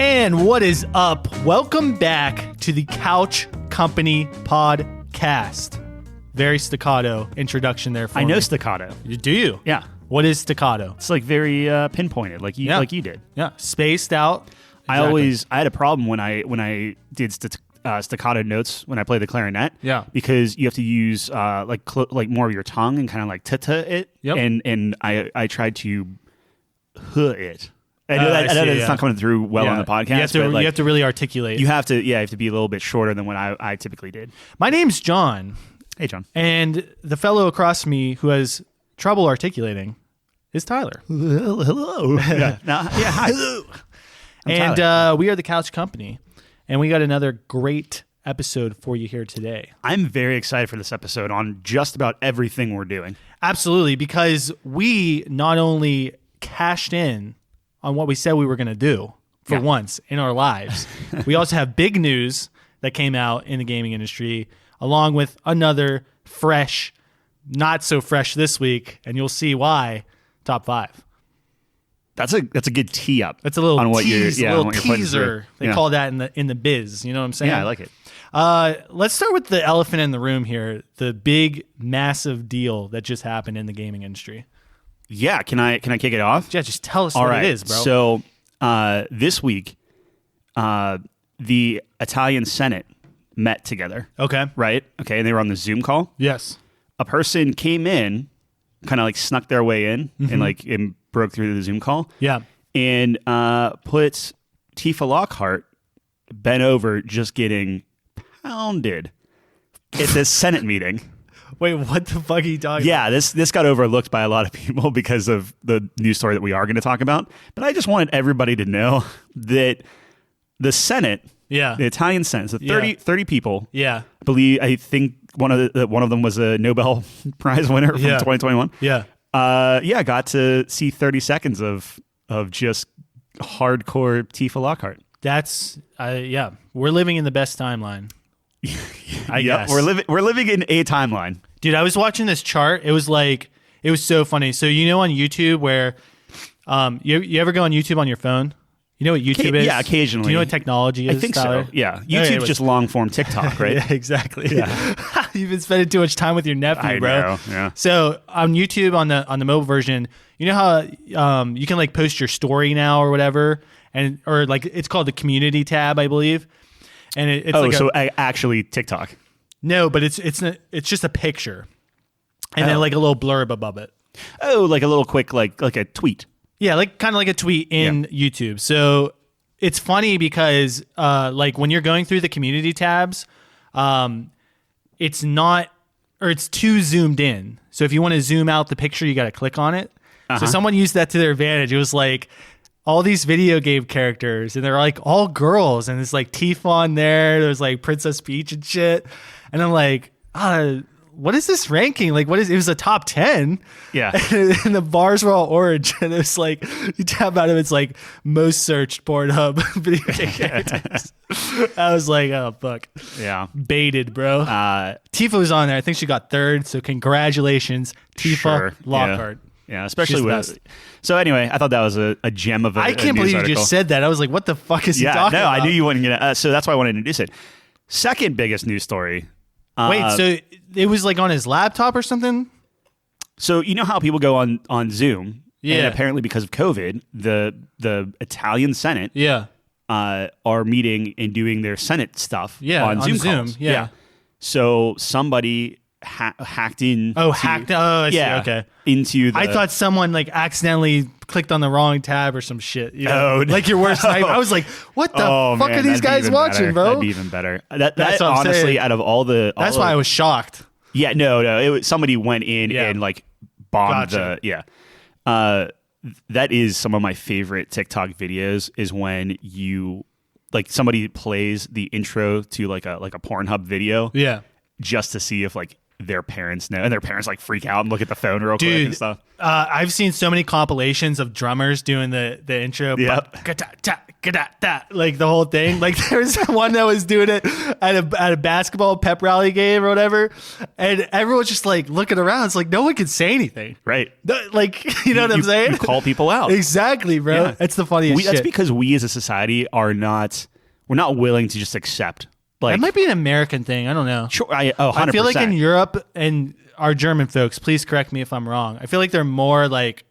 And what is up? Welcome back to the Couch Company podcast. Very staccato introduction there for me. I know staccato. Do you? Yeah. What is staccato? It's like very pinpointed, like you did. Yeah. Spaced out. Exactly. I had a problem when I did staccato notes when I played the clarinet. Yeah. Because you have to use like more of your tongue and kind of like ta-ta it. Yep. And I tried to huh it. I know that it's not coming through well on the podcast. You have to really articulate. You have to be a little bit shorter than what I typically did. My name's John. Hey, John. And the fellow across from me who has trouble articulating is Tyler. Hello. Hi. Hello. And we are the Couch Company. And we got another great episode for you here today. I'm very excited for this episode on just about everything we're doing. Absolutely, because we not only cashed in on what we said we were going to do for once in our lives, we also have big news that came out in the gaming industry, along with another fresh, not so fresh this week, and you'll see why, top 5. That's a good tee up. That's a little on what tease, you're, a little what you're teaser. They call that in the biz. You know what I'm saying? Yeah, I like it. Let's start with the elephant in the room here. The big, massive deal that just happened in the gaming industry. Yeah, can I kick it off? Yeah, just tell us what it is, bro. So this week, the Italian Senate met together. Okay. Right? Okay, and they were on the Zoom call. Yes. A person came in, kind of like snuck their way in, and broke through the Zoom call. Yeah. And puts Tifa Lockhart bent over, just getting pounded at this Senate meeting. Wait, what the fuck are you talking about? Yeah, this got overlooked by a lot of people because of the news story that we are going to talk about. But I just wanted everybody to know that the Senate, the Italian Senate, so 30 people. Yeah. I think one of them was a Nobel Prize winner from 2021. Yeah. Got to see 30 seconds of just hardcore Tifa Lockhart. That's we're living in the best timeline. I guess we're living in a timeline. Dude, I was watching this chart. It was so funny. So on YouTube where you ever go on YouTube on your phone? You know what YouTube is? Yeah, occasionally. Do you know what technology is? I think Tyler? so. Yeah, YouTube's just long form TikTok, right? Yeah, exactly. Yeah. You've been spending too much time with your nephew, bro. I know. Yeah. So on YouTube on the mobile version, you know how you can like post your story now or whatever, or like it's called the community tab, I believe. And it's actually TikTok. No, but it's just a picture, and then like a little blurb above it. Oh, like a little quick like a tweet. Yeah, like kind of like a tweet in YouTube. So it's funny because like when you're going through the community tabs, it's too zoomed in. So if you want to zoom out the picture, you got to click on it. So someone used that to their advantage. It was like all these video game characters, and they're like all girls, and it's like Tifa on there. There's like Princess Peach and shit, and I'm like, what is this ranking? Like, it was a top 10. Yeah. And the bars were all orange. And it's like, you tap out of it's like most searched Pornhub video game characters. I was like, oh, fuck. Yeah. Baited, bro. Tifa was on there. I think she got 3rd. So congratulations, Tifa Lockhart. Yeah, especially with. So anyway, I thought that was a gem of a I can't believe you just said that. I was like, what the fuck is he talking about? I knew you wouldn't get it. So that's why I wanted to introduce it. Second biggest news story. Wait, so it was like on his laptop or something? So you know how people go on Zoom? Yeah. And apparently because of COVID, the Italian Senate are meeting and doing their Senate stuff on Zoom calls. Yeah. So somebody hacked in. Oh, hacked. Oh, I see. Okay. Into the. I thought someone like accidentally clicked on the wrong tab or some shit. You know? Oh, like your worst nightmare. I was like, what the fuck are these guys watching, bro? That'd be even better. That's honestly out of all the. That's why I was shocked. Yeah, no. Somebody went in and like bombed the. Yeah. That is some of my favorite TikTok videos. Is when you like somebody plays the intro to like a Pornhub video. Yeah. Just to see if like their parents know, and their parents like freak out and look at the phone real quick and stuff. I've seen so many compilations of drummers doing the intro. Yep. Like the whole thing. Like there's one that was doing it at a basketball pep rally game or whatever, and everyone's just like looking around. It's like no one can say anything. Right. Like you know what I'm saying? You call people out. Exactly, bro. Yeah. That's the funniest shit. That's because we as a society we're not willing to just accept. Like, it might be an American thing. I don't know. Sure. 100%. I feel like in Europe and our German folks, please correct me if I'm wrong, I feel like they're more like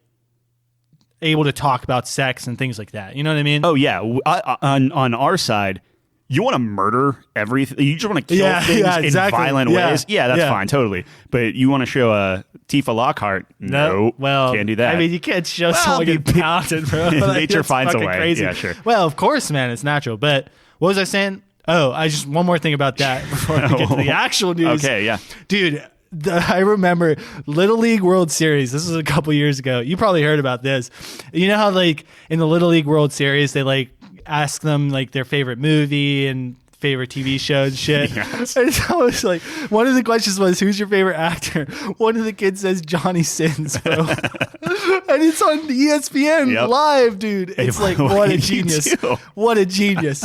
able to talk about sex and things like that. You know what I mean? Oh, yeah. On our side, you want to murder everything. You just want to kill things in violent ways. Yeah, that's fine. Totally. But you want to show a Tifa Lockhart? No. Well, can't do that. I mean, you can't show someone getting pounded, bro. Nature finds a way. Crazy. Yeah, sure. Well, of course, man. It's natural. But what was I saying? Oh, one more thing about that before we get to the actual news. Okay, yeah. Dude, I remember Little League World Series. This was a couple years ago. You probably heard about this. You know how like in the Little League World Series, they like ask them like their favorite movie and favorite TV show and shit. Yes. And so I was like, one of the questions was, who's your favorite actor? One of the kids says Johnny Sins, bro. And it's on ESPN live, dude. It's like, what a genius. What a genius.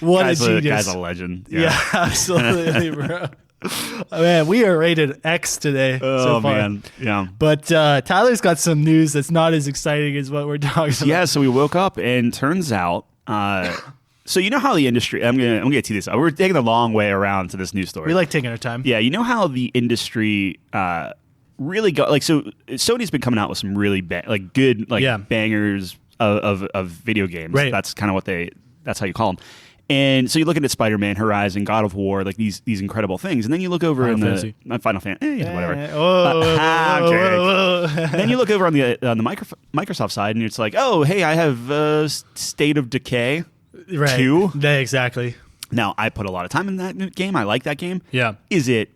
What a genius. Guy's a legend. Yeah, absolutely, bro. Man, we are rated X today. Oh, man. Yeah. But Tyler's got some news that's not as exciting as what we're talking about. Yeah, so we woke up and turns out, so you know how the industry, I'm gonna tee this up. We're taking a long way around to this news story. We like taking our time. Yeah, you know how the industry really got, like, so Sony's been coming out with some really good bangers of video games. Right. That's kind of that's how you call them. And so you look at Spider-Man, Horizon, God of War, like these incredible things, and then you look over Final Fantasy, whatever. Then you look over on the Microsoft side, and it's like, oh, hey, I have State of Decay 2. Yeah, exactly. Now I put a lot of time in that game. I like that game. Yeah. Is it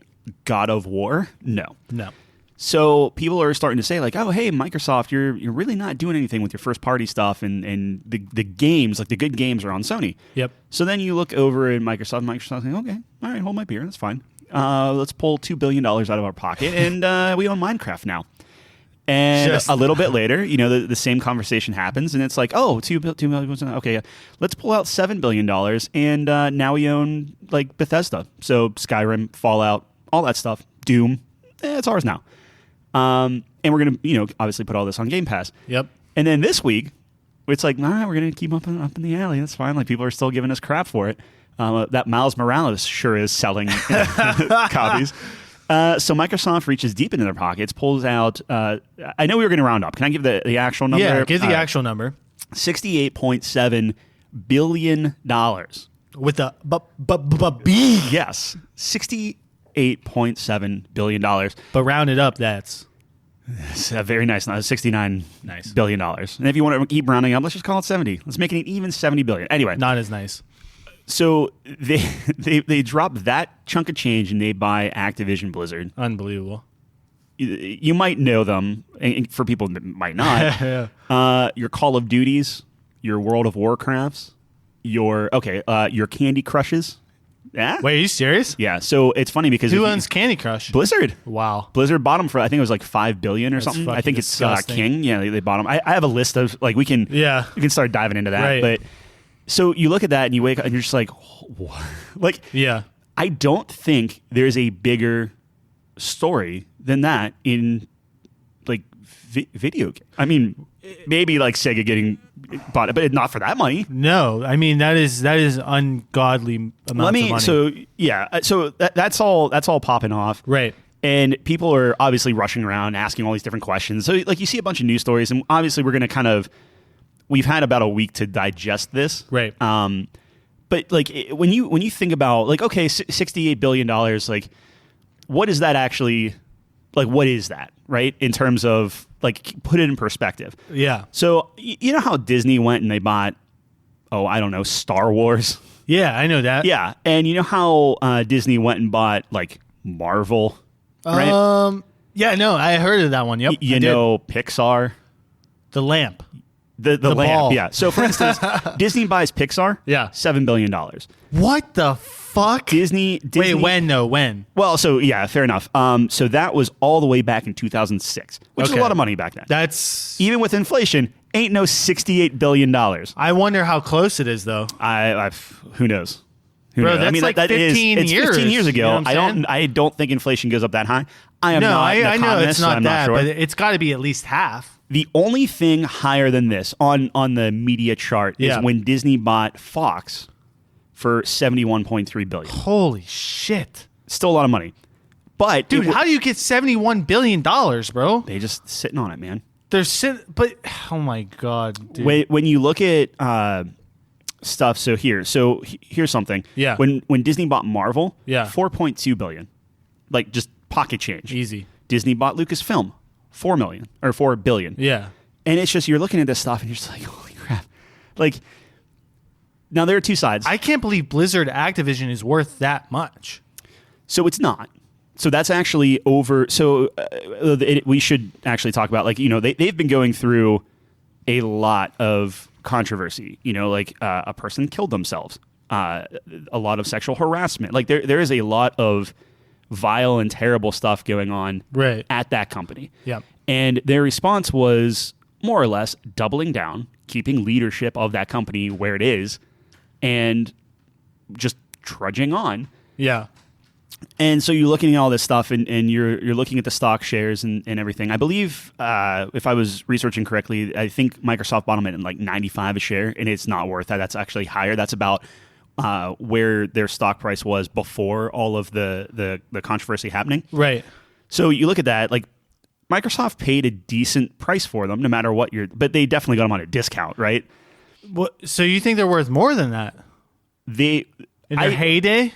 God of War? No. No. So people are starting to say like, oh, hey, Microsoft, you're really not doing anything with your first party stuff, and the games, like the good games, are on Sony. Yep. So then you look over at Microsoft's like, okay, all right, hold my beer, that's fine. Let's pull $2 billion out of our pocket, and we own Minecraft now. And a little bit later, you know, the same conversation happens, and it's like, oh, $2 billion, okay, let's pull out $7 billion, and now we own like Bethesda. So Skyrim, Fallout, all that stuff, Doom, it's ours now. And we're going to, obviously put all this on Game Pass. Yep. And then this week, it's like, all right, we're going to keep up in the alley. That's fine. Like, people are still giving us crap for it. That Miles Morales sure is selling copies. So Microsoft reaches deep into their pockets, pulls out, I know we were going to round up. Can I give the actual number? Yeah, give the actual number. $68.7 billion. With a B. Yes. $68.7 billion. But rounded up, that's very nice. $69 billion. And if you want to keep rounding up, let's just call it 70. Let's make it an even $70 billion. Anyway. Not as nice. So they drop that chunk of change and they buy Activision Blizzard. Unbelievable. You might know them, and for people that might not. Yeah. Your Call of Duties, your World of Warcrafts, your Candy Crushes. Yeah. Wait, are you serious? Yeah. So it's funny because who owns Candy Crush? Blizzard. Wow. Blizzard bought them for, I think it was like $5 billion or something. I think it's King. Yeah, they bought them. I have a list of like we can start diving into that. Right. But so you look at that and you wake up and you're just like, what? Like, yeah. I don't think there's a bigger story than that in like video game. I mean, maybe like Sega getting bought it, but not for that money. No, I mean that is ungodly amounts of money. So yeah, so that's all popping off, right? And people are obviously rushing around asking all these different questions. So like you see a bunch of news stories, and obviously we're going to we've had about a week to digest this, right? But like when you think about like, okay, $68 billion, like what is that actually? Like, what is that, right? In terms of, like, put it in perspective. Yeah. So, you know how Disney went and they bought, I don't know, Star Wars? Yeah, I know that. Yeah. And you know how Disney went and bought, like, Marvel, right? Yeah, no, I heard of that one. Yep. You know Pixar? The lamp. The lamp, ball. yeah. So, for instance, Disney buys Pixar. Yeah. $7 billion. What the fuck? Disney. Wait, when though? When? Well, so yeah, fair enough. So that was all the way back in 2006, which is a lot of money back then. That's even with inflation, ain't no $68 billion. I wonder how close it is though. Who knows? Bro, that's like 15 years. It's 15 years ago. You know I don't think inflation goes up that high. I know it's not that, but it's got to be at least half. The only thing higher than this on the media chart is when Disney bought Fox for $71.3 billion. Holy shit! Still a lot of money, but dude, how do you get $71 billion, bro? They just sitting on it, man. But oh my god, dude. When you look at stuff, so here's something. Yeah. When Disney bought Marvel, $4.2 billion, like just pocket change. Easy. Disney bought Lucasfilm, $4 billion. Yeah. And it's just, you're looking at this stuff and you're just like, holy crap. Like, now there are two sides. I can't believe Blizzard Activision is worth that much. So it's not. So that's actually over. So we should actually talk about, like, they've been going through a lot of controversy. Like a person killed themselves, a lot of sexual harassment. Like there is a lot of vile and terrible stuff going on at that company. Yeah. And their response was more or less doubling down, keeping leadership of that company where it is, and just trudging on. Yeah. And so you're looking at all this stuff, and you're looking at the stock shares and everything. I believe, if I was researching correctly, I think Microsoft bought them at like 95 a share, and it's not worth that. That's actually higher. That's about where their stock price was before all of the controversy happening. Right. So you look at that, like, Microsoft paid a decent price for them, no matter what but they definitely got them on a discount, right? So you think they're worth more than that? In their heyday?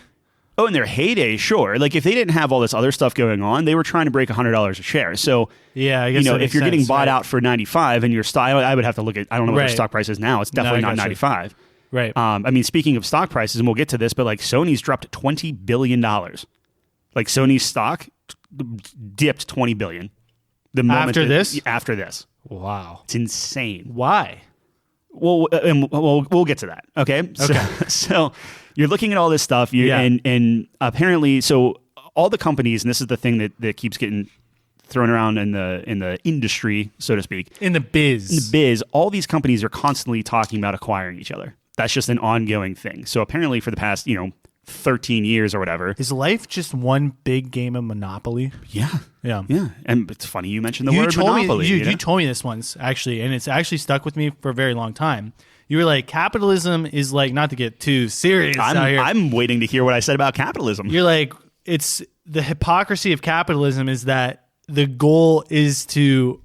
Oh, in their heyday, sure. Like, if they didn't have all this other stuff going on, they were trying to break $100 a share. So, yeah, I guess if you're getting bought out for 95 and your stock, I would have to look at, I don't know what their stock price is now. It's definitely not 95. Right. I mean, speaking of stock prices, and we'll get to this, but like Sony's dropped $20 billion. Like, Sony's stock dipped $20 billion. After this. Wow. It's insane. Why? Well, we'll get to that. Okay. So you're looking at all this stuff, and apparently, so all the companies, and this is the thing that keeps getting thrown around in the industry, so to speak, in the biz, all these companies are constantly talking about acquiring each other. That's just an ongoing thing. So apparently, for the past 13 years or whatever. Is life just one big game of Monopoly? Yeah. Yeah. Yeah. And it's funny you mentioned the word Monopoly. You told me this once, actually, and it's actually stuck with me for a very long time. You were like, capitalism is like, not to get too serious out here. I'm waiting to hear what I said about capitalism. You're like, it's the hypocrisy of capitalism is that the goal is to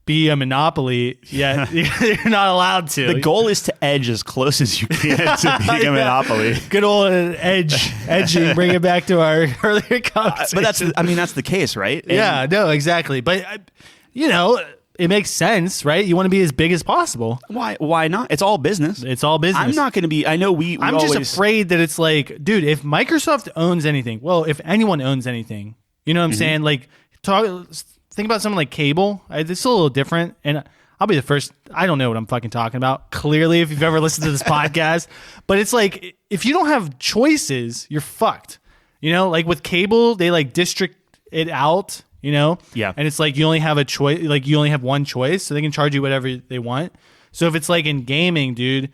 be a monopoly, yet you're not allowed to. The goal is to edge as close as you can to being a monopoly. Good old edging. Bring it back to our earlier conversation. But that's the case, right? And no, exactly. But it makes sense, right? You want to be as big as possible. Why not? It's all business. It's all business. I'm not going to be. I know we. I'm just afraid that it's like, dude, if Microsoft owns anything, well, if anyone owns anything, you know what I'm saying? Like, think about something like cable. It's a little different, and I'll be the first. I don't know what I'm fucking talking about. Clearly, if you've ever listened to this podcast, but it's like, if you don't have choices, you're fucked. Like with cable, they like district it out. Yeah. And it's like you only have a choice. Like, you only have one choice, so they can charge you whatever they want. So if it's like in gaming, dude,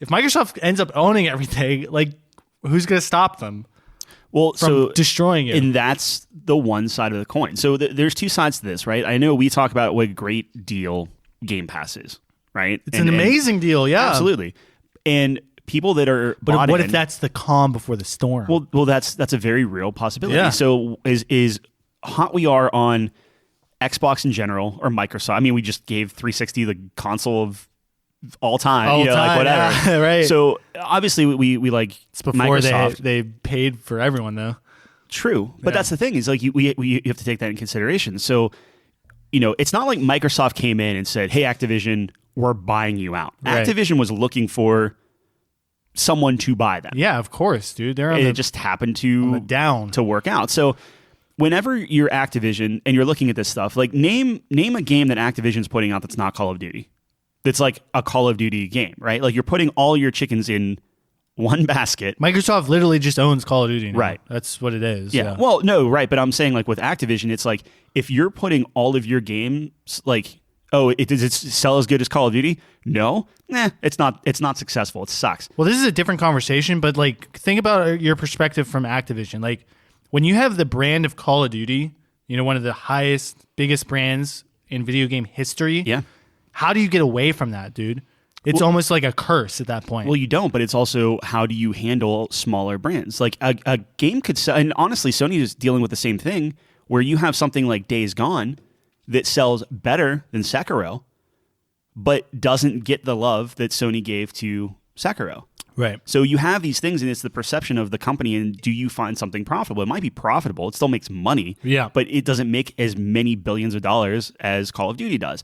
if Microsoft ends up owning everything, like, who's gonna stop them? Well, from destroying it. And that's the one side of the coin. So there's two sides to this, right? I know we talk about what a great deal Game Pass is, right? It's an amazing deal, yeah. Absolutely. And people that are But what if that's the calm before the storm? Well, that's a very real possibility. Yeah. So is hot we are on Xbox in general, or Microsoft. I mean, we just gave 360 the console of all time, like whatever. Yeah, right. So obviously we like it's before Microsoft. they paid for everyone though. True, but that's the thing is like you have to take that in consideration. So it's not like Microsoft came in and said, "Hey, Activision, we're buying you out." Right. Activision was looking for someone to buy them. Yeah, of course, dude. It just happened to work out. So whenever you're Activision and you're looking at this stuff, like name a game that Activision's putting out that's not Call of Duty. That's like a Call of Duty game, right? Like, you're putting all your chickens in one basket. Microsoft literally just owns Call of Duty now. Right. That's what it is. Yeah. Well, no, right. But I'm saying like with Activision, it's like if you're putting all of your games like, oh, does it sell as good as Call of Duty? No. It's not. It's not successful. It sucks. Well, this is a different conversation, but like think about your perspective from Activision. Like when you have the brand of Call of Duty, you know, one of the biggest brands in video game history. Yeah. How do you get away from that, dude? It's almost like a curse at that point. Well, you don't, but it's also how do you handle smaller brands? Like a game could sell, and honestly, Sony is dealing with the same thing where you have something like Days Gone that sells better than Sekiro, but doesn't get the love that Sony gave to Sekiro. Right. So you have these things, and it's the perception of the company, and do you find something profitable? It might be profitable. It still makes money, but it doesn't make as many billions of dollars as Call of Duty does.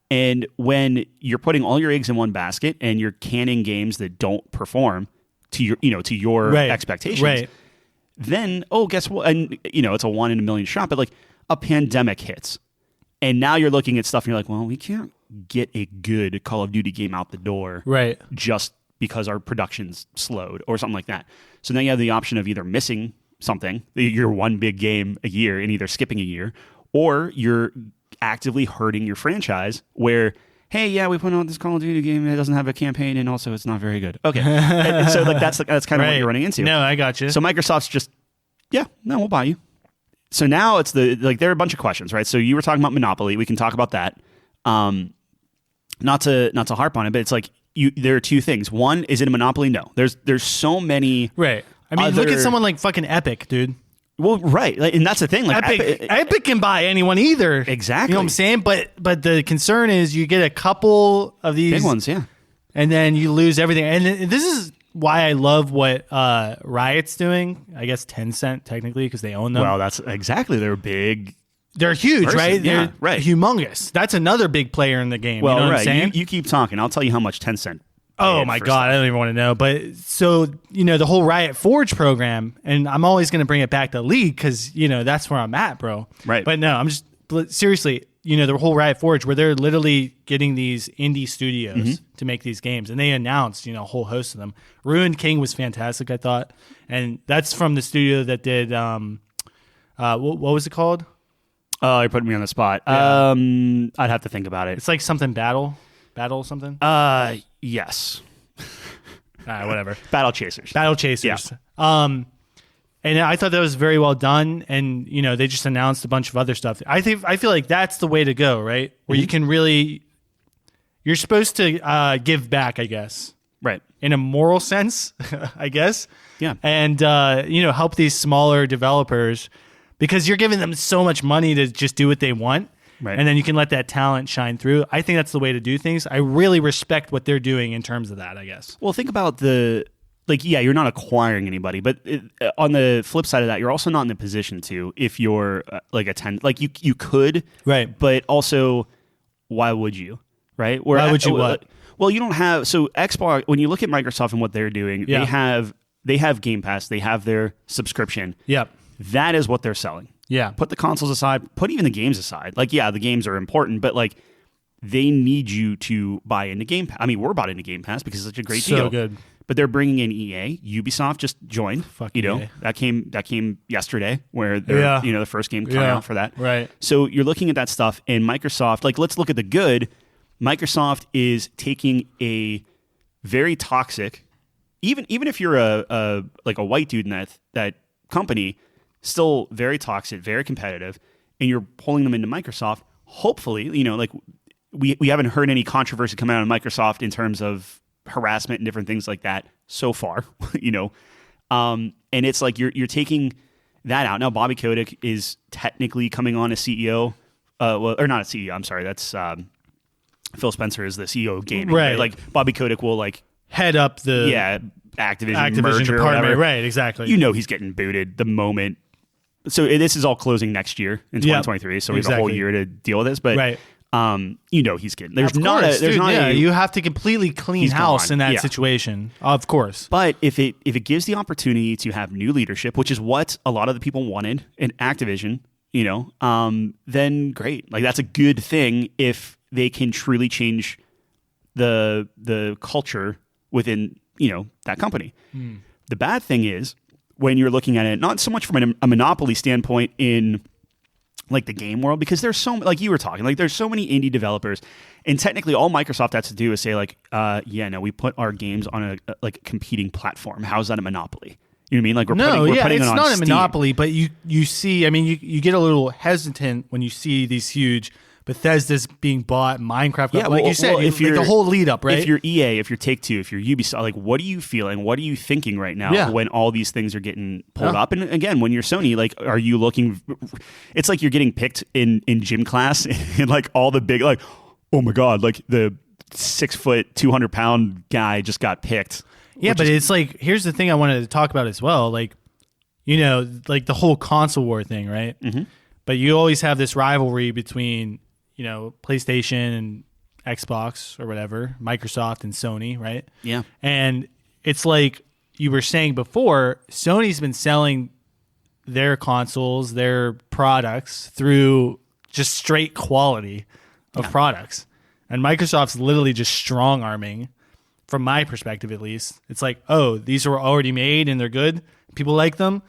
And when you're putting all your eggs in one basket and you're canning games that don't perform to your expectations, then guess what? And it's a 1 in a million shot. But like a pandemic hits, and now you're looking at stuff and you're like, well, we can't get a good Call of Duty game out the door, just because our production's slowed or something like that. So now you have the option of either missing something, your one big game a year, and either skipping a year, or you're actively hurting your franchise where, hey, yeah, we put out this Call of Duty game, it doesn't have a campaign, and also it's not very good. Okay. And so like that's kind of what you're running into. No, I got you. So Microsoft's just, we'll buy you. So now it's there are a bunch of questions, right? So you were talking about Monopoly. We can talk about that. Not to harp on it, but it's like there are two things. One, is it a monopoly? No. There's so many. Right. I mean, look at someone like fucking Epic, dude. Well, right, and that's the thing. Like Epic can buy anyone either. Exactly. You know what I'm saying? But the concern is you get a couple of these big ones, and then you lose everything. And this is why I love what Riot's doing. I guess Tencent technically because they own them. Well, that's exactly. They're big. They're huge, person. right? Yeah, They're humongous. That's another big player in the game. Well, you know what I'm saying? You keep talking. I'll tell you how much Tencent. Oh my God, I don't even want to know. But so, the whole Riot Forge program, and I'm always going to bring it back to League because, that's where I'm at, bro. Right. But no, I'm just seriously, the whole Riot Forge where they're literally getting these indie studios to make these games. And they announced, a whole host of them. Ruined King was fantastic, I thought. And that's from the studio that did, what was it called? Oh, you're putting me on the spot. Yeah. I'd have to think about it. It's like something Battle something? Yes. Whatever. Battle Chasers. Yeah. And I thought that was very well done. And, they just announced a bunch of other stuff. I feel like that's the way to go, right? Where you can really, you're supposed to give back, I guess. Right. In a moral sense, I guess. Yeah. And, help these smaller developers because you're giving them so much money to just do what they want. Right. And then you can let that talent shine through. I think that's the way to do things. I really respect what they're doing in terms of that, I guess. Well, think about you're not acquiring anybody, but on the flip side of that, you're also not in the position to if you're you could, right? But also, why would you, right? Why would you what? Well, you don't have Xbox. When you look at Microsoft and what they're doing, they have Game Pass, they have their subscription. Yep. That is what they're selling. Yeah. Put the consoles aside, put even the games aside. The games are important, but they need you to buy into Game Pass. I mean, we're bought into Game Pass because it's such a great deal. So good. But they're bringing in EA. Ubisoft just joined. Fuck EA. That came yesterday where they're, the first game came out for that. Right. So you're looking at that stuff and Microsoft, let's look at the good. Microsoft is taking a very toxic, even if you're a white dude in that company, still very toxic, very competitive, and you're pulling them into Microsoft. Hopefully, we haven't heard any controversy come out of Microsoft in terms of harassment and different things like that so far, and it's like you're taking that out. Now Bobby Kotick is technically coming on as CEO, or not a CEO. I'm sorry, that's Phil Spencer is the CEO of gaming. Right. Like Bobby Kotick will head up the Activision merger department. Right, exactly. He's getting booted the moment. So this is all closing next year in 2023. So we have a whole year to deal with this. But he's getting. You have to completely clean house in that situation, of course. But if it gives the opportunity to have new leadership, which is what a lot of the people wanted in Activision, then great. That's a good thing if they can truly change the culture within that company. The bad thing is when you're looking at it, not so much from a monopoly standpoint in like the game world, because there's so, like you were talking, like there's so many indie developers, and technically all Microsoft has to do is say like, we put our games on a like competing platform. How's that a monopoly? You know what I mean? Like we're putting it on not a Steam. monopoly, but you see, I mean, you get a little hesitant when you see these huge Bethesda's being bought, Minecraft, you said, if you're, like the whole lead up, right? If you're EA, if you're Take-Two, if you're Ubisoft, like what are you feeling? What are you thinking right now when all these things are getting pulled up? And again, when you're Sony, like, are you looking? It's like you're getting picked in gym class, and like all the big, like, oh my god, like the 6 foot, 200-pound guy just got picked. Yeah, but it's like, here's the thing I wanted to talk about as well, like, like the whole console war thing, right? Mm-hmm. But you always have this rivalry between PlayStation and Xbox or whatever, Microsoft and Sony, right? Yeah. And it's like you were saying before, Sony's been selling their consoles, their products through just straight quality of products. And Microsoft's literally just strong arming, from my perspective at least. It's like, oh, these were already made and they're good. People like them.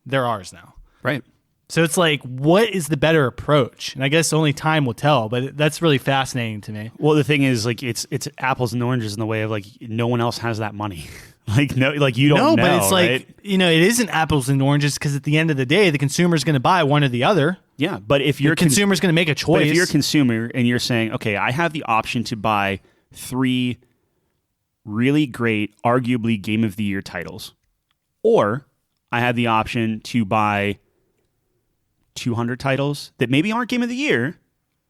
They're ours now. Right. So it's like, what is the better approach? And I guess only time will tell, but that's really fascinating to me. Well, the thing is, like, it's apples and oranges in the way of, like, no one else has that money. Like, no, like, you don't know, but it's right? like, it isn't apples and oranges, because at the end of the day, the consumer's going to buy one or the other. Yeah, but if you're... The consumer's going to make a choice. But if you're a consumer and you're saying, okay, I have the option to buy 3 really great, arguably Game of the Year titles, or I have the option to buy 200 titles that maybe aren't Game of the Year,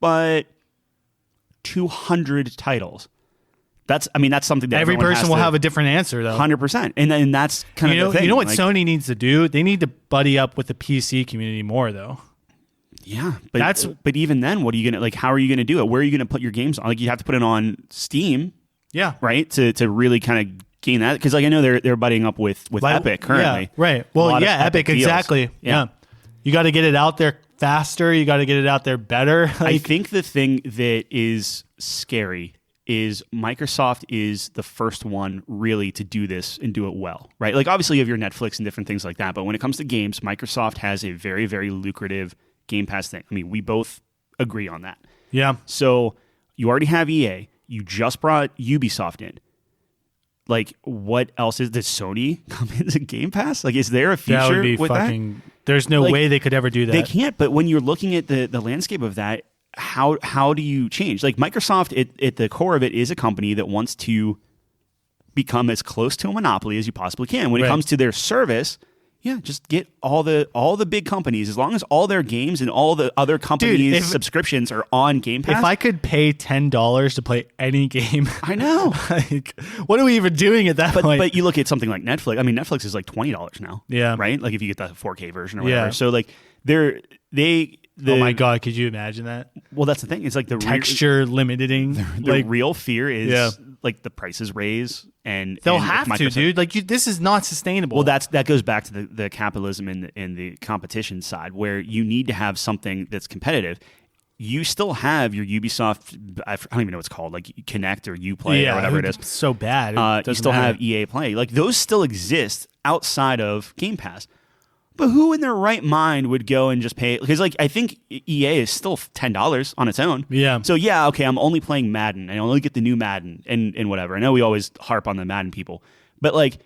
but 200 titles. That's something that every person will have a different answer, though. 100%. And then that's kind of the thing. You know what Sony needs to do? They need to buddy up with the PC community more, though. Yeah, but even then, what are you gonna, like? How are you gonna do it? Where are you gonna put your games on? Like, you have to put it on Steam. Yeah. Right. To really kind of gain that, because like I know they're buddying up with Epic currently. Yeah. Right. Well, yeah, Epic exactly. Yeah. You got to get it out there faster. You got to get it out there better. Like, I think the thing that is scary is Microsoft is the first one really to do this and do it well, right? Like, obviously you have your Netflix and different things like that, but when it comes to games, Microsoft has a very, very lucrative Game Pass thing. I mean, we both agree on that. Yeah. So you already have EA. You just brought Ubisoft in. Like, what else does Sony come into Game Pass? Like, is there a future that would be with fucking, that? There's no way they could ever do that. They can't. But when you're looking at the landscape of that, how do you change? Like, Microsoft, at the core of it, is a company that wants to become as close to a monopoly as you possibly can. When it comes to their service, just get all the big companies, as long as all their games and all the other companies' subscriptions are on Game Pass. If I could pay $10 to play any game, I know. Like, what are we even doing at that point? But you look at something like Netflix. I mean, Netflix is like $20 now. Yeah. Right? Like, if you get the 4K version or whatever. Yeah. So like oh my God, could you imagine that? Well, that's the thing. It's like the texture limiting. The real fear is like the prices raise, and they'll have to, dude. Like, this is not sustainable. Well, that goes back to the capitalism and the competition side, where you need to have something that's competitive. You still have your Ubisoft, I don't even know what it's called, like Connect or Uplay or whatever it is. So bad. You still have EA Play. Like, those still exist outside of Game Pass. But who in their right mind would go and just pay? Because, like, I think EA is still $10 on its own. Yeah. So, okay, I'm only playing Madden. I only get the new Madden and whatever. I know we always harp on the Madden people. But, like,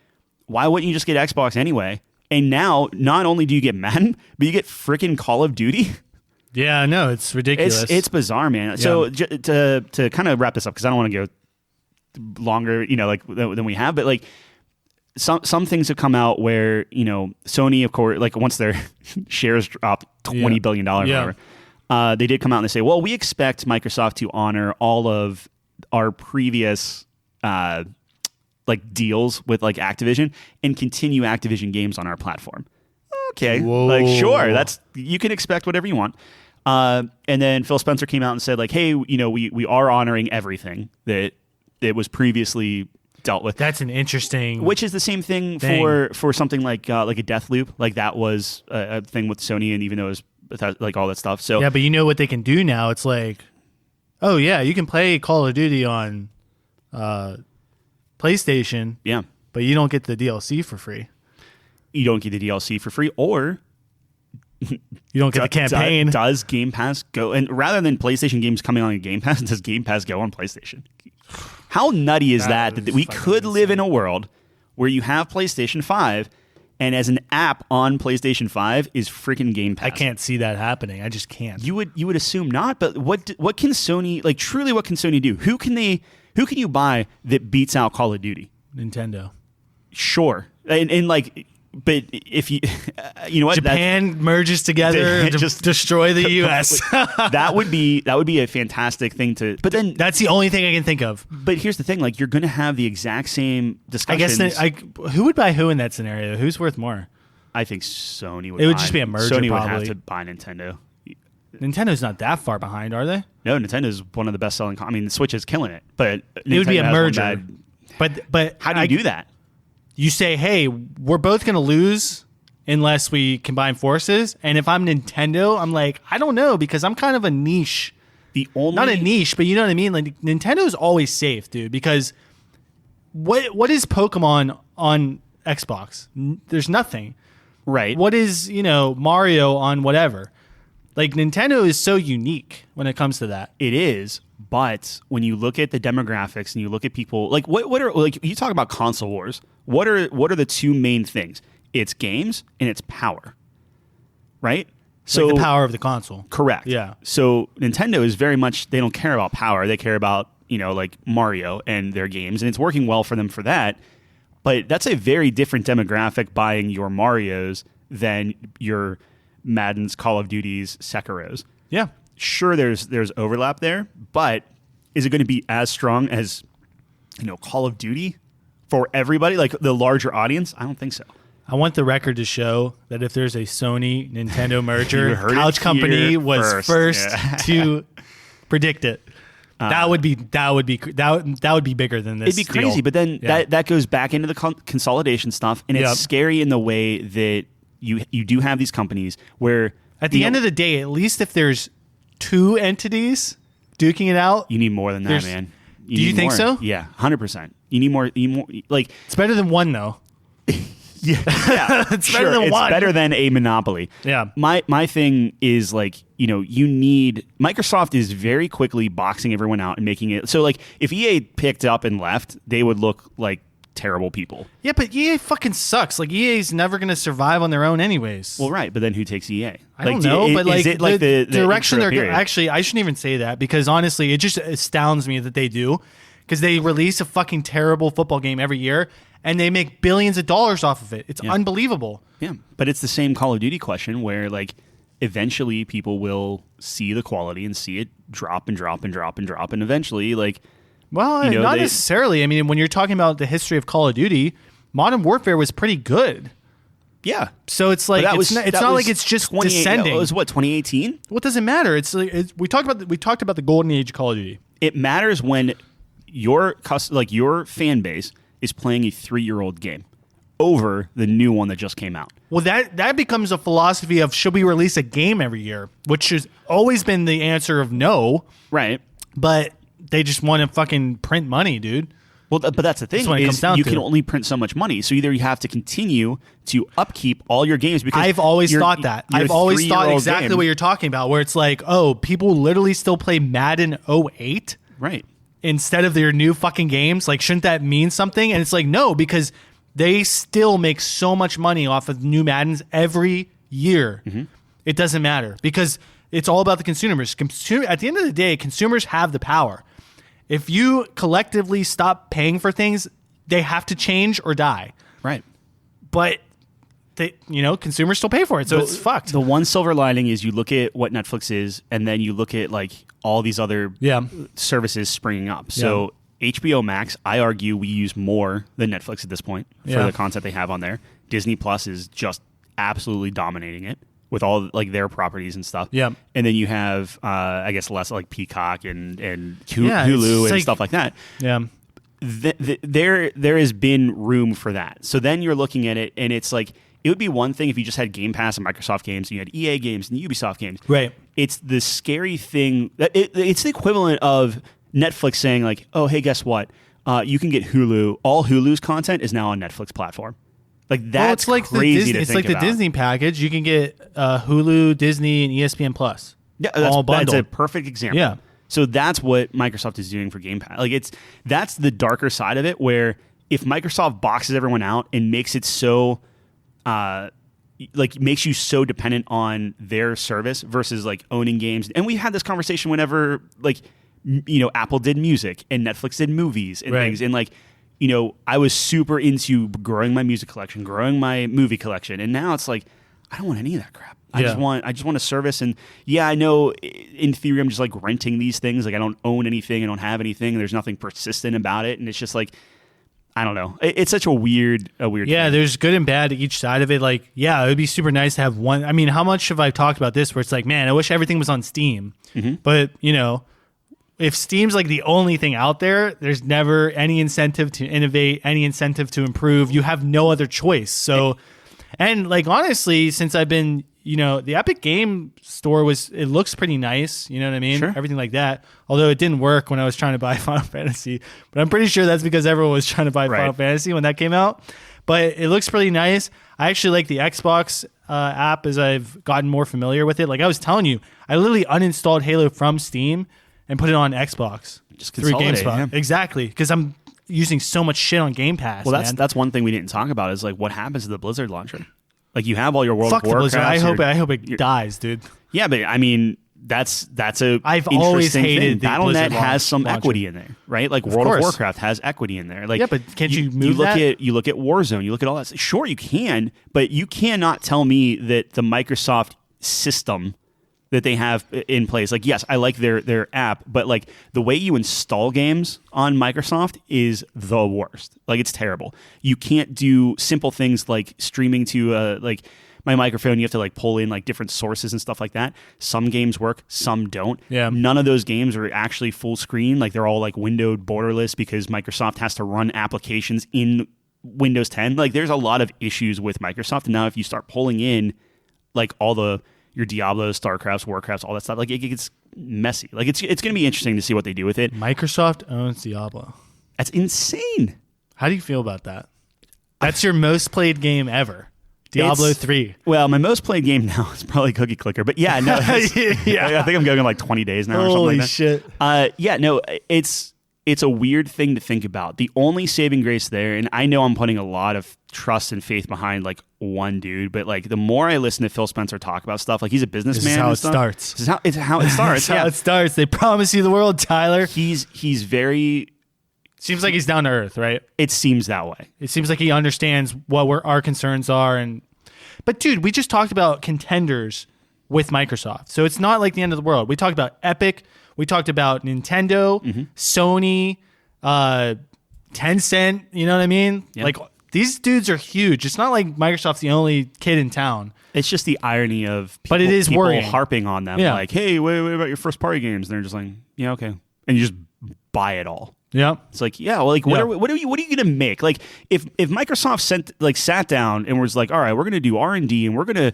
why wouldn't you just get Xbox anyway? And now, not only do you get Madden, but you get freaking Call of Duty. Yeah, no, it's ridiculous. It's bizarre, man. Yeah. So, to kind of wrap this up, because I don't want to go longer, than we have, but, like, some things have come out where, Sony, of course, like, once their shares dropped $20 billion or whatever, they did come out and they say, well, we expect Microsoft to honor all of our previous deals with, like, Activision and continue Activision games on our platform. Okay. Whoa. Like, sure, you can expect whatever you want. And then Phil Spencer came out and said, like, hey, we are honoring everything that was previously dealt with. That's an interesting, which is the same thing for something like a Deathloop. Like, that was a thing with Sony, and even though it was like all that stuff. So yeah, but you know what they can do now? It's like, oh yeah, you can play Call of Duty on PlayStation. Yeah, But you don't get the DLC for free. You don't get the DLC for free, or you don't get the campaign. Does Game Pass go? And rather than PlayStation games coming on Game Pass, does Game Pass go on PlayStation? How nutty is that we could live in a world where you have PlayStation 5 and as an app on PlayStation 5 is freaking Game Pass? I can't see that happening. I just can't. You would assume not, but what can Sony, like, truly what can Sony do? Who can you buy that beats out Call of Duty? Nintendo. Sure. And like, but if you know what, Japan merges together to just destroy the US. that would be a fantastic thing to. But then that's the only thing I can think of. But here's the thing: like, you're going to have the exact same discussions. I guess who would buy who in that scenario? Who's worth more? I think Sony would. It would just be a merger. Sony probably. would have to buy Nintendo. Nintendo's not that far behind, are they? No, Nintendo's one of the best selling. I mean, the Switch is killing it, but it would be a merger. But how do you do that? You say, hey, we're both going to lose unless we combine forces. And if I'm Nintendo, I'm like, I don't know, because I'm kind of a niche. Not a niche, but you know what I mean? Like, Nintendo's always safe, dude, because what is Pokemon on Xbox? There's nothing. Right. What is, Mario on whatever? Like, Nintendo is so unique when it comes to that. It is. But when you look at the demographics and you look at people, like, what are, like, you talk about console wars, what are the two main things? It's games and it's power, right? So like the power of the console. Correct. Yeah. So Nintendo is very much, they don't care about power. They care about, like Mario and their games, and it's working well for them for that. But that's a very different demographic buying your Marios than your Madden's, Call of Duty's, Sekiro's. Yeah. Sure, there's overlap there, but is it going to be as strong as, Call of Duty for everybody, like the larger audience? I don't think so. I want the record to show that if there's a Sony Nintendo merger, Couch Company was first to predict it. That would be bigger than this. It'd be crazy, but then that goes back into the consolidation stuff, and it's scary in the way that you do have these companies where at the end of the day, at least if there's two entities duking it out, you need more than that, man. Do you think so? Yeah, 100%. You need more. Like, it's better than one, though. Yeah, it's better than one. It's better than a monopoly. Yeah. My thing is, like, you need, Microsoft is very quickly boxing everyone out and making it so, like, if EA picked up and left, they would look like terrible people. Yeah, but EA fucking sucks. Like, EA's never going to survive on their own anyways. Well, right, but then who takes EA? I don't know, but like, is it like the direction they're actually, I shouldn't even say that, because honestly, it just astounds me that they do, because they release a fucking terrible football game every year and they make billions of dollars off of it. It's unbelievable. Yeah, but it's the same Call of Duty question where, like, eventually people will see the quality and see it drop and drop and drop and drop, and eventually, like, well, not necessarily. I mean, when you're talking about the history of Call of Duty, Modern Warfare was pretty good. Yeah. So it's like it's not like it's just descending. It was what, 2018? What does it matter? It's like we talked about the golden age of Call of Duty. It matters when your fan base is playing a 3-year-old game over the new one that just came out. Well, that becomes a philosophy of, should we release a game every year, which has always been the answer of no. Right. But they just want to fucking print money, dude. Well, but that's the thing, is you can only print so much money. So either you have to continue to upkeep all your games, because I've always thought that. I've always thought exactly what you're talking about, where it's like, oh, people literally still play Madden 08? Right. Instead of their new fucking games. Like, shouldn't that mean something? And it's like, no, because they still make so much money off of new Maddens every year. Mm-hmm. It doesn't matter, because it's all about the consumers. At the end of the day, consumers have the power. If you collectively stop paying for things, they have to change or die. Right. But consumers still pay for it, so it's fucked. The one silver lining is you look at what Netflix is, and then you look at, like, all these other services springing up. So HBO Max, I argue we use more than Netflix at this point for the content they have on there. Disney Plus is just absolutely dominating it with all, like, their properties and stuff. Yeah. And then you have, I guess, less like Peacock and Hulu and stuff like that. Yeah. There has been room for that. So then you're looking at it, and it's like, it would be one thing if you just had Game Pass and Microsoft games, and you had EA games and Ubisoft games. Right. It's the scary thing. It's the equivalent of Netflix saying, like, oh, hey, guess what? you can get Hulu. All Hulu's content is now on Netflix platform. Like that's it's like crazy to it's think like about. the Disney package. You can get Hulu, Disney, and ESPN Plus. Yeah, all bundled. that's a perfect example. Yeah. So that's what Microsoft is doing for Game Pass. Like that's the darker side of it, where if Microsoft boxes everyone out and makes it so, makes you so dependent on their service versus like owning games. And we had this conversation whenever Apple did music and Netflix did movies and things, and I was super into growing my music collection, growing my movie collection, and now it's like I don't want any of that crap. I just want a service, and I know in theory I'm just like renting these things. Like I don't own anything, I don't have anything. There's nothing persistent about it, and it's just like I don't know. It's such a weird. Yeah, thing. there's good and bad to each side of it. Like, yeah, it would be super nice to have one. I mean, how much have I talked about this? Where it's like, man, I wish everything was on Steam, but if Steam's like the only thing out there, there's never any incentive to innovate, any incentive to improve. You have no other choice. So, and like honestly, since I've been, the Epic Game Store it looks pretty nice. You know what I mean? Sure. Everything like that. Although it didn't work when I was trying to buy Final Fantasy, but I'm pretty sure that's because everyone was trying to buy Final Fantasy when that came out. But it looks pretty nice. I actually like the Xbox app as I've gotten more familiar with it. Like I was telling you, I literally uninstalled Halo from Steam and put it on Xbox just through consolidate, GameSpot. yeah. Exactly, because I'm using so much shit on Game Pass. Well, man. that's one thing we didn't talk about is like what happens to the Blizzard launcher. Like you have all your World Fuck of the Warcraft. Blizzard. I hope it dies, dude. Yeah, but I mean that's a I've always hated the Battle.net Blizzard has some launcher. equity in there, right? Like World of Warcraft has equity in there. Like yeah, but can't you move that? You look at Warzone, you look at all that. Sure, you can, but you cannot tell me that the Microsoft system that they have in place. Like, yes, I like their app, but like the way you install games on Microsoft is the worst. Like, it's terrible. You can't do simple things like streaming to like my microphone. You have to like pull in like different sources and stuff like that. Some games work, some don't. Yeah. None of those games are actually full screen. Like they're all like windowed borderless because Microsoft has to run applications in Windows 10. Like there's a lot of issues with Microsoft. And now if you start pulling in like all your Diablos, StarCrafts, Warcrafts, all that stuff, like it gets messy. Like it's going to be interesting to see what they do with it. Microsoft owns Diablo. That's insane. How do you feel about that? That's your most played game ever. Diablo 3. Well, my most played game now is probably Cookie Clicker, but yeah, no, I think I'm going in like 20 days now or something like that. Holy shit. Yeah, no, it's a weird thing to think about. The only saving grace there, and I know I'm putting a lot of trust and faith behind like one dude, but like the more I listen to Phil Spencer talk about stuff, like he's a businessman. This is how it starts. This is how it starts. How it starts. They promise you the world, Tyler. He's very. Seems like he's down to earth, right? It seems that way. It seems like he understands what our concerns are, but dude, we just talked about contenders with Microsoft, so it's not like the end of the world. We talked about Epic. We talked about Nintendo, Sony, Tencent. You know what I mean? Yeah. Like these dudes are huge. It's not like Microsoft's the only kid in town. It's just the irony of people, but it is people worrying. Harping on them. Yeah. Like, hey, what about your first party games? And they're just like, yeah, okay. And you just buy it all. Yeah. It's like, yeah, well, like what are you going to make? Like if Microsoft sat down and was like, all right, we're going to do R&D and we're going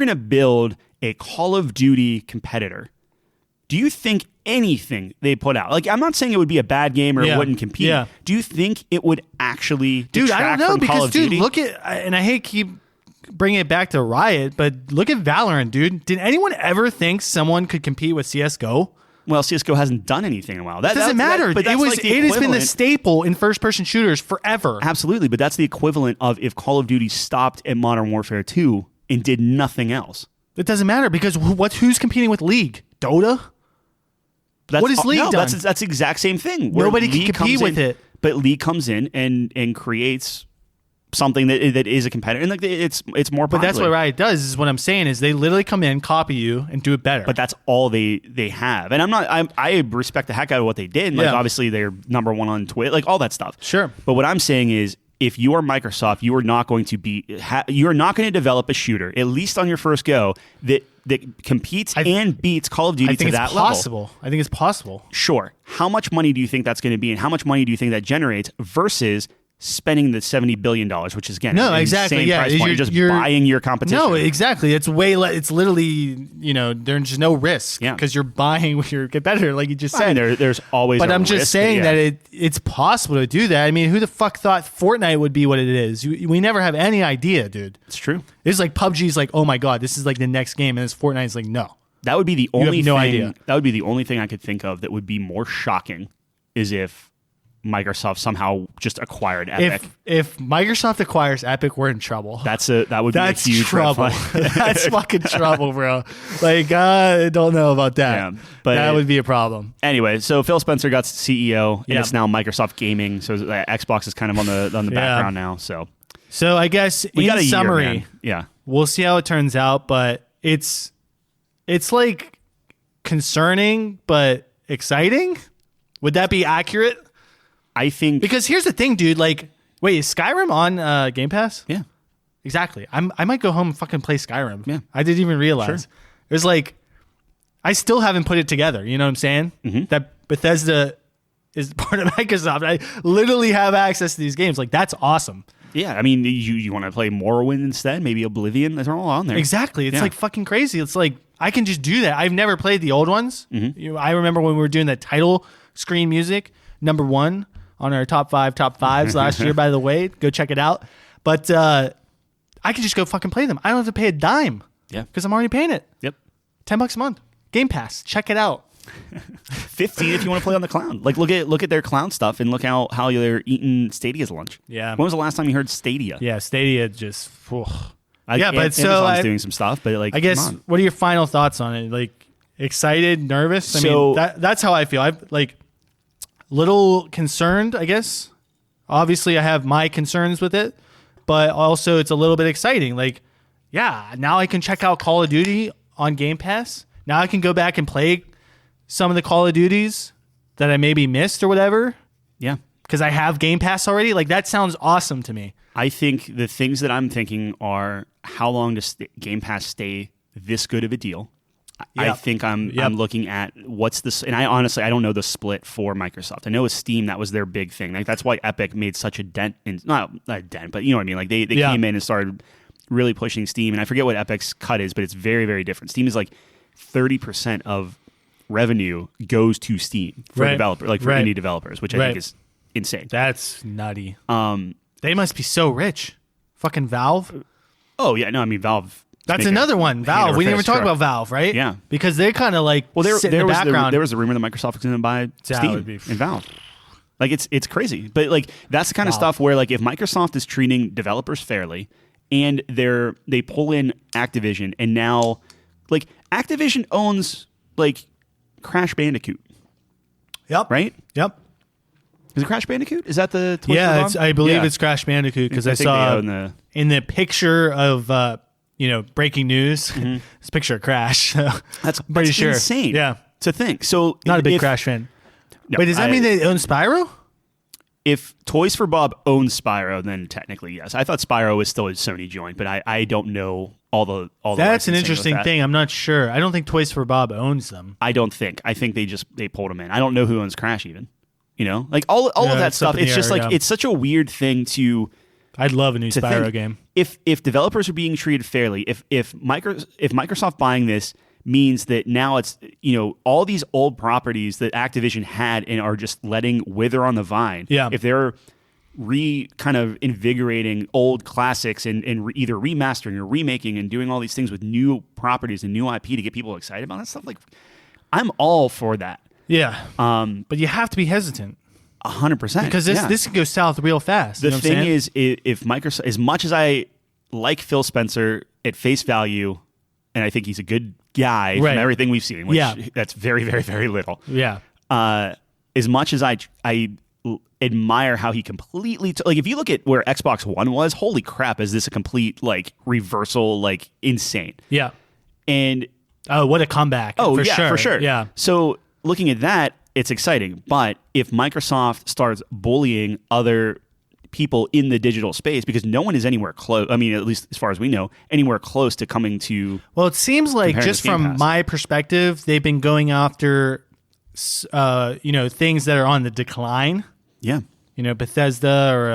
to build a Call of Duty competitor. Do you think anything they put out, like I'm not saying it would be a bad game or it wouldn't compete. Yeah. Do you think it would actually detract I don't know from because Call of Duty? look at, and I hate keep bringing it back to Riot, but look at Valorant, dude. Did anyone ever think someone could compete with CS:GO? Well, CS:GO hasn't done anything in a while. That doesn't matter. But it has been the staple in first-person shooters forever. Absolutely, but that's the equivalent of if Call of Duty stopped at Modern Warfare 2 and did nothing else. It doesn't matter because who's competing with League? Dota? What is League done? That's the exact same thing. Nobody can compete with it. But League comes in and creates something that is a competitor, and like it's more popular. But that's what Riot does. Is what I'm saying is they literally come in, copy you, and do it better. But that's all they have. And I respect the heck out of what they did. Like obviously they're number one on Twitter, like all that stuff. Sure. But what I'm saying is, if you are Microsoft, you are not going to develop a shooter, at least on your first go, that competes and beats Call of Duty to that level. I think it's possible. Sure. How much money do you think that's going to be, and how much money do you think that generates versus spending the $70 billion, which is again, no, an exactly, insane yeah, price point. You're just buying your competition. No, exactly. It's it's literally, there's just no risk Yeah. because you're buying with your competitor, like you just said. I mean, there's always. But a I'm just risk, saying that it's possible to do that. I mean, who the fuck thought Fortnite would be what it is? We never have any idea, dude. It's true. It's like PUBG's like, oh my god, this is like the next game, and this Fortnite's like, no. That would be the only no thing. idea. That would be the only thing I could think of that would be more shocking, is if Microsoft somehow just acquired Epic. If Microsoft acquires Epic, we're in trouble. That would be a huge trouble. red flag. That's fucking trouble, bro. Like, I don't know about that. Yeah, but that would be a problem. Anyway, so Phil Spencer got CEO, and Yeah. it's now Microsoft Gaming. So Xbox is kind of on the background now. So I guess we got a summary, year, man. Yeah, we'll see how it turns out. But it's like concerning but exciting. Would that be accurate? I think Because here's the thing, dude. Like, wait, is Skyrim on Game Pass? Yeah, Exactly. I might go home and fucking play Skyrim. Yeah. I didn't even realize. Sure. There's like, I still haven't put it together. You know what I'm saying? Mm-hmm. That Bethesda is part of Microsoft. I literally have access to these games. Like, that's awesome. yeah. I mean, you want to play Morrowind instead? Maybe Oblivion? They're all on there. Exactly. It's Yeah. like fucking crazy. It's like, I can just do that. I've never played the old ones. Mm-hmm. I remember when we were doing the title screen music, number 1 on our top fives last year, by the way. Go check it out. But I can just go fucking play them. I don't have to pay a dime. Yeah. Because I'm already paying it. Yep. $10 a month. Game Pass. Check it out. 15 if you want to play on the cloud. Like, look at their cloud stuff and look how they're eating Stadia's lunch. Yeah. When was the last time you heard Stadia? Yeah, Stadia just. Whew. Yeah, but so Amazon's doing some stuff, but like, I guess, come on. what are your final thoughts on it? Like, excited, nervous? I So- mean, that's how I feel. I'm like little concerned, I guess. Obviously, I have my concerns with it, but also it's a little bit exciting. Like, yeah, now I can check out Call of Duty on Game Pass. Now I can go back and play some of the Call of Duties that I maybe missed or whatever Yeah. because I have Game Pass already. Like, that sounds awesome to me. I think the things that I'm thinking are, how long does Game Pass stay this good of a deal? I Yep. think I'm Yep. looking at what's this, and I honestly don't know the split for Microsoft. I know with Steam that was their big thing. Like, that's why Epic made such a dent in, not a dent, but you know what I mean. Like they Yeah. came in and started really pushing Steam, and I forget what Epic's cut is, but it's very, very different. Steam is like 30% of revenue goes to Steam for Right. developer, like for Right. indie developers, which I Right. think is insane. That's nutty. They must be so rich. Fucking Valve. Oh yeah, no, I mean Valve. That's another one. Valve. We didn't even talk about Valve, right? Yeah. Because they're kind of like sit in the was background. there was a rumor that Microsoft was going to buy Steam would be- and Valve. Like it's crazy, but like that's the kind of stuff where like if Microsoft is treating developers fairly and they pull in Activision, and now like Activision owns like Crash Bandicoot, Yep. right? Yep. Is it Crash Bandicoot? Is that the Toys Yeah, for Bob? I believe Yeah. it's Crash Bandicoot because I think saw they own in the picture of breaking news. It's a picture of Crash. That's pretty sure. insane. Yeah. To think. So Not a big if- Crash fan. No, Wait, does that mean they own Spyro? If Toys for Bob owns Spyro, then technically yes. I thought Spyro was still a Sony joint, but I don't know all the. That's an licensing with interesting that. thing. I'm not sure. I don't think Toys for Bob owns them. I don't think. I think they pulled them in. I don't know who owns Crash even. You know, like all of that it's up stuff. in the It's just air, like yeah. it's such a weird thing to I'd love a new Spyro think. game. If developers are being treated fairly, if Microsoft buying this means that now it's all these old properties that Activision had and are just letting wither on the vine. Yeah. If they're kind of invigorating old classics and either remastering or remaking and doing all these things with new properties and new IP to get people excited about that stuff, like I'm all for that. Yeah. But you have to be hesitant 100%. because this can go south real fast. The you know what I'm thing saying? is, if Microsoft, as much as I like Phil Spencer at face value, and I think he's a good guy Right. from everything we've seen, which Yeah. that's very, very, very little. Yeah. As much as I admire how he completely like, if you look at where Xbox One was, holy crap, is this a complete like reversal, like insane? Yeah. And Oh, what a comeback. oh for yeah, sure. for sure. Yeah. So looking at that, it's exciting. But if Microsoft starts bullying other people in the digital space, because no one is anywhere close, I mean, at least as far as we know, anywhere close to coming to. Well, it seems like Compared to just Game from Pass. my perspective, they've been going after, things that are on the decline. Yeah. Bethesda or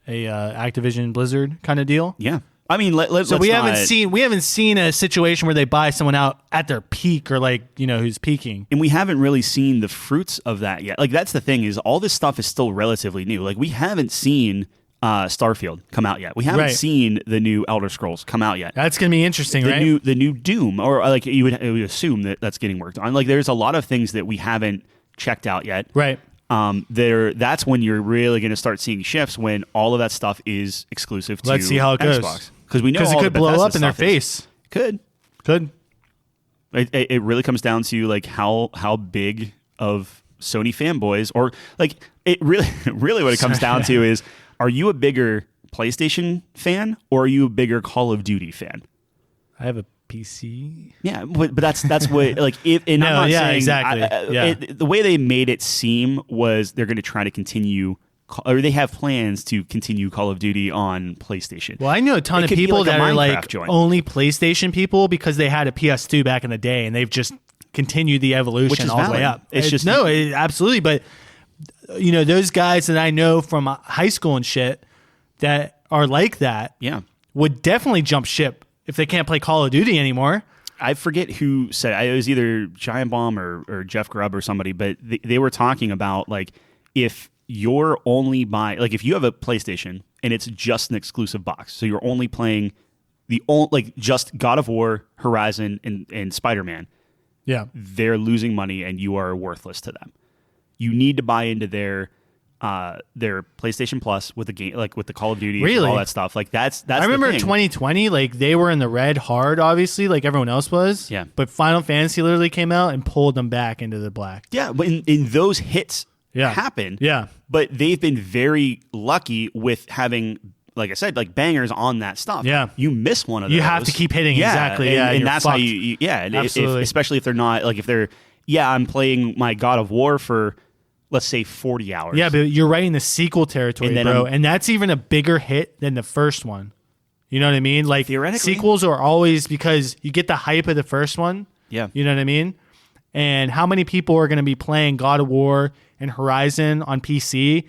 a Activision Blizzard kind of deal. Yeah. I mean, we haven't seen a situation where they buy someone out at their peak or who's peaking. And we haven't really seen the fruits of that yet. Like, that's the thing, is all this stuff is still relatively new. Like, we haven't seen Starfield come out yet. We haven't seen the new Elder Scrolls come out yet. That's going to be interesting, right? The new Doom, or like you would assume that's getting worked on. Like, there's a lot of things that we haven't checked out yet. Right. That's when you're really going to start seeing shifts, when all of that stuff is exclusive to Xbox. Let's see how it goes. Because we know it could blow up in their face. Could. It really comes down to like how big of Sony fanboys, or like it really what it comes down to is, are you a bigger PlayStation fan or are you a bigger Call of Duty fan? I have a PC. Yeah, but that's what like if and no, I'm not saying exactly. The way they made it seem was they're going to try to continue, or they have plans to continue Call of Duty on PlayStation. Well, I know a ton of people that are like only PlayStation people because they had a PS2 back in the day, and they've just continued the evolution all the way up. Absolutely. But those guys that I know from high school and shit that are like that, would definitely jump ship if they can't play Call of Duty anymore. I forget who said it. It was either Giant Bomb or Jeff Grubb or somebody, but they were talking about like if you're only buying, like if you have a PlayStation and it's just an exclusive box, so you're only playing just God of War, Horizon, and Spider-Man, they're losing money and you are worthless to them. You need to buy into their PlayStation Plus with the game, like with the Call of Duty, and all that stuff. Like that's. I remember 2020, like they were in the red hard, obviously, like everyone else was. Yeah. But Final Fantasy literally came out and pulled them back into the black. Yeah, but in those hits happen. Yeah. But they've been very lucky with having, like I said, like bangers on that stuff. Yeah. You miss one of those, you have to keep hitting. Exactly. And that's fucked. How you Absolutely. Especially if they're not, like if they're, I'm playing my God of War for, let's say 40 hours. Yeah, but you're right in the sequel territory, bro. And that's even a bigger hit than the first one. You know what I mean? Like, theoretically, sequels are always, because you get the hype of the first one. Yeah. You know what I mean? And how many people are going to be playing God of War and Horizon on PC,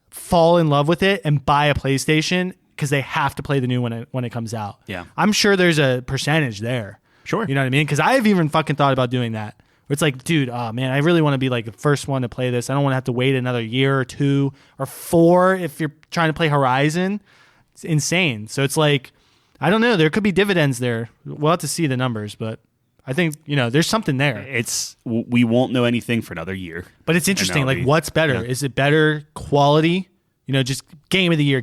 fall in love with it, and buy a PlayStation because they have to play the new one when it comes out? Yeah. I'm sure there's a percentage there. Sure. You know what I mean? Because I've even fucking thought about doing that. It's like, dude, oh man, I really want to be like the first one to play this. I don't want to have to wait another year or 2 or 4 if you're trying to play Horizon. It's insane. So it's like, I don't know. There could be dividends there. We'll have to see the numbers, but I think, there's something there. We won't know anything for another year. But it's interesting. Like, what's better? Yeah. Is it better quality? Just game of the year,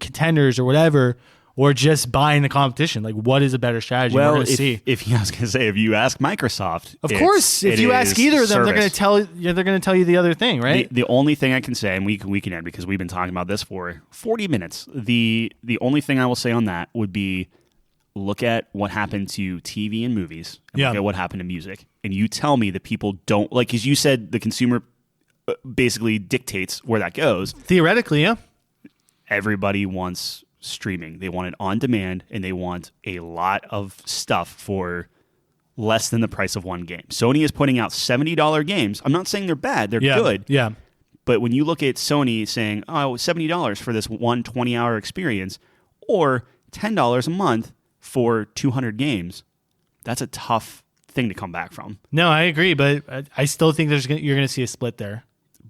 contenders or whatever, or just buying the competition? Like, what is a better strategy? Well, we're going to see. If you ask Microsoft, of course, if you ask either of them, they're going to tell you the other thing, right? The only thing I can say, and we can end because we've been talking about this for 40 minutes. The only thing I will say on that would be, look at what happened to TV and movies, and look at what happened to music, and you tell me that people don't like, as you said, the consumer basically dictates where that goes. Theoretically, yeah. Everybody wants streaming. They want it on demand, and they want a lot of stuff for less than the price of one game. Sony is putting out $70 games. I'm not saying they're bad. They're good. Yeah. But when you look at Sony saying, oh, $70 for this 20-hour experience, or $10 a month for 200 games, that's a tough thing to come back from. No, I agree, but I still think you're going to see a split there.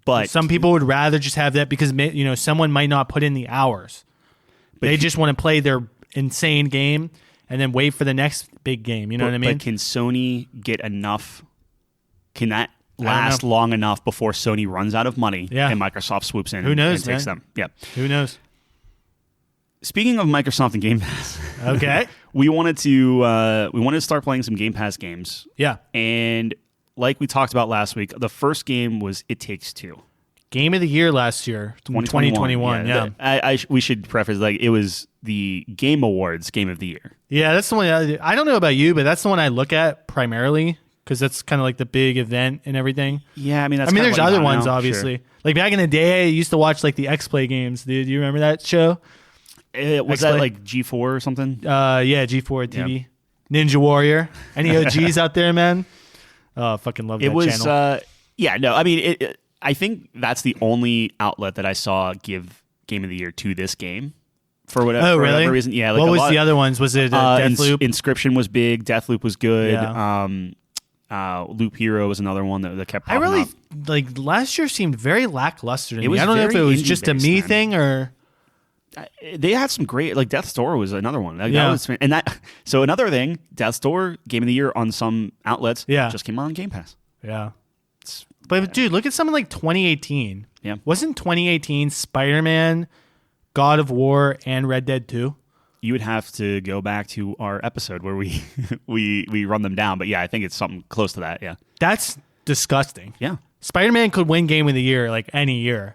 But some people would rather just have that because someone might not put in the hours. They just want to play their insane game and then wait for the next big game. You know what I mean? But can Sony get enough? Can that last long enough before Sony runs out of money and Microsoft swoops in? Who knows, and takes them? Yeah. Who knows? Speaking of Microsoft and Game Pass, okay, we wanted to start playing some Game Pass games. Yeah, and like we talked about last week, the first game was It Takes Two. Game of the year last year, 2021. Yeah, we should preface, like, it was the Game Awards Game of the Year. Yeah, that's the one. I don't know about you, but that's the one I look at primarily because that's kind of like the big event and everything. Yeah, I mean, there's other ones obviously. Sure. Like back in the day, I used to watch like the X-Play games. Dude, you remember that show? Was that like G4 or something? Yeah, G4 TV. Yeah. Ninja Warrior. Any OGs out there, man? Oh, I fucking love that channel. I mean, I think that's the only outlet that I saw give Game of the Year to this game. For whatever reason. Yeah. Like what was the other ones? Was it Deathloop? Inscription was big. Deathloop was good. Yeah. Loop Hero was another one that kept popping up. Like last year seemed very lackluster to me. I don't know if it was just a me thing or... They had some great, like Death's Door was another one. So another thing, Death's Door, Game of the Year on some outlets, just came on Game Pass. Yeah. But dude, look at something like 2018. Yeah. Wasn't 2018 Spider-Man, God of War, and Red Dead 2? You would have to go back to our episode where we we run them down. But yeah, I think it's something close to that. Yeah. That's disgusting. Yeah. Spider-Man could win Game of the Year like any year.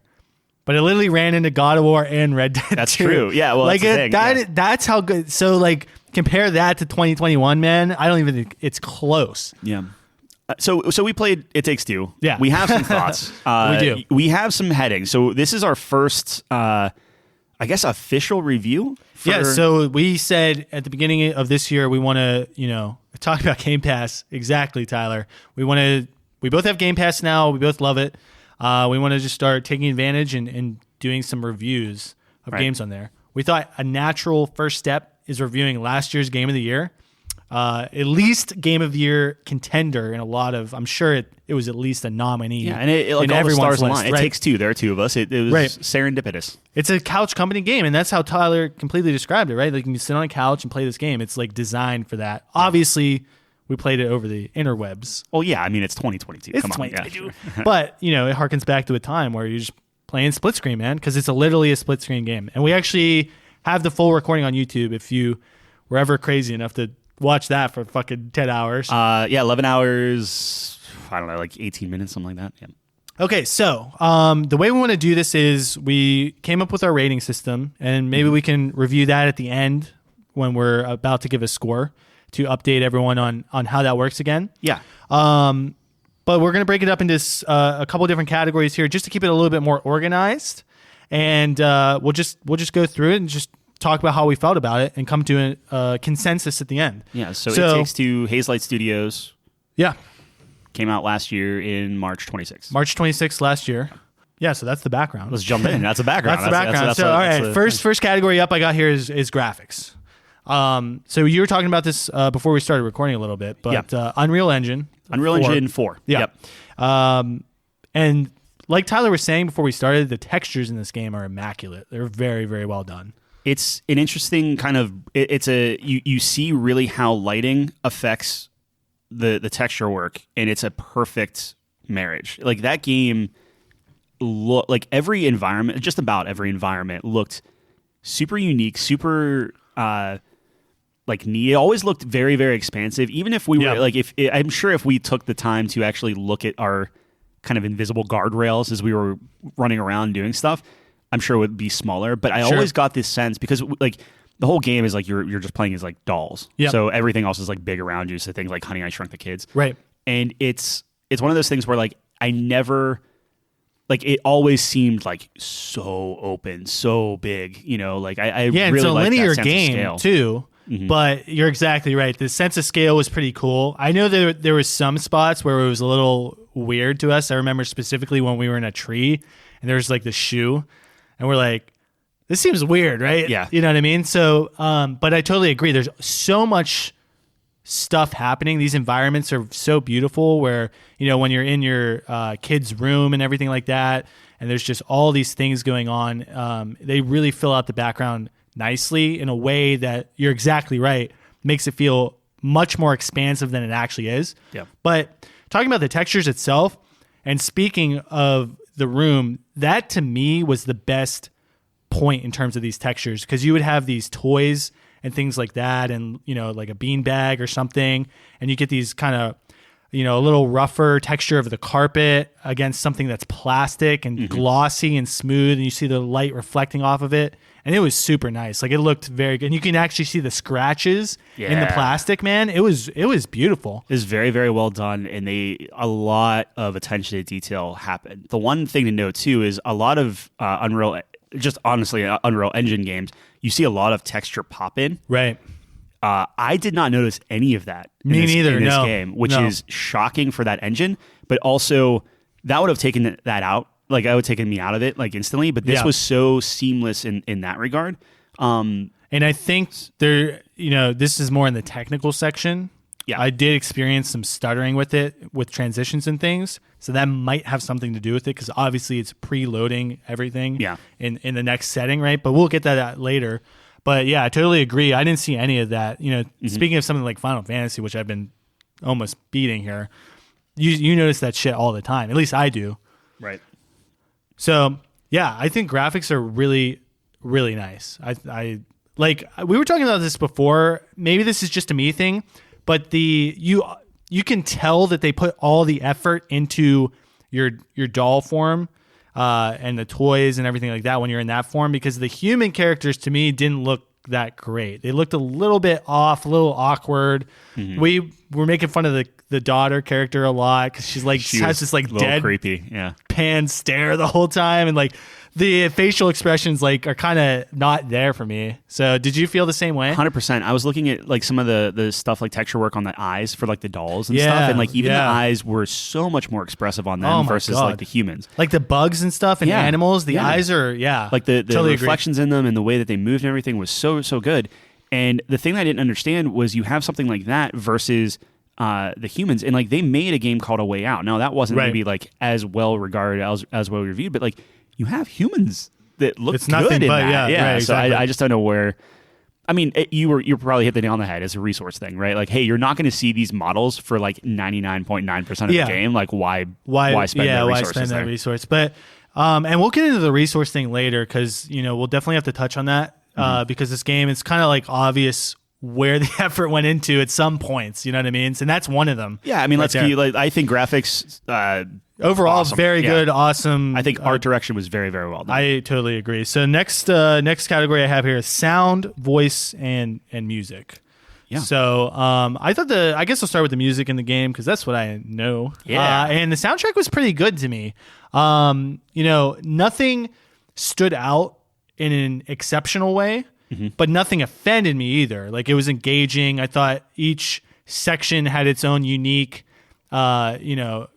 But it literally ran into God of War and Red Dead 2. That's true. Yeah, well, like that's the thing. That's how good. So like compare that to 2021, man. I don't even think it's close. Yeah. So we played It Takes Two. Yeah. We have some thoughts. We do. We have some headings. So this is our first, I guess, official review. Yeah. So we said at the beginning of this year we want to, talk about Game Pass. Exactly, Tyler. We both have Game Pass now. We both love it. We want to just start taking advantage and doing some reviews of games on there. We thought a natural first step is reviewing last year's Game of the Year. At least Game of the Year contender in a lot of, I'm sure it was at least a nominee. Yeah, and it like all the stars align. It takes two. There are two of us. It was serendipitous. It's a couch company game, and that's how Tyler completely described it, right? Like you can sit on a couch and play this game. It's like designed for that. Obviously, we played it over the interwebs. Well, yeah, I mean, it's 2022. It's 2022. Yeah. But, it harkens back to a time where you're just playing split screen, man, because it's literally a split screen game. And we actually have the full recording on YouTube if you were ever crazy enough to watch that for fucking 10 hours. 11 hours, I don't know, like 18 minutes, something like that. Yeah. Okay, so the way we want to do this is we came up with our rating system, and maybe we can review that at the end when we're about to give a score, to update everyone on how that works again. Yeah. But we're going to break it up into a couple different categories here just to keep it a little bit more organized. And we'll just go through it and just talk about how we felt about it and come to a consensus at the end. Yeah, so It Takes Two, Hazelight Studios. Yeah. Came out last year in March 26th. March 26th last year. Yeah, so that's the background. Let's jump in. That's the background. That's the background. All right, first category up I got here is graphics. So you were talking about this before we started recording a little bit, but Unreal Engine 4. Yeah. Yep. And like Tyler was saying before we started, the textures in this game are immaculate. They're very, very well done. It's an interesting kind of you see really how lighting affects the texture work, and it's a perfect marriage. Like that game like every environment, just about every environment looked super unique, super like neat. It always looked very, very expansive. Even if we were I'm sure if we took the time to actually look at our kind of invisible guardrails as we were running around doing stuff, I'm sure it would be smaller. But I always got this sense, because like the whole game is like you're just playing as like dolls. Yep. So everything else is like big around you. So things like Honey, I Shrunk the Kids. Right. And it's one of those things where like I never, like it always seemed like so open, so big, like I really it's a like linear that sense game of scale. too. Mm-hmm. But you're exactly right. The sense of scale was pretty cool. I know there was some spots where it was a little weird to us. I remember specifically when we were in a tree and there was like the shoe, and we're like, this seems weird, right? Yeah. You know what I mean? So, but I totally agree. There's so much stuff happening. These environments are so beautiful where, when you're in your kid's room and everything like that, and there's just all these things going on, they really fill out the background nicely in a way that, you're exactly right, makes it feel much more expansive than it actually is. Yeah. But talking about the textures itself, and speaking of the room, that to me was the best point in terms of these textures, because you would have these toys and things like that, and like a bean bag or something, and you get these kind of a little rougher texture of the carpet against something that's plastic and glossy and smooth, and you see the light reflecting off of it, and it was super nice. Like it looked very good, and you can actually see the scratches in the plastic, man. It was beautiful. It was very, very well done, and a lot of attention to detail happened. The one thing to note too is a lot of Unreal Engine games, you see a lot of texture pop in. Right. I did not notice any of that. Me neither. In this game, which is shocking for that engine, but also that would have taken that out. Like, I would have taken me out of it like instantly. But this was so seamless in that regard. And I think this is more in the technical section. Yeah, I did experience some stuttering with it, with transitions and things. So that might have something to do with it, because obviously it's preloading everything in the next setting, right? But we'll get that later. But yeah, I totally agree. I didn't see any of that. Speaking of something like Final Fantasy, which I've been almost beating here, you notice that shit all the time. At least I do. Right. So yeah, I think graphics are really, really nice. I like, we were talking about this before. Maybe this is just a me thing, but you can tell that they put all the effort into your doll form and the toys and everything like that when you're in that form, because the human characters to me didn't look that great. They looked a little bit off, a little awkward. Mm-hmm. We were making fun of the daughter character a lot because she has this like dead creepy pan stare the whole time, and like the facial expressions like are kind of not there for me. So did you feel the same way? 100%. I was looking at like some of the stuff, like texture work on the eyes for like the dolls and stuff, and like even the eyes were so much more expressive on them versus like the humans. Like the bugs and stuff and animals, the eyes are like the totally reflections in them and the way that they moved and everything was so good. And the thing that I didn't understand was you have something like that versus the humans, and like they made a game called A Way Out. Now that wasn't maybe like as well regarded, as well reviewed, but like you have humans that look it's nothing good in but, that. Yeah, right, so exactly. I just don't know where. I mean, you probably hit the nail on the head as a resource thing, right? Like, hey, you're not going to see these models for like 99.9% of the game. Like, why spend that resources there? Resource? But and we'll get into the resource thing later, because we'll definitely have to touch on that because this game, it's kind of like obvious where the effort went into at some points. You know what I mean? And that's one of them. Yeah, I mean, I think graphics. Overall, awesome. Very good, awesome. I think art direction was very, very well done. I totally agree. So next category I have here is sound, voice, and music. Yeah. So I guess I'll start with the music in the game, because that's what I know. Yeah. And the soundtrack was pretty good to me. Nothing stood out in an exceptional way, but nothing offended me either. Like, it was engaging. I thought each section had its own unique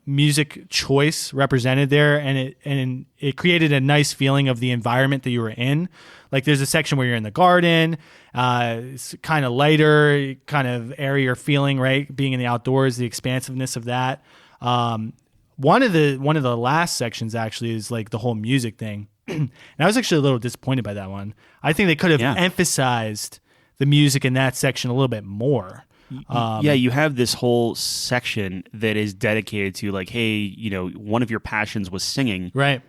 music choice represented there, and it created a nice feeling of the environment that you were in. Like, there's a section where you're in the garden, it's kind of lighter, kind of airier feeling, right? Being in the outdoors, the expansiveness of that. One of the last sections actually is like the whole music thing, and I was actually a little disappointed by that one. I think they could have emphasized the music in that section a little bit more. You have this whole section that is dedicated to like, hey, one of your passions was singing, right?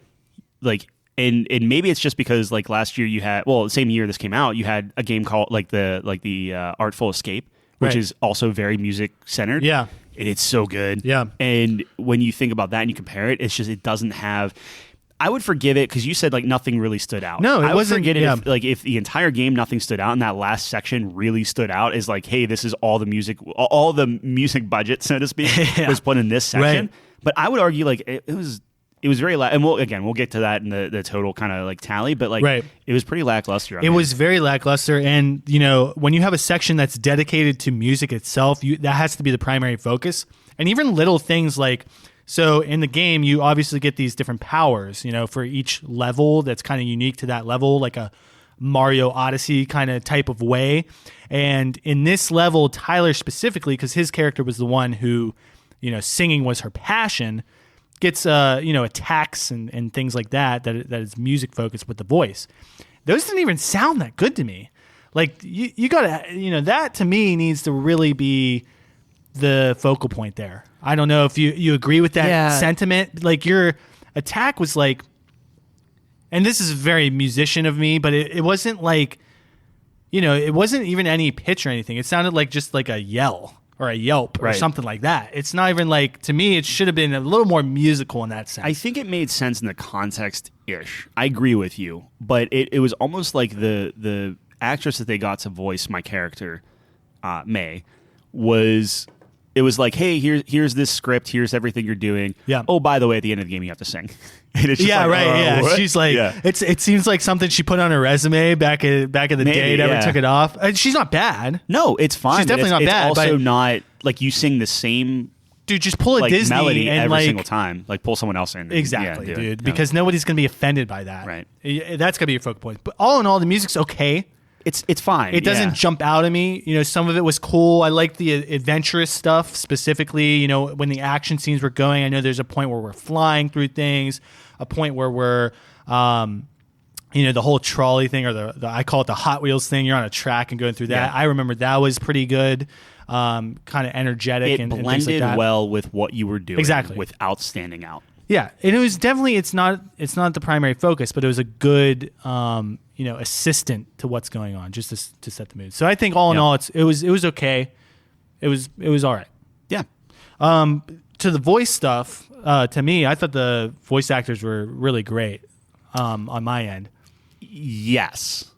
Like, and maybe it's just because like last year the same year this came out, you had a game called the Artful Escape, which is also very music centered. Yeah, and it's so good. Yeah, and when you think about that and you compare it, it doesn't have. I would forgive it because you said like nothing really stood out. No, I wasn't. Forget it if the entire game nothing stood out and that last section really stood out, is like, hey, this is all the music budget, so to speak, was put in this section. Right. But I would argue like it was very and we'll get to that in the total kind of like tally, but like it was pretty lackluster. It was very lackluster, and when you have a section that's dedicated to music itself, that has to be the primary focus, and even little things like. So in the game, you obviously get these different powers, for each level that's kind of unique to that level, like a Mario Odyssey kind of type of way. And in this level, Tyler specifically, because his character was the one who, singing was her passion, gets, attacks and things like that is music focused with the voice. Those didn't even sound that good to me. Like, you gotta, that to me needs to really be the focal point there. I don't know if you agree with that sentiment. Like, your attack was like, and this is very musician of me, but it wasn't like, it wasn't even any pitch or anything. It sounded like just like a yell or a yelp or something like that. It's not even like, to me, it should have been a little more musical in that sense. I think it made sense in the context-ish. I agree with you, but it was almost like the actress that they got to voice my character, May, was... It was like, hey, here's this script. Here's everything you're doing. Yeah. Oh, by the way, at the end of the game, you have to sing. And it's just What? She's like, it seems like something she put on her resume back in the day. Never took it off. She's not bad. No, it's fine. She's definitely not bad. It's also not like you sing the same dude, just pull a like Disney melody and every single time. Like pull someone else in. Exactly, yeah, dude. Because nobody's gonna be offended by that. Right. That's gonna be your focal point. But all in all, the music's okay. It's fine. It doesn't jump out at me. Some of it was cool. I like the adventurous stuff specifically. When the action scenes were going, I know there's a point where we're flying through things, a point where we're, the whole trolley thing, or the I call it the Hot Wheels thing. You're on a track and going through that. Yeah. I remember that was pretty good, kind of energetic. It and blended things like that. well with what you were doing, Exactly, without standing out. Yeah, and it was definitely it's not the primary focus, but it was a good assistant to what's going on, just to set the mood. So I think all in all, it was okay. It was all right. Yeah. To the voice stuff, to me, I thought the voice actors were really great on my end. Yes.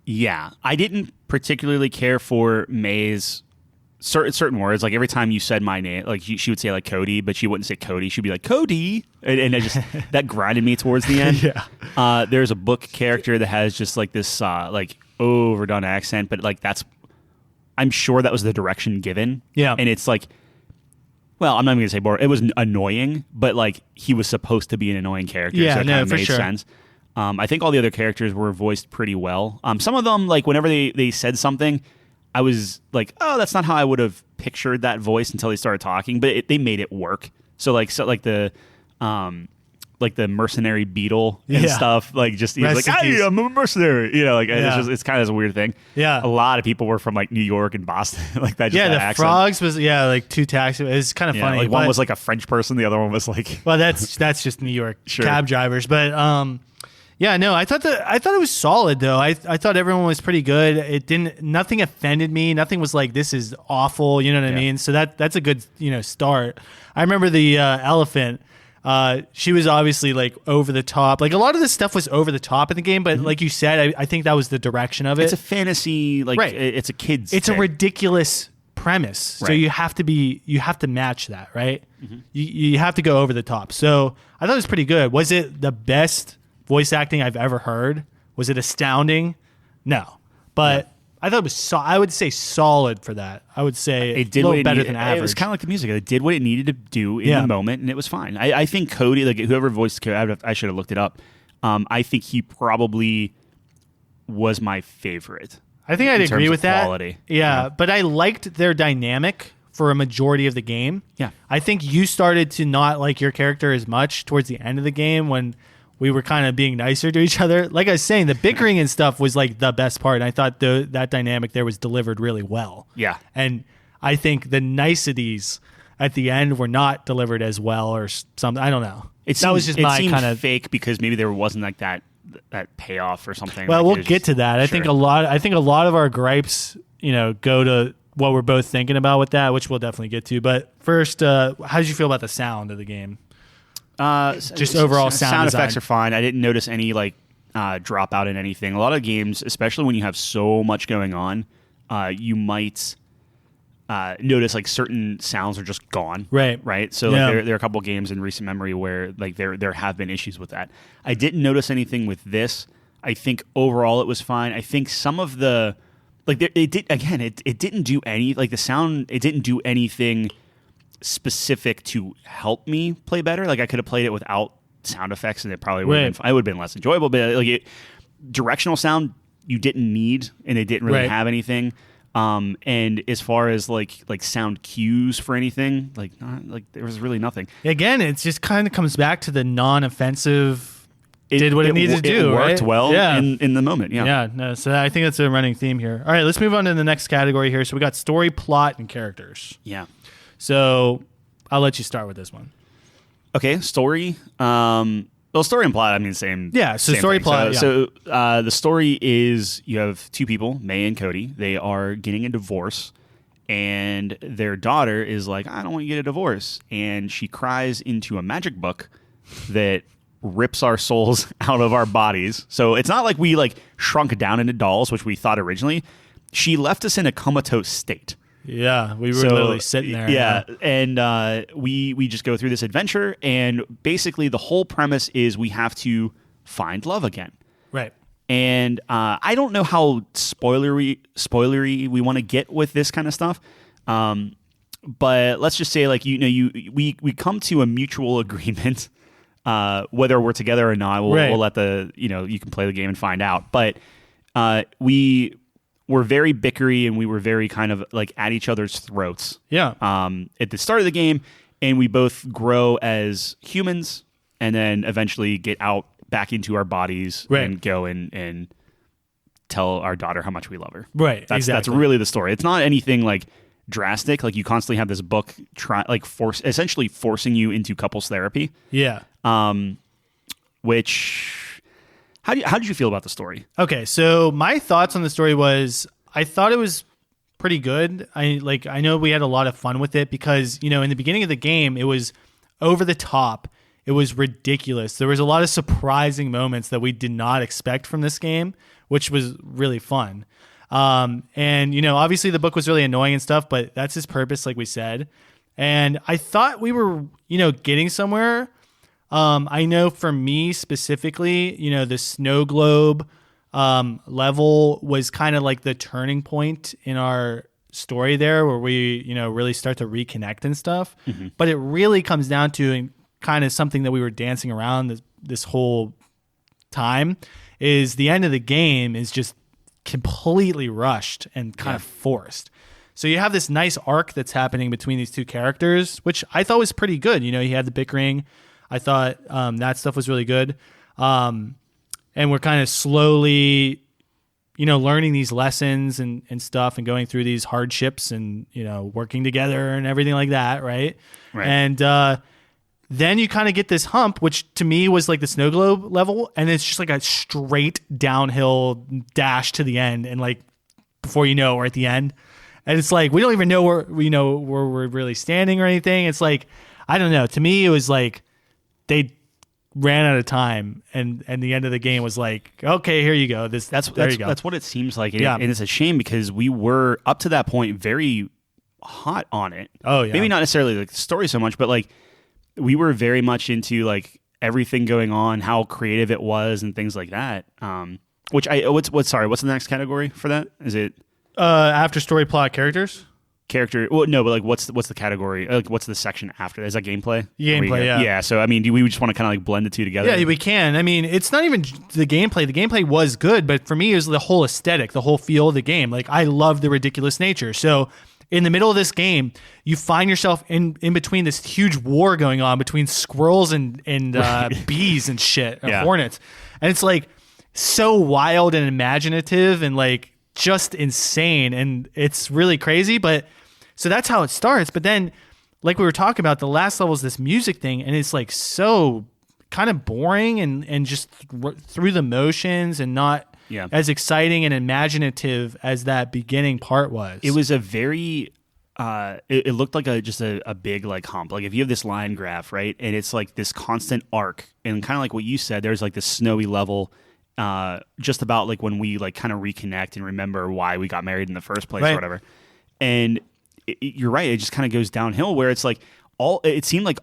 Yeah, I didn't particularly care for May's certain words. Like every time you said my name, like she would say like Cody, but she wouldn't say Cody. She'd be like Cody, and it just that grinded me towards the end. Yeah. There's a book character that has just like this like overdone accent, but like I'm sure that was the direction given. Yeah. And it's like, well, I'm not even gonna say boring. It was annoying, but like he was supposed to be an annoying character. Yeah, so it kind of for made sure. sense. I think all the other characters were voiced pretty well. Some of them, like whenever they said something, I was like, oh, that's not how I would have pictured that voice until they started talking, but they made it work. So the mercenary beetle and stuff, like just he's like, hey, I'm a mercenary, it's kind of a weird thing. Yeah, a lot of people were from like New York and Boston, like that. Just yeah, that the accent. frogs was like two taxi. It's kind of funny. Like one was like a French person, the other one was like, well, that's just New York Sure. cab drivers, but yeah, no, I thought it was solid though. I thought everyone was pretty good. Nothing offended me. Nothing was like this is awful. You know what I mean? So that's a good start. I remember the elephant. She was obviously like over the top. Like a lot of this stuff was over the top in the game, but like you said, I think that was the direction of it. It's a fantasy, like right. It's a kid's. It's thing. a ridiculous premise, so Right. you have to match that, right? You have to go over the top. So I thought it was pretty good. Was it the best voice acting I've ever heard? Was it astounding? No, but I thought it was. I would say solid for that. I would say it did a little what better needed, than average. It was kind of like the music. It did what it needed to do in the moment, and it was fine. I think Cody, like whoever voiced Cody, I should have looked it up. I think he probably was my favorite. I think I'd agree with that. Quality. Yeah, but I liked their dynamic for a majority of the game. Yeah, I think you started to not like your character as much towards the end of the game when we were kind of being nicer to each other. Like I was saying, the bickering and stuff was like the best part. And I thought that dynamic there was delivered really well. Yeah. And I think the niceties at the end were not delivered as well or something. I don't know. That was just my kind of fake because maybe there wasn't like that payoff or something. Well, like we'll get to that. I think a lot of our gripes, go to what we're both thinking about with that, which we'll definitely get to. But first, how did you feel about the sound of the game? Just overall sound effects design. are fine. I didn't notice any like drop out in anything. A lot of games, especially when you have so much going on, you might notice like certain sounds are just gone. Right. So like, there are a couple games in recent memory where like there have been issues with that. I didn't notice anything with this. I think overall it was fine. I think some of the like it didn't do any like the sound. It didn't do anything specific to help me play better. Like I could have played it without sound effects and it probably would have been less enjoyable, but like directional sound you didn't need and it didn't really have anything. And as far as like sound cues for anything, like there was really nothing. Again, it just kind of comes back to the non-offensive. It did what it needed to do. It worked right? well in the moment. Yeah. No, so I think that's a running theme here. All right, let's move on to the next category here. So we got story, plot, and characters. Yeah. So I'll let you start with this one. Okay, story. Well, story and plot, I mean, same. Yeah, so same story, thing. plot. So the story is you have two people, May and Cody. They are getting a divorce, and their daughter is like, I don't want you to get a divorce. And she cries into a magic book that rips our souls out of our bodies. So it's not like we like shrunk down into dolls, which we thought originally. She left us in a comatose state. Yeah, we were literally sitting there. Yeah, and we just go through this adventure, and basically the whole premise is we have to find love again. Right. And I don't know how spoilery we want to get with this kind of stuff. But let's just say, like, we come to a mutual agreement, whether we're together or not. We'll let you can play the game and find out. But we were very bickery, and we were very kind of like at each other's throats. Yeah. At the start of the game, and we both grow as humans, and then eventually get out back into our bodies and go and tell our daughter how much we love her. Right. That's really the story. It's not anything like drastic. Like, you constantly have this book essentially forcing you into couples therapy. Yeah. Which how did you feel about the story? Okay, so my thoughts on the story was I thought it was pretty good. I know we had a lot of fun with it because, in the beginning of the game it was over the top. It was ridiculous. There was a lot of surprising moments that we did not expect from this game, which was really fun. And obviously the book was really annoying and stuff, but that's his purpose, like we said. And I thought we were, getting somewhere. I know for me specifically, the snow globe level was kind of like the turning point in our story there, where we, really start to reconnect and stuff. Mm-hmm. But it really comes down to kind of something that we were dancing around this whole time, is the end of the game is just completely rushed and kind of forced. So you have this nice arc that's happening between these two characters, which I thought was pretty good. You had the bickering. I thought that stuff was really good. And we're kind of slowly, learning these lessons and stuff and going through these hardships and, working together and everything like that, right? And then you kind of get this hump, which to me was like the snow globe level, and it's just like a straight downhill dash to the end, and like before you know, we're at the end, and it's like we don't even know where we're really standing or anything. It's like, I don't know. To me, it was like they ran out of time, and the end of the game was like, okay, here you go. That's what it seems like. And it's a shame because we were up to that point very hot on it. Oh yeah, maybe not necessarily like the story so much, but like, we were very much into like everything going on, how creative it was, and things like that. What's the next category for that? Is it after story, plot, characters? Character? Well, no, but like what's the category? Like, what's the section after that? Is that gameplay? Gameplay, yeah. Yeah. So I mean, do we just want to kind of like blend the two together? Yeah, we can. I mean, it's not even the gameplay. The gameplay was good, but for me, it was the whole aesthetic, the whole feel of the game. Like, I love the ridiculous nature. So in the middle of this game, you find yourself in between this huge war going on between squirrels and bees and shit, hornets. And it's like so wild and imaginative and like just insane. And it's really crazy. But so that's how it starts. But then, like we were talking about, the last level is this music thing. And it's like so kind of boring and just through the motions and not as exciting and imaginative as that beginning part was. It was a very it looked like a big like hump. Like, if you have this line graph, right, and it's like this constant arc, and kind of like what you said, there's like this snowy level just about like when we like kind of reconnect and remember why we got married in the first place or whatever. And you're right, it just kind of goes downhill, where it's like it seemed like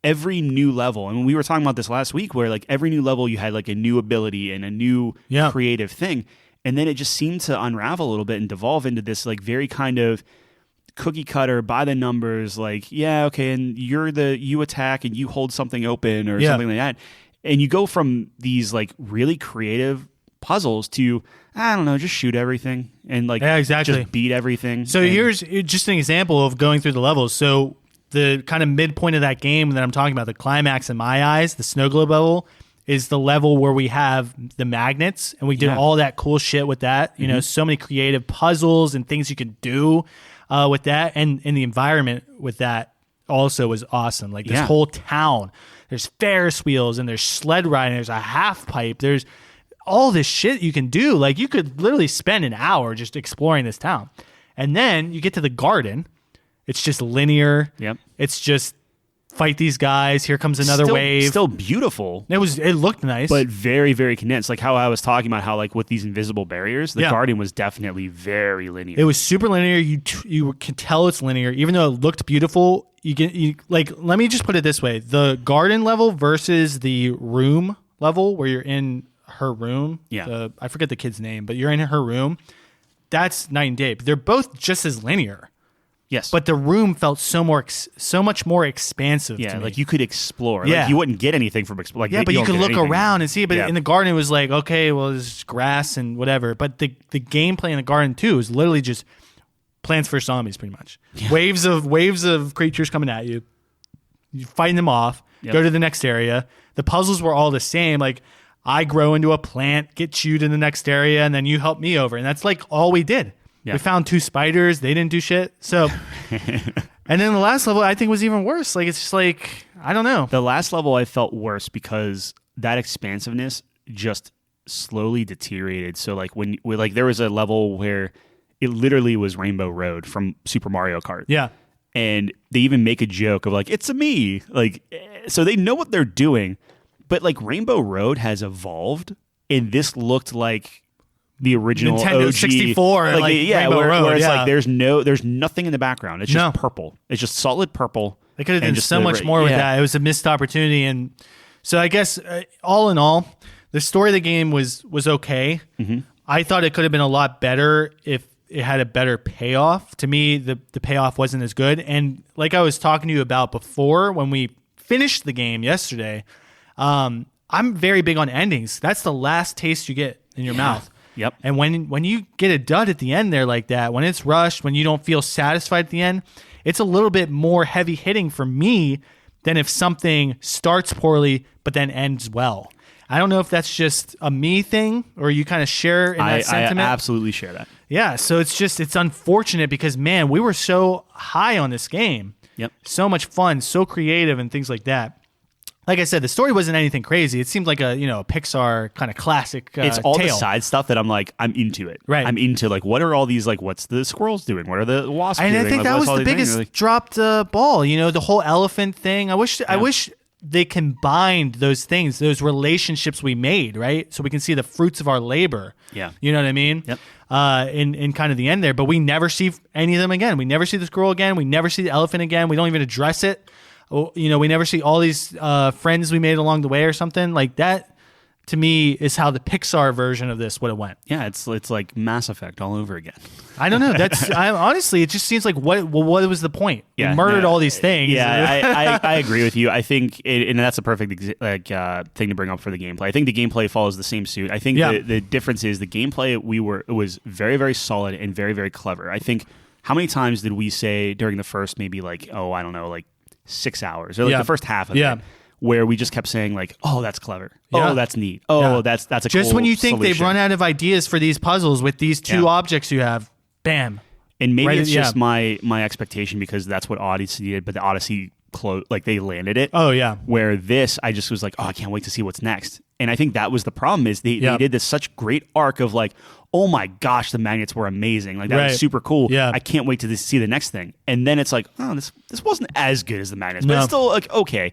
every new level, and we were talking about this last week, where like every new level you had like a new ability and a new creative thing, and then it just seemed to unravel a little bit and devolve into this like very kind of cookie cutter, by the numbers, like, okay, and you attack and you hold something open or something like that, and you go from these like really creative puzzles to, I don't know, just shoot everything and like just beat everything. So here's just an example of going through the levels. So the kind of midpoint of that game that I'm talking about, the climax in my eyes, the snow globe level, is the level where we have the magnets, and we did all that cool shit with that. So many creative puzzles and things you could do with that, and the environment with that also was awesome. Like, this whole town, there's Ferris wheels and there's sled riding, there's a half pipe, there's all this shit you can do. Like, you could literally spend an hour just exploring this town, and then you get to the garden. It's just linear. Yep. It's just fight these guys. Here comes another wave. Still beautiful. It looked nice, but very, very condensed. Like how I was talking about how like with these invisible barriers, the garden was definitely very linear. It was super linear. You can tell it's linear, even though it looked beautiful. Let me just put it this way: the garden level versus the room level, where you're in her room. Yeah. I forget the kid's name, but you're in her room. That's night and day. But they're both just as linear. Yes. But the room felt so much more expansive to me. Like you could explore. Yeah. Like you wouldn't get anything from exploring. But you could look around and see. But Yeah. in the garden, it was like, okay, well, there's grass and whatever. But the gameplay in the garden, too, is literally just Plants vs. Zombies, pretty much. Yeah. Waves of creatures coming at you. You fighting them off. Yep. Go to the next area. The puzzles were all the same. Like, I grow into a plant, get you to the next area, and then you help me over. And that's like all we did. Yeah. We found 2 spiders. They didn't do shit. So, and then the last level I think was even worse. Like, it's just like, I don't know. The last level I felt worse because that expansiveness just slowly deteriorated. So like like there was a level where it literally was Rainbow Road from Super Mario Kart. Yeah. And they even make a joke of like, it's a me. Like, so they know what they're doing. But like Rainbow Road has evolved, and this looked like the original Nintendo OG, 64, like Rainbow Road, where it's like there's nothing in the background. It's just purple. It's just solid purple. They could have done so much more with that. It was a missed opportunity, and so I guess all in all, the story of the game was okay. Mm-hmm. I thought it could have been a lot better if it had a better payoff. To me, the payoff wasn't as good, and like I was talking to you about before when we finished the game yesterday, I'm very big on endings. That's the last taste you get in your mouth. Yep. And when you get a dud at the end there like that, when it's rushed, when you don't feel satisfied at the end, it's a little bit more heavy hitting for me than if something starts poorly but then ends well. I don't know if that's just a me thing or you kind of share in that sentiment. I absolutely share that. Yeah, so it's unfortunate because, man, we were so high on this game. Yep. So much fun, so creative and things like that. Like I said, the story wasn't anything crazy. It seemed like a Pixar kind of classic it's all tale. The side stuff that I'm into it. Right. I'm into like, what are all these, like, what's the squirrels doing? What are the wasps doing? And I think that was the biggest dropped ball. The whole elephant thing. I wish they combined those things, those relationships we made, right? So we can see the fruits of our labor. Yeah. You know what I mean? Yep. In kind of the end there. But we never see any of them again. We never see the squirrel again. We never see the elephant again. We don't even address it. We never see all these friends we made along the way or something like that. To me, is how the Pixar version of this would have went. Yeah, it's like Mass Effect all over again. I don't know. Honestly, it just seems like what was the point? Yeah, we murdered all these things. Yeah, I agree with you. I think, and that's a perfect thing to bring up for the gameplay. I think the gameplay follows the same suit. I think the difference is the gameplay. It was very, very solid and very, very clever. I think how many times did we say during the first maybe 6 hours or the first half of it, where we just kept saying like, oh, that's clever. Oh, that's neat. Oh, that's a just cool when you think solution. they've run out of ideas for these puzzles with these 2 objects you have, bam. And maybe it's just my expectation because that's what Odyssey did, but the Odyssey they landed it. Oh yeah. Where this, I just was like, oh, I can't wait to see what's next. And I think that was the problem is they did this such great arc of like, oh my gosh, the magnets were amazing. Like that was super cool. Yeah. I can't wait to see the next thing. And then it's like, oh, this wasn't as good as the magnets, but it's still like okay.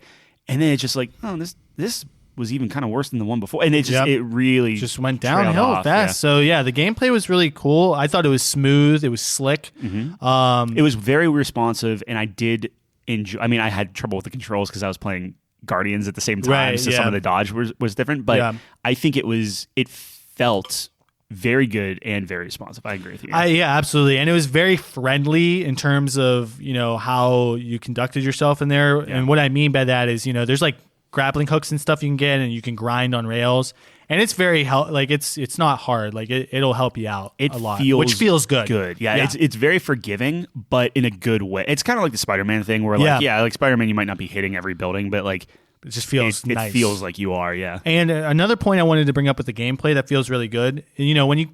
And then it's just like, oh, this was even kind of worse than the one before. And it just it really just went downhill fast. So the gameplay was really cool. I thought it was smooth. It was slick. Mm-hmm. It was very responsive, and I did enjoy. I mean, I had trouble with the controls because I was playing Guardians at the same time, so some of the dodge was different. But I think it felt very good and very responsive. I agree with you. Yeah, absolutely. And it was very friendly in terms of, how you conducted yourself in there. Yeah. And what I mean by that is, there's like grappling hooks and stuff you can get and you can grind on rails. And it's very it's not hard. Like it'll help you out a lot, which feels good. Good. Yeah. It's very forgiving, but in a good way. It's kind of like the Spider-Man thing where like Spider-Man, you might not be hitting every building, but like it just feels nice. It feels like you are, yeah. And another point I wanted to bring up with the gameplay that feels really good, when you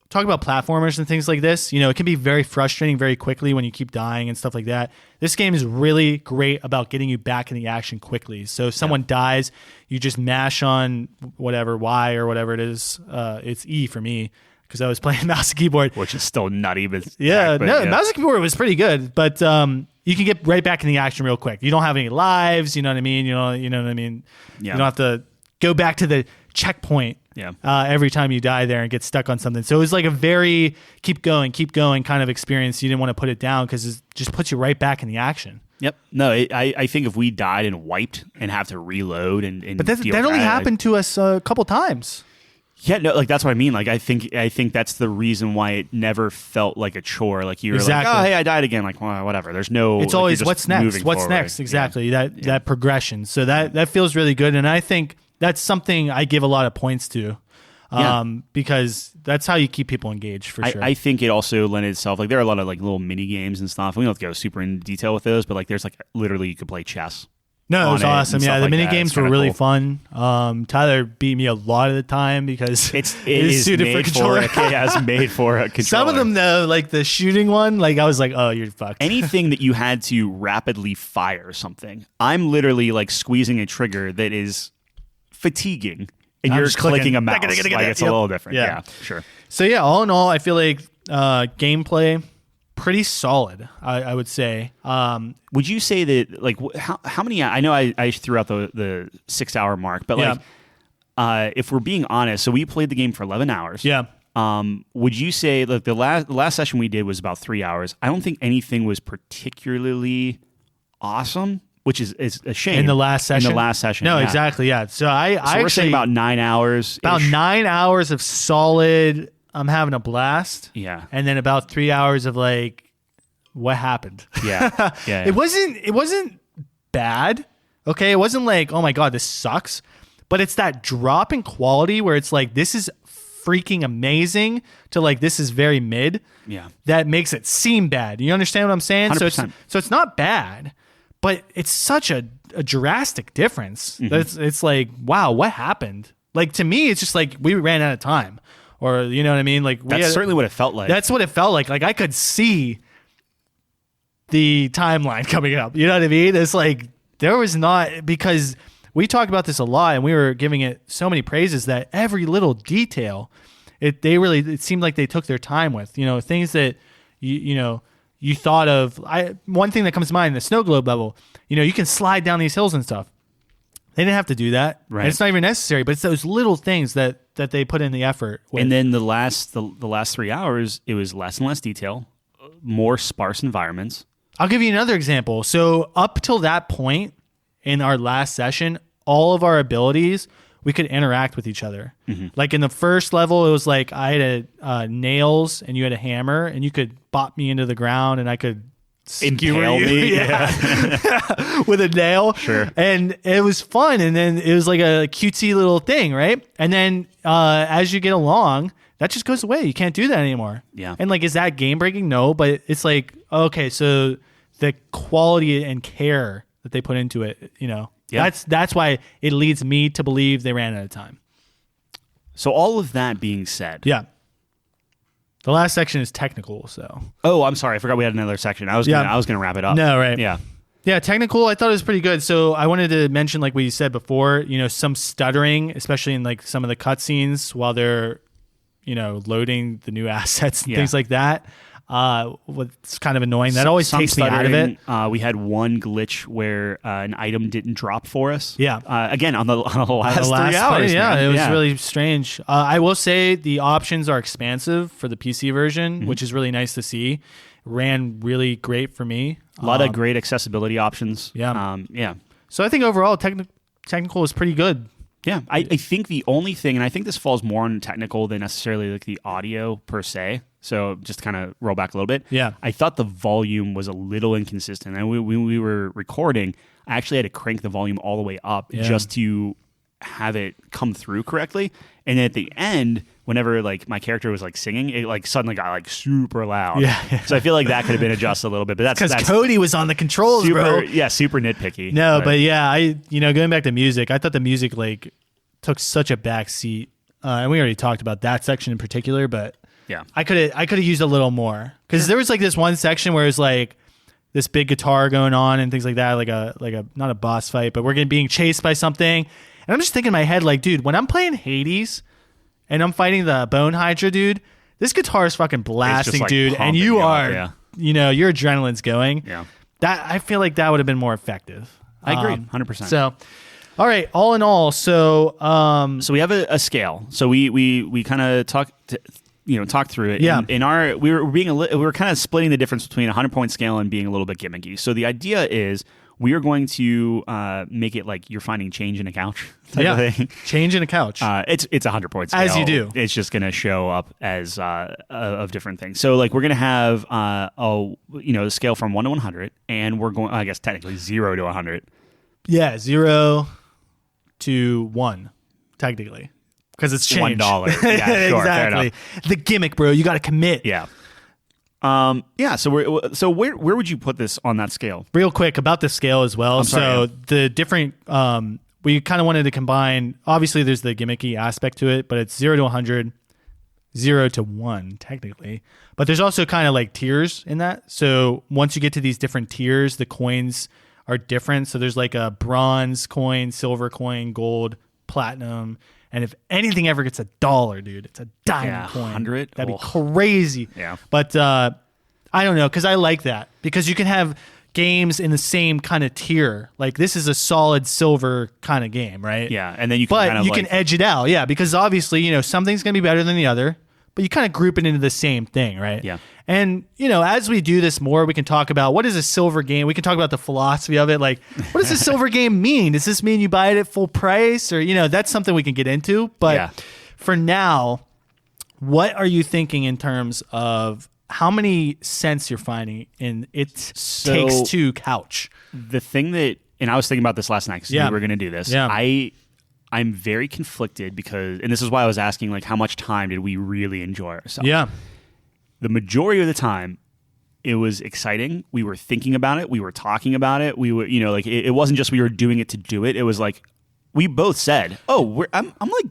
talk about platformers and things like this, it can be very frustrating very quickly when you keep dying and stuff like that. This game is really great about getting you back in the action quickly. So if someone dies, you just mash on whatever, Y or whatever it is. It's E for me because I was playing mouse and keyboard. Which is still not even. Mouse and keyboard was pretty good, but you can get right back in the action real quick. You don't have any lives, you know what I mean? You know what I mean? Yeah. You don't have to go back to the checkpoint every time you die there and get stuck on something. So it was like a very keep going kind of experience. You didn't want to put it down because it just puts you right back in the action. Yep. No, I think if we died and wiped and have to reload and but that only happened to us a couple times. Yeah, no, like that's what I mean. Like I think that's the reason why it never felt like a chore. Like you were like, oh, hey, I died again. Like, well, whatever. There's no. It's like, always what's next. What's forward. next? Exactly. That progression. So that feels really good, and I think that's something I give a lot of points to, because that's how you keep people engaged for sure. I think it also lent itself. Like there are a lot of like little mini games and stuff. We don't have to go super into detail with those, but like there's like literally you could play chess. No, it was awesome. Yeah, the mini games were really cool. fun. Tyler beat me a lot of the time because it is suited for controller. It's made for a controller. Some of them though, like the shooting one, like I was like, oh, you're fucked. Anything that you had to rapidly fire something, I'm literally like squeezing a trigger that is fatiguing, and you're clicking a mouse. Like it's a little different. Yeah, sure. So yeah, all in all, I feel like gameplay pretty solid, I would say. Would you say that, like, how many, I know I threw out the 6 hour mark, but like, if we're being honest, so we played the game for 11 hours. Yeah. Would you say, like, the last session we did was about 3 hours. I don't think anything was particularly awesome, which is a shame. In the last session? No, yeah. Exactly, yeah. So we're saying about 9 hours. About 9 hours of solid, I'm having a blast. Yeah. And then about 3 hours of like, what happened? Yeah. It wasn't bad. Okay. It wasn't like, oh my God, this sucks. But it's that drop in quality where it's like, this is freaking amazing to like, this is very mid. Yeah. That makes it seem bad. You understand what I'm saying? 100%. So it's not bad, but it's such a drastic difference. Mm-hmm. It's like, wow, what happened? Like to me, it's just like we ran out of time. Or, you know what I mean? Like that's certainly what it felt like. That's what it felt like. Like I could see the timeline coming up. You know what I mean? It's like there was not, because we talked about this a lot and we were giving it so many praises that every little detail, it seemed like they took their time with, you know, things that you thought of. One thing that comes to mind, the snow globe level, you know, you can slide down these hills and stuff. They didn't have to do that. Right. And it's not even necessary, but it's those little things that they put in the effort with. And then the last 3 hours, it was less and less detail, more sparse environments. I'll give you another example. So up till that point in our last session, all of our abilities, we could interact with each other. Mm-hmm. Like in the first level, it was like I had nails and you had a hammer and you could bop me into the ground and I could impale me with a nail. Sure. And it was fun. And then it was like a cutesy little thing, right? And then as you get along, that just goes away. You can't do that anymore. Yeah. And like, is that game breaking? No, but it's like, okay, so the quality and care that they put into it, you know, that's why it leads me to believe they ran out of time. So all of that being said. Yeah. The last section is technical, so. Oh, I'm sorry. I forgot we had another section. I was gonna wrap it up. No, right. Yeah. Yeah, technical, I thought it was pretty good. So I wanted to mention, like we said before, you know, some stuttering, especially in like some of the cutscenes while they're, you know, loading the new assets and things like that. It's kind of annoying. That always takes me out of it. We had one glitch where an item didn't drop for us. Yeah. Again, on the last 3 hours. Yeah, it was really strange. I will say the options are expansive for the PC version, which is really nice to see. Ran really great for me. A lot of great accessibility options. Yeah. So I think overall technical is pretty good. Yeah, I think the only thing, and I think this falls more on technical than necessarily like the audio per se. So just to kind of roll back a little bit. Yeah. I thought the volume was a little inconsistent. And when we were recording, I actually had to crank the volume all the way up just to have it come through correctly. And then at the end, whenever like my character was like singing, it like suddenly got like super loud. Yeah. So I feel like that could have been adjusted a little bit. But that's because Cody was on the controls, super, bro. Yeah, super nitpicky. No, but yeah, going back to music, I thought the music like took such a back seat. And we already talked about that section in particular, but yeah, I could have used a little more because there was like this one section where it's like this big guitar going on and things like that, like a not a boss fight, but we're being chased by something, and I'm just thinking in my head like, dude, when I'm playing Hades and I'm fighting the Bone Hydra dude, this guitar is fucking blasting, like, dude, and you are, your adrenaline's going. Yeah, that I feel like that would have been more effective. I agree, 100%. So. All right, all in all, so we have a scale. So we kind of talk through it. Yeah. We were kind of splitting the difference between a 100-point scale and being a little bit gimmicky. So the idea is we are going to make it like you're finding change in a couch type of thing. Change in a couch. It's 100 points scale. As you do. It's just going to show up as of different things. So like we're going to have a scale from 1 to 100, and we're going, I guess technically 0 to 100. Yeah, 0 to 1, technically, because it's change. $1. Yeah, sure, exactly. The gimmick, bro. You got to commit. Yeah. So where would you put this on that scale? Real quick about the scale as well. So the different, we kind of wanted to combine, obviously there's the gimmicky aspect to it, but it's 0 to 100, 0 to 1 technically. But there's also kind of like tiers in that. So once you get to these different tiers, the coins are different. So there's like a bronze coin, silver coin, gold, platinum. And if anything ever gets $1, dude, it's a diamond coin. 100? That'd be crazy. Yeah. But I don't know, because I like that. Because you can have games in the same kind of tier. Like, this is a solid silver kind of game, right? Yeah, and then you can can edge it out, yeah, because obviously, something's going to be better than the other, but you kind of group it into the same thing, right? Yeah. And, as we do this more, we can talk about what is a silver game. We can talk about the philosophy of it. Like, what does a silver game mean? Does this mean you buy it at full price? Or, that's something we can get into. But for now, what are you thinking in terms of how many cents you're finding in Takes Two couch? The thing that, and I was thinking about this last night because we were going to do this. Yeah. I'm very conflicted because, and this is why I was asking, like, how much time did we really enjoy ourselves? Yeah. The majority of the time, it was exciting. We were thinking about it. We were talking about it. We were, it wasn't just we were doing it to do it. It was like we both said, "Oh, I'm like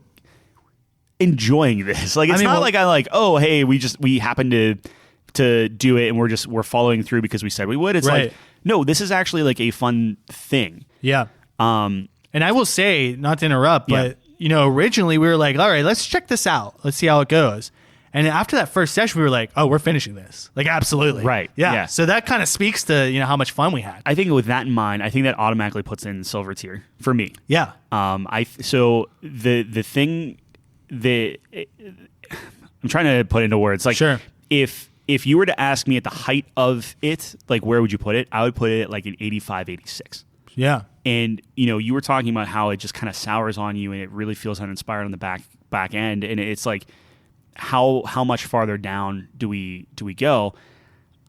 enjoying this." Like it's not like I like, "Oh, hey, we happened to do it and we're following through because we said we would." It's like, no, this is actually like a fun thing. Yeah. And I will say, not to interrupt, but originally we were like, all right, let's check this out. Let's see how it goes. And after that first session, we were like, oh, we're finishing this. Like, absolutely. Right. Yeah. So that kind of speaks to, how much fun we had. I think with that in mind, I think that automatically puts in silver tier for me. Yeah. So the thing that I'm trying to put into words, like, sure. If you were to ask me at the height of it, like, where would you put it? I would put it at like an 85, 86. Yeah. And, you were talking about how it just kind of sours on you and it really feels uninspired on the back end. And it's like, how much farther down do we go?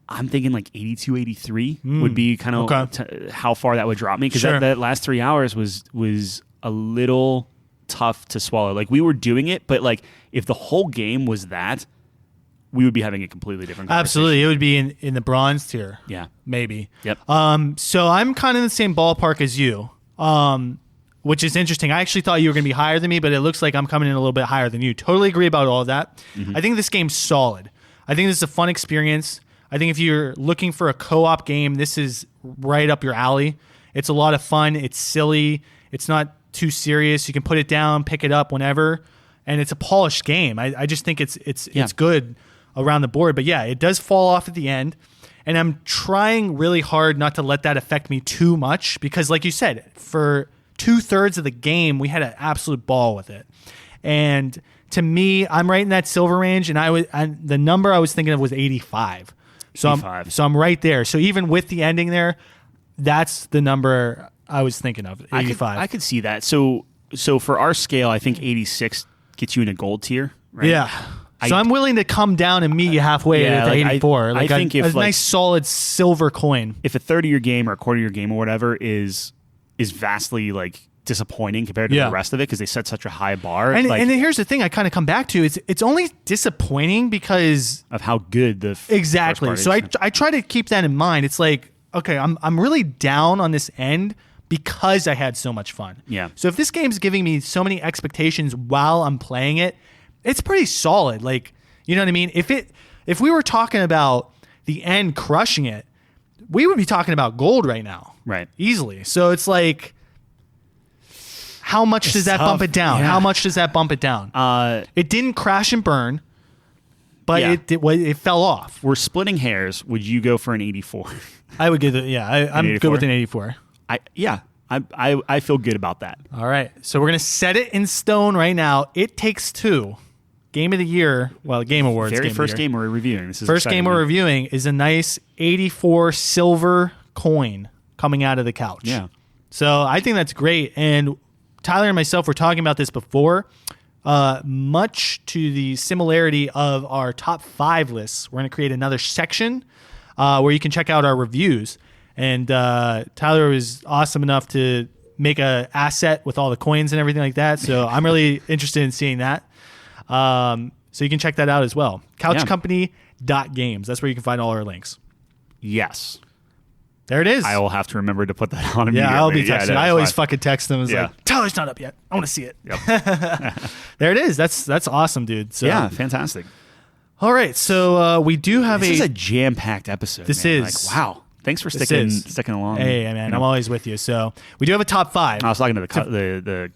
I'm thinking like 82, 83 would be kind of how far that would drop me. Because that last 3 hours was a little tough to swallow. Like, we were doing it, but like if the whole game was that, we would be having a completely different conversation. Absolutely. It would be in the bronze tier. Yeah. Maybe. Yep. So I'm kind of in the same ballpark as you, which is interesting. I actually thought you were going to be higher than me, but it looks like I'm coming in a little bit higher than you. Totally agree about all of that. Mm-hmm. I think this game's solid. I think this is a fun experience. I think if you're looking for a co-op game, this is right up your alley. It's a lot of fun. It's silly. It's not too serious. You can put it down, pick it up whenever, and it's a polished game. I just think it's good around the board. But yeah, it does fall off at the end. And I'm trying really hard not to let that affect me too much because, like you said, for 2/3 of the game, we had an absolute ball with it. And to me, I'm right in that silver range, and the number I was thinking of was 85. So I'm right there. So even with the ending there, that's the number I was thinking of, 85. I could see that. So for our scale, I think 86 gets you in a gold tier, right? Yeah. So I'm willing to come down and meet you halfway at 84. I think if a nice solid silver coin. If a third of your game or a quarter of your game or whatever is vastly like disappointing compared to the rest of it because they set such a high bar. And then here's the thing I kind of come back to. It's only disappointing because of how good the exactly. So I try to keep that in mind. It's like, okay, I'm really down on this end because I had so much fun. Yeah. So if this game's giving me so many expectations while I'm playing it, it's pretty solid. Like, you know what I mean? If we were talking about the end crushing it, we would be talking about gold right now. Right. Easily. So it's like, how much does that bump it down? Yeah. How much does that bump it down? It didn't crash and burn, but it fell off. We're splitting hairs. Would you go for an 84? I would give it, I'm good with an 84. I feel good about that. All right. So we're going to set it in stone right now. It Takes Two. Game of the Year, Game Awards. First game we're reviewing. This is first game we're reviewing is a nice 84 silver coin coming out of the couch. Yeah. So I think that's great. And Tyler and myself were talking about this before. Much to the similarity of our top 5 lists, we're going to create another section where you can check out our reviews. And Tyler was awesome enough to make a asset with all the coins and everything like that. So I'm really interested in seeing that. So you can check that out as well. Couchcompany.games. That's where you can find all our links. Yes. There it is. I will have to remember to put that on immediately. Yeah, I'll be texting. I always fucking text them. It's Yeah. like, Tyler's not up yet. I want to see it. Yep. There it is. That's awesome, dude. So, Yeah, fantastic. all right. So we do have This is a jam-packed episode. This man. is. Like, wow. Thanks for sticking along. Hey, man, You know? I'm always with you. So we do have a top 5. I was talking to the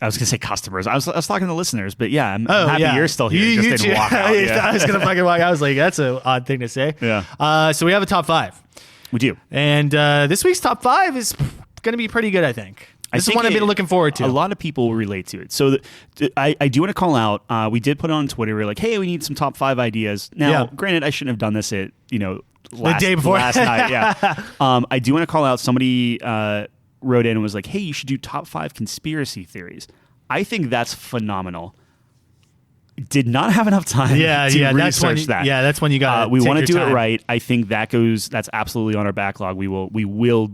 I was going to say customers. I was talking to listeners, but yeah, I'm happy you're still here. You just didn't walk out. Yeah. I was going to fucking walk out. I was like, that's an odd thing to say. Yeah. So we have a top 5. We do. And this week's top 5 is going to be pretty good, I think. This is one I've been looking forward to. A lot of people relate to it. So I do want to call out, we did put it on Twitter. We were like, hey, we need some top 5 ideas. Now, granted, I shouldn't have done this at, the day before. Last night. Yeah. I do want to call out, somebody wrote in and was like, hey, you should do top 5 conspiracy theories. I think that's phenomenal. Did not have enough time to research that. Yeah, that's when you got. We want to do it right. I think that's absolutely on our backlog. We will.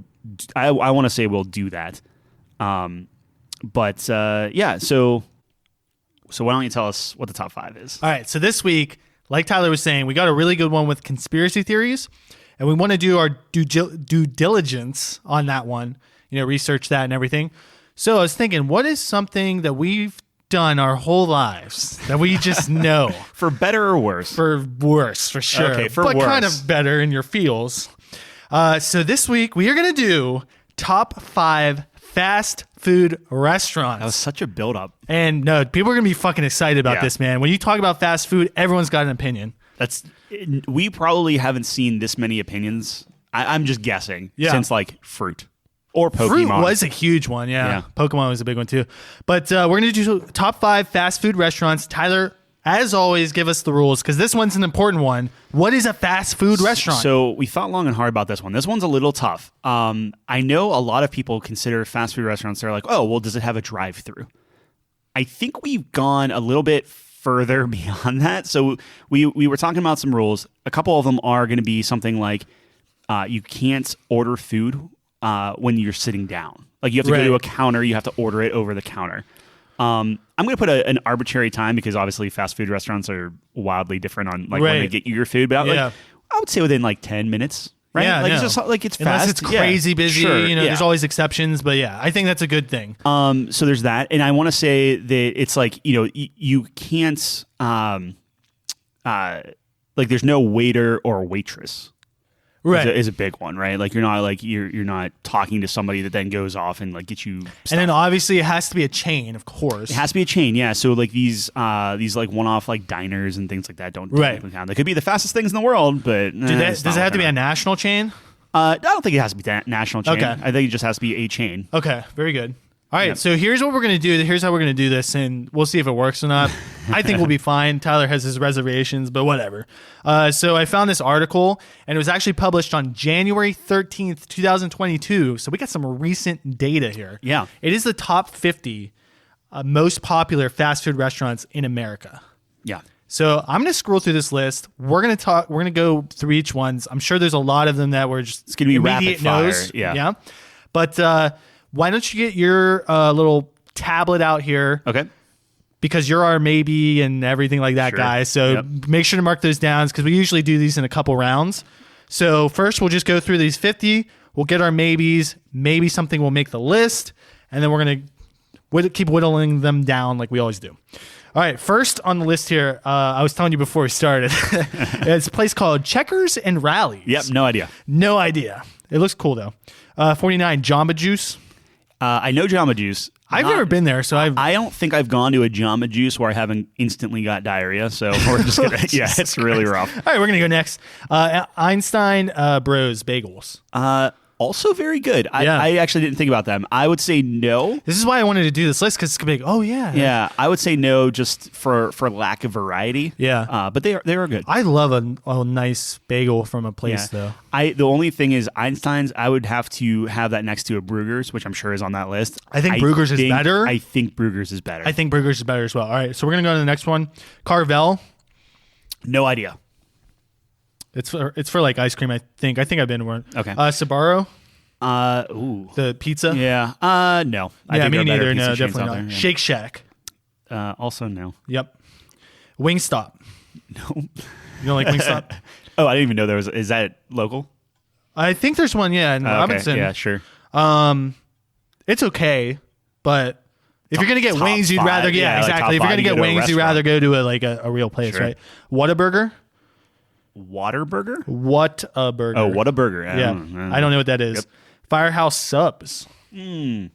I want to say we'll do that. But yeah. So why don't you tell us what the top 5 is? All right. So this week, like Tyler was saying, we got a really good one with conspiracy theories, and we want to do our due diligence on that one. Research that and everything. So I was thinking, what is something that we've done our whole lives that we just know? For better or worse? For worse, for sure. Okay, but worse. Kind of better in your feels. So this week, we are going to do top 5 fast food restaurants. That was such a build-up. And no, people are going to be fucking excited about this, man. When you talk about fast food, everyone's got an opinion. We probably haven't seen this many opinions, I'm just guessing, since like fruit. Or Pokemon. Fruit was a huge one, yeah. Pokemon was a big one too. But we're going to do top 5 fast food restaurants. Tyler, as always, give us the rules because this one's an important one. What is a fast food restaurant? So we thought long and hard about this one. This one's a little tough. I know a lot of people consider fast food restaurants, they're like, oh, well, does it have a drive-through? I think we've gone a little bit further beyond that. So we were talking about some rules. A couple of them are going to be something like you can't order food when you're sitting down. Like you have to go to a counter, you have to order it over the counter. I'm going to put an arbitrary time because obviously fast food restaurants are wildly different on like when they get you your food. But I would say within like 10 minutes, right? Yeah, like it's just like it's unless fast. it's crazy busy. Sure, there's always exceptions, but I think that's a good thing. So there's that, and I want to say that it's like you can't like there's no waiter or waitress. Right, is a big one, right? Like you're not talking to somebody that then goes off and like gets you stuff. And then obviously it has to be a chain, of course. It has to be a chain, yeah. So like these like one-off like diners and things like that don't technically count. They could be the fastest things in the world, but does it have to be a national chain? I don't think it has to be that national chain. Okay. I think it just has to be a chain. Okay, very good. All right, so here's what we're going to do. Here's how we're going to do this, and we'll see if it works or not. I think we'll be fine. Tyler has his reservations, but whatever. So I found this article, and it was actually published on January 13th, 2022. So we got some recent data here. Yeah. It is the top 50 most popular fast food restaurants in America. Yeah. So I'm going to scroll through this list. We're going to go through each ones. I'm sure there's a lot of them that were just it's going to be immediate rapid knows. fire. Yeah. But why don't you get your little tablet out here? Okay. Because you're our maybe and everything like that, guys. So make sure to mark those down because we usually do these in a couple rounds. So first, we'll just go through these 50. We'll get our maybes. Maybe something will make the list. And then we're going to keep whittling them down like we always do. All right, first on the list here, I was telling you before we started, it's a place called Checkers and Rallies. Yep, no idea. No idea. It looks cool, though. 49, Jamba Juice. I know Jamba Juice. I've never been there, so I don't think I've gone to a Jamba Juice where I haven't instantly got diarrhea, so we're just going to, it's really rough. All right, we're going to go next. Einstein Bros Bagels. Also very good. Yeah. I actually didn't think about them. I would say no. This is why I wanted to do this list, because it's going to be like, oh, yeah. Yeah, I would say no just for lack of variety. Yeah. But they are good. I love a nice bagel from a place, though. The only thing is Einstein's, I would have to have that next to a Bruegger's, which I'm sure is on that list. I think Bruegger's is better. I think Bruegger's is better. I think Bruegger's is better as well. All right, so we're going to go to the next one. Carvel. No idea. It's for like ice cream, I think. I think I've been to one. Okay. Sbarro. Ooh. The pizza. Yeah. No. I Yeah, think me there are better neither. pizza No, chains definitely out not. there, yeah. Shake Shack. Also no. Yep. Wingstop. No. You don't like Wingstop? Oh, I didn't even know there was. Is that local? I think there's one, yeah, in Robinson. Okay. Yeah, sure. It's okay, but if you're gonna get Top wings, you'd five. rather Yeah, like exactly. If top you're gonna five, get you go to a wings, you'd rather restaurant. go to a real place, Sure. right? Whataburger. Waterburger? Whataburger. Oh, what a burger. Yeah, I don't know what that is. Yep. Firehouse Subs. Big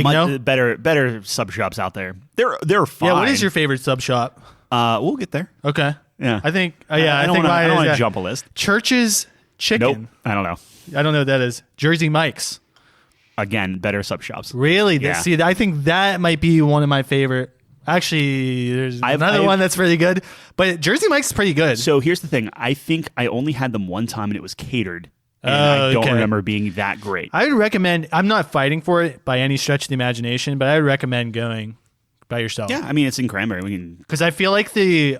no. Better sub shops out there. They're fine. Yeah. What is your favorite sub shop? We'll get there. Okay. Yeah. I think. I I think don't mine want is to jump a list. Church's Chicken. Nope. I don't know. I don't know what that is. Jersey Mike's. Again, better sub shops. Really? Yeah. See, I think that might be one of my favorite. Actually, there's another one that's really good, but Jersey Mike's is pretty good. So here's the thing. I think I only had them one time and it was catered. And I don't remember being that great. I would recommend, I'm not fighting for it by any stretch of the imagination, but I would recommend going by yourself. Yeah, I mean, it's in Cranberry. We can. Because I feel like they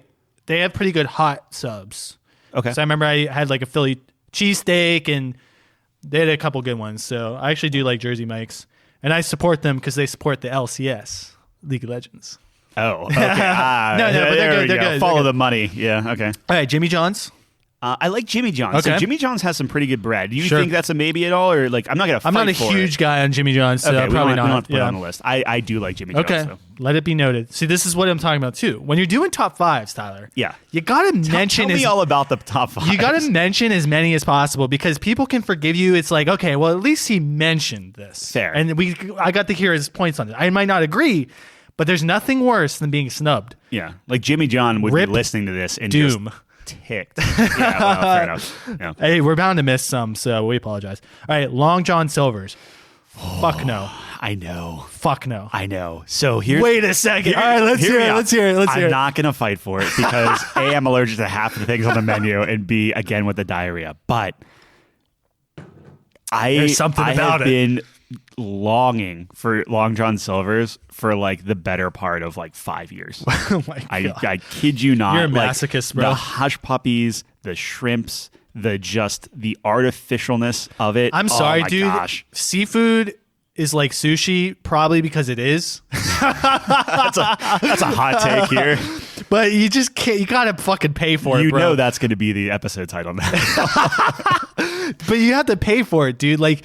have pretty good hot subs. Okay. So I remember I had like a Philly cheesesteak and they had a couple good ones. So I actually do like Jersey Mike's. And I support them because they support the LCS, League of Legends. Oh, okay. No, but they're good. They're good. Follow They're the money. Yeah, okay. All right, Jimmy John's. I like Jimmy John's. Okay. So Jimmy John's has some pretty good bread. Do you Sure. think that's a maybe at all? Or like, I'm not going to fight I'm not a for huge it. guy on Jimmy John's, so Okay, we probably don't not. have to put it on the list. I do like Jimmy John's. Okay, Though. let it be noted. See, this is what I'm talking about too. When you're doing top fives, Tyler, Yeah. you gotta mention Tell me all about the top five. you gotta mention as many as possible because people can forgive you. It's like, okay, well, at least he mentioned this. Fair. And I got to hear his points on it. I might not agree, but there's nothing worse than being snubbed. Yeah, like Jimmy John would Rip be listening to this and Doom. just ticked. Yeah, well, fair enough. Yeah. Hey, we're bound to miss some, so we apologize. All right, Long John Silver's. Fuck no. I know. Fuck no. I know. So here's. Wait a second. All right, let's hear it. Let's hear it. Let's hear I'm it. not going to fight for it because A, I'm allergic to half the things on the menu, and B, again with the diarrhea. But There's something I about have it. been longing for Long John Silver's for like the better part of like 5 years. Oh my God. I kid you not. You're a Like, masochist, bro. The hush puppies, the shrimps, the artificialness of it. I'm sorry, oh my dude. Gosh. Seafood is like sushi, probably because it is. That's a hot take here. But you just can't. You gotta fucking pay for it, You bro. know that's going to be the episode title now. But you have to pay for it, dude. Like,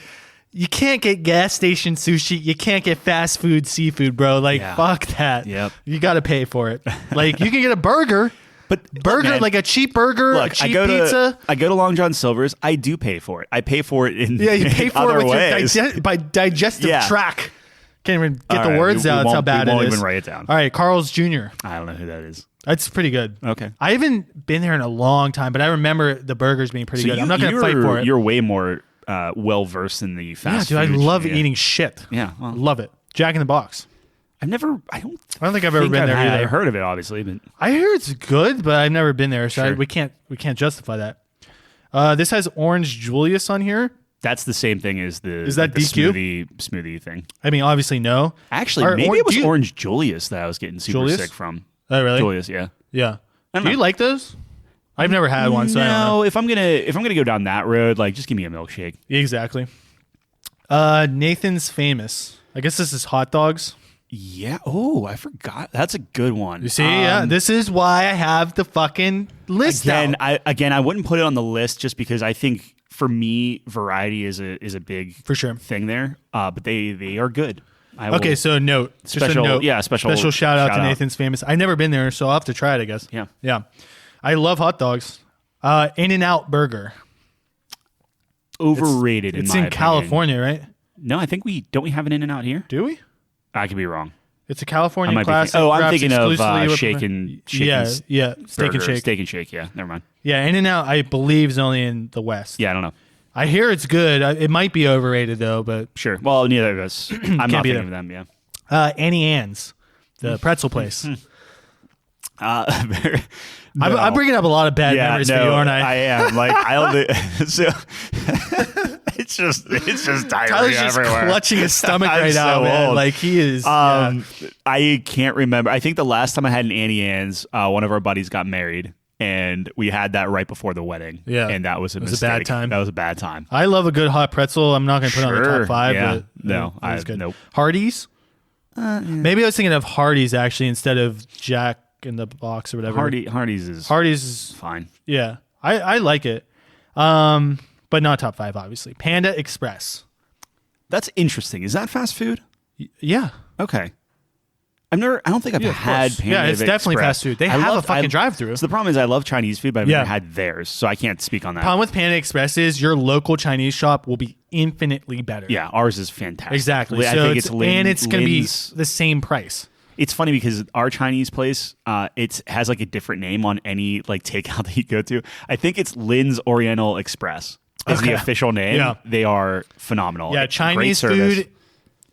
you can't get gas station sushi. You can't get fast food seafood, bro. Like, Yeah. fuck that. Yep. You gotta pay for it. Like, you can get a burger, But burger, man, like a cheap burger, a look, cheap pizza. I go to Long John Silver's. I do pay for it. I pay for it in Yeah, you pay in for other it with ways. your by digestive Yeah. tract. Can't even get All the right, words we out. That's how won't- bad we it won't is. even write it down. All right, Carl's Jr. I don't know who that is. That's pretty good. Okay. I haven't been there in a long time, but I remember the burgers being pretty good. I'm not going to fight for it. You're way more well versed in the Yeah, fast dude, I food. love Yeah. eating shit. Yeah, well. Love it. Jack in the Box. I don't think I've ever been there I've either. heard of it, obviously, but I hear it's good, but I've never been there, so Sure. we can't justify that. This has Orange Julius on here. that's the same thing as the Is that the DQ? smoothie thing. I mean, obviously no. Actually, Or- maybe or it was do you- Orange Julius that I was getting super Julius? sick from. Oh, really? Julius, yeah. Yeah. I don't Do you know. like those? I've never had one, so I don't know. No, if I'm gonna go down that road, like just give me a milkshake. Exactly. Nathan's Famous. I guess this is hot dogs. Yeah. Oh, I forgot. That's a good one. You see, yeah, this is why I have the fucking list out. I wouldn't put it on the list just because I think for me variety is a big For sure. thing there. But they are good. Okay, so note. Just a Special- note. yeah, special shout out shout to out. Nathan's Famous. I've never been there, so I'll have to try it, I guess. Yeah. Yeah. I love hot dogs. In-N-Out Burger. Overrated. It's in my in California, right? opinion. No, I think we have an In-N-Out here. Do we? I could be wrong. It's a I California might be classic. I'm wraps thinking of exclusively with- Shake and Yeah, yeah. Steak and Burger. Shake. Steak and Shake. Yeah, never mind. Yeah, In-N-Out, I believe, is only in the West. Yeah, I don't know. I hear it's good. It might be overrated though, but Sure. Well, neither of us. I'm not be thinking there. of them. Yeah. Annie Ann's, the pretzel place. No. I'm bringing up a lot of bad memories for you, aren't I? I am. Like I don't. So it's just diarrhea Tyler's just everywhere. clutching his stomach I'm right so now, man. old. Like he is. I can't remember. I think the last time I had an Annie Ann's, one of our buddies got married, and we had that right before the wedding. Yeah. And that was a mistake. a bad time. That was a bad time. I love a good hot pretzel. I'm not going to put it on the top 5, Yeah. but No, it was good. nope. Hardee's. Maybe I was thinking of Hardee's actually instead of Jack in the Box or whatever. Hardee's is fine. Yeah, I like it, but not top 5 obviously. Panda Express. That's interesting. Is that fast food? Yeah. Okay. I don't think I've had course. Panda Yeah, it's definitely Express. fast food. They have a fucking drive-through. So the problem is I love Chinese food, but I've Yeah. never had theirs, so I can't speak on that. Problem with Panda Express is your local Chinese shop will be infinitely better. Yeah, ours is fantastic. Exactly. I So think it's Lin, and it's going to be Lin's- the same price. It's funny because our Chinese place, it has like a different name on any like takeout that you go to. I think it's Lin's Oriental Express is the official name. Yeah. They are phenomenal. Yeah, Great Chinese service. food,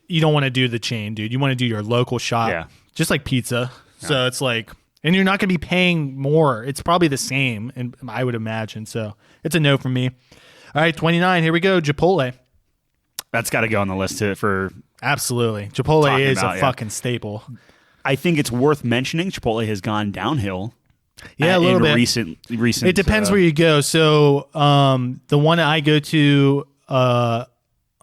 you don't want to do the chain, dude. You want to do your local shop. Yeah. Just like pizza. So it's like, and you're not going to be paying more. It's probably the same, and I would imagine. So it's a no from me. All right, 29. Here we go. Chipotle. That's got to go on the list for. Absolutely. Chipotle Talking is about, a yeah. fucking staple. I think it's worth mentioning. Chipotle has gone downhill. Yeah, a little in bit. Recent. It depends where you go. So the one I go to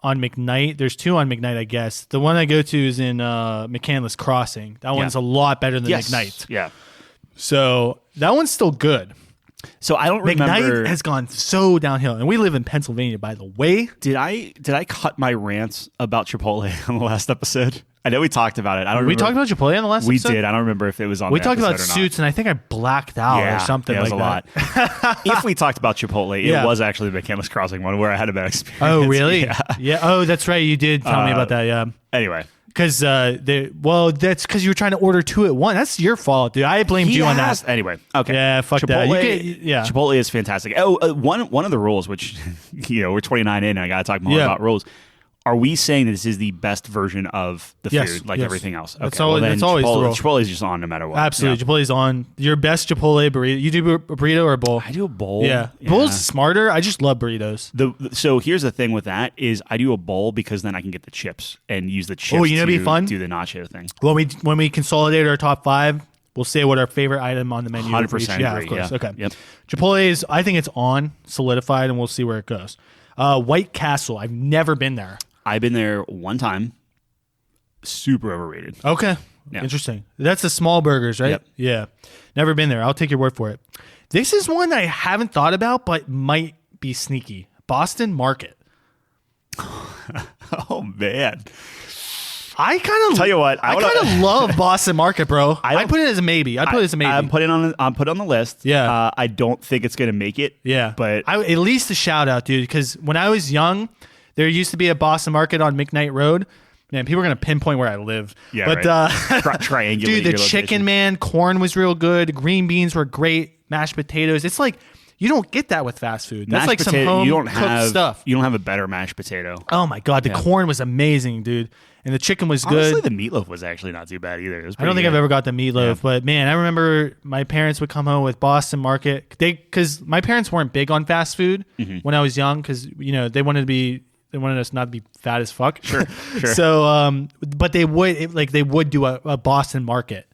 on McKnight, there's 2 on McKnight, I guess. The one I go to is in McCandless Crossing. That one's a lot better than McKnight. Yeah. So that one's still good. So I don't remember. McKnight has gone so downhill, and we live in Pennsylvania, by the way. Did I cut my rants about Chipotle on the last episode? I know we talked about it. I don't. We remember. talked about Chipotle on the last We episode? did. I don't remember if it was on. We the talked about episode or not. Suits, and I think I blacked out or something it was like a that. lot. If we talked about Chipotle, Yeah. it was actually the McCandless Crossing one where I had a bad experience. Oh, really? Yeah. Oh, that's right. You did tell me about that. Yeah. Anyway, Because that's because you were trying to order 2 at once. That's your fault, dude. I blamed you on that. Anyway, okay. Yeah, fuck that. Yeah. Chipotle is fantastic. Oh, one of the rules, which we're 29 in, and I got to talk more about rules. Are we saying that this is the best version of the Yes, food, like yes. everything else? Okay, That's always the rule. Chipotle is just on no matter what. Absolutely. Chipotle's on. Your best Chipotle burrito. You do a burrito or a bowl? I do a bowl. Yeah. Bowl's smarter. I just love burritos. So here's the thing with that is I do a bowl because then I can get the chips and use the chips Oh, you know, to it'd be fun? do the nacho thing. When we consolidate our top 5, we'll say what our favorite item on the menu is. 100% Yeah, agree, of course. yeah. Okay. Yep. Chipotle is, I think it's on, solidified, and we'll see where it goes. White Castle. I've never been there. I've been there one time. Super overrated. Okay. Yeah. Interesting. That's the small burgers, right? Yep. Yeah. Never been there. I'll take your word for it. This is one I haven't thought about, but might be sneaky. Boston Market. Oh man. I kind of Tell you what, I kind of love Boston Market, bro. I'd put it as a maybe. I'd put it as a maybe. I'm put it on the list. Yeah. I don't think it's gonna make it. Yeah, but at least a shout out, dude. Because when I was young, there used to be a Boston Market on McKnight Road. Man, people are gonna pinpoint where I live. Yeah, but right. Triangulate dude, the your chicken, location. man, corn was real good. Green beans were great. Mashed potatoes. It's like you don't get that with fast food. That's Mashed like potato, some home you don't cooked have stuff. You don't have a better mashed potato. Oh my god, the corn was amazing, dude, and the chicken was good. Honestly, the meatloaf was actually not too bad either. It was I don't think I've ever got the meatloaf, but man, I remember my parents would come home with Boston Market. Because my parents weren't big on fast food when I was young, because they wanted us not to be fat as fuck. Sure. So, but they would do a Boston Market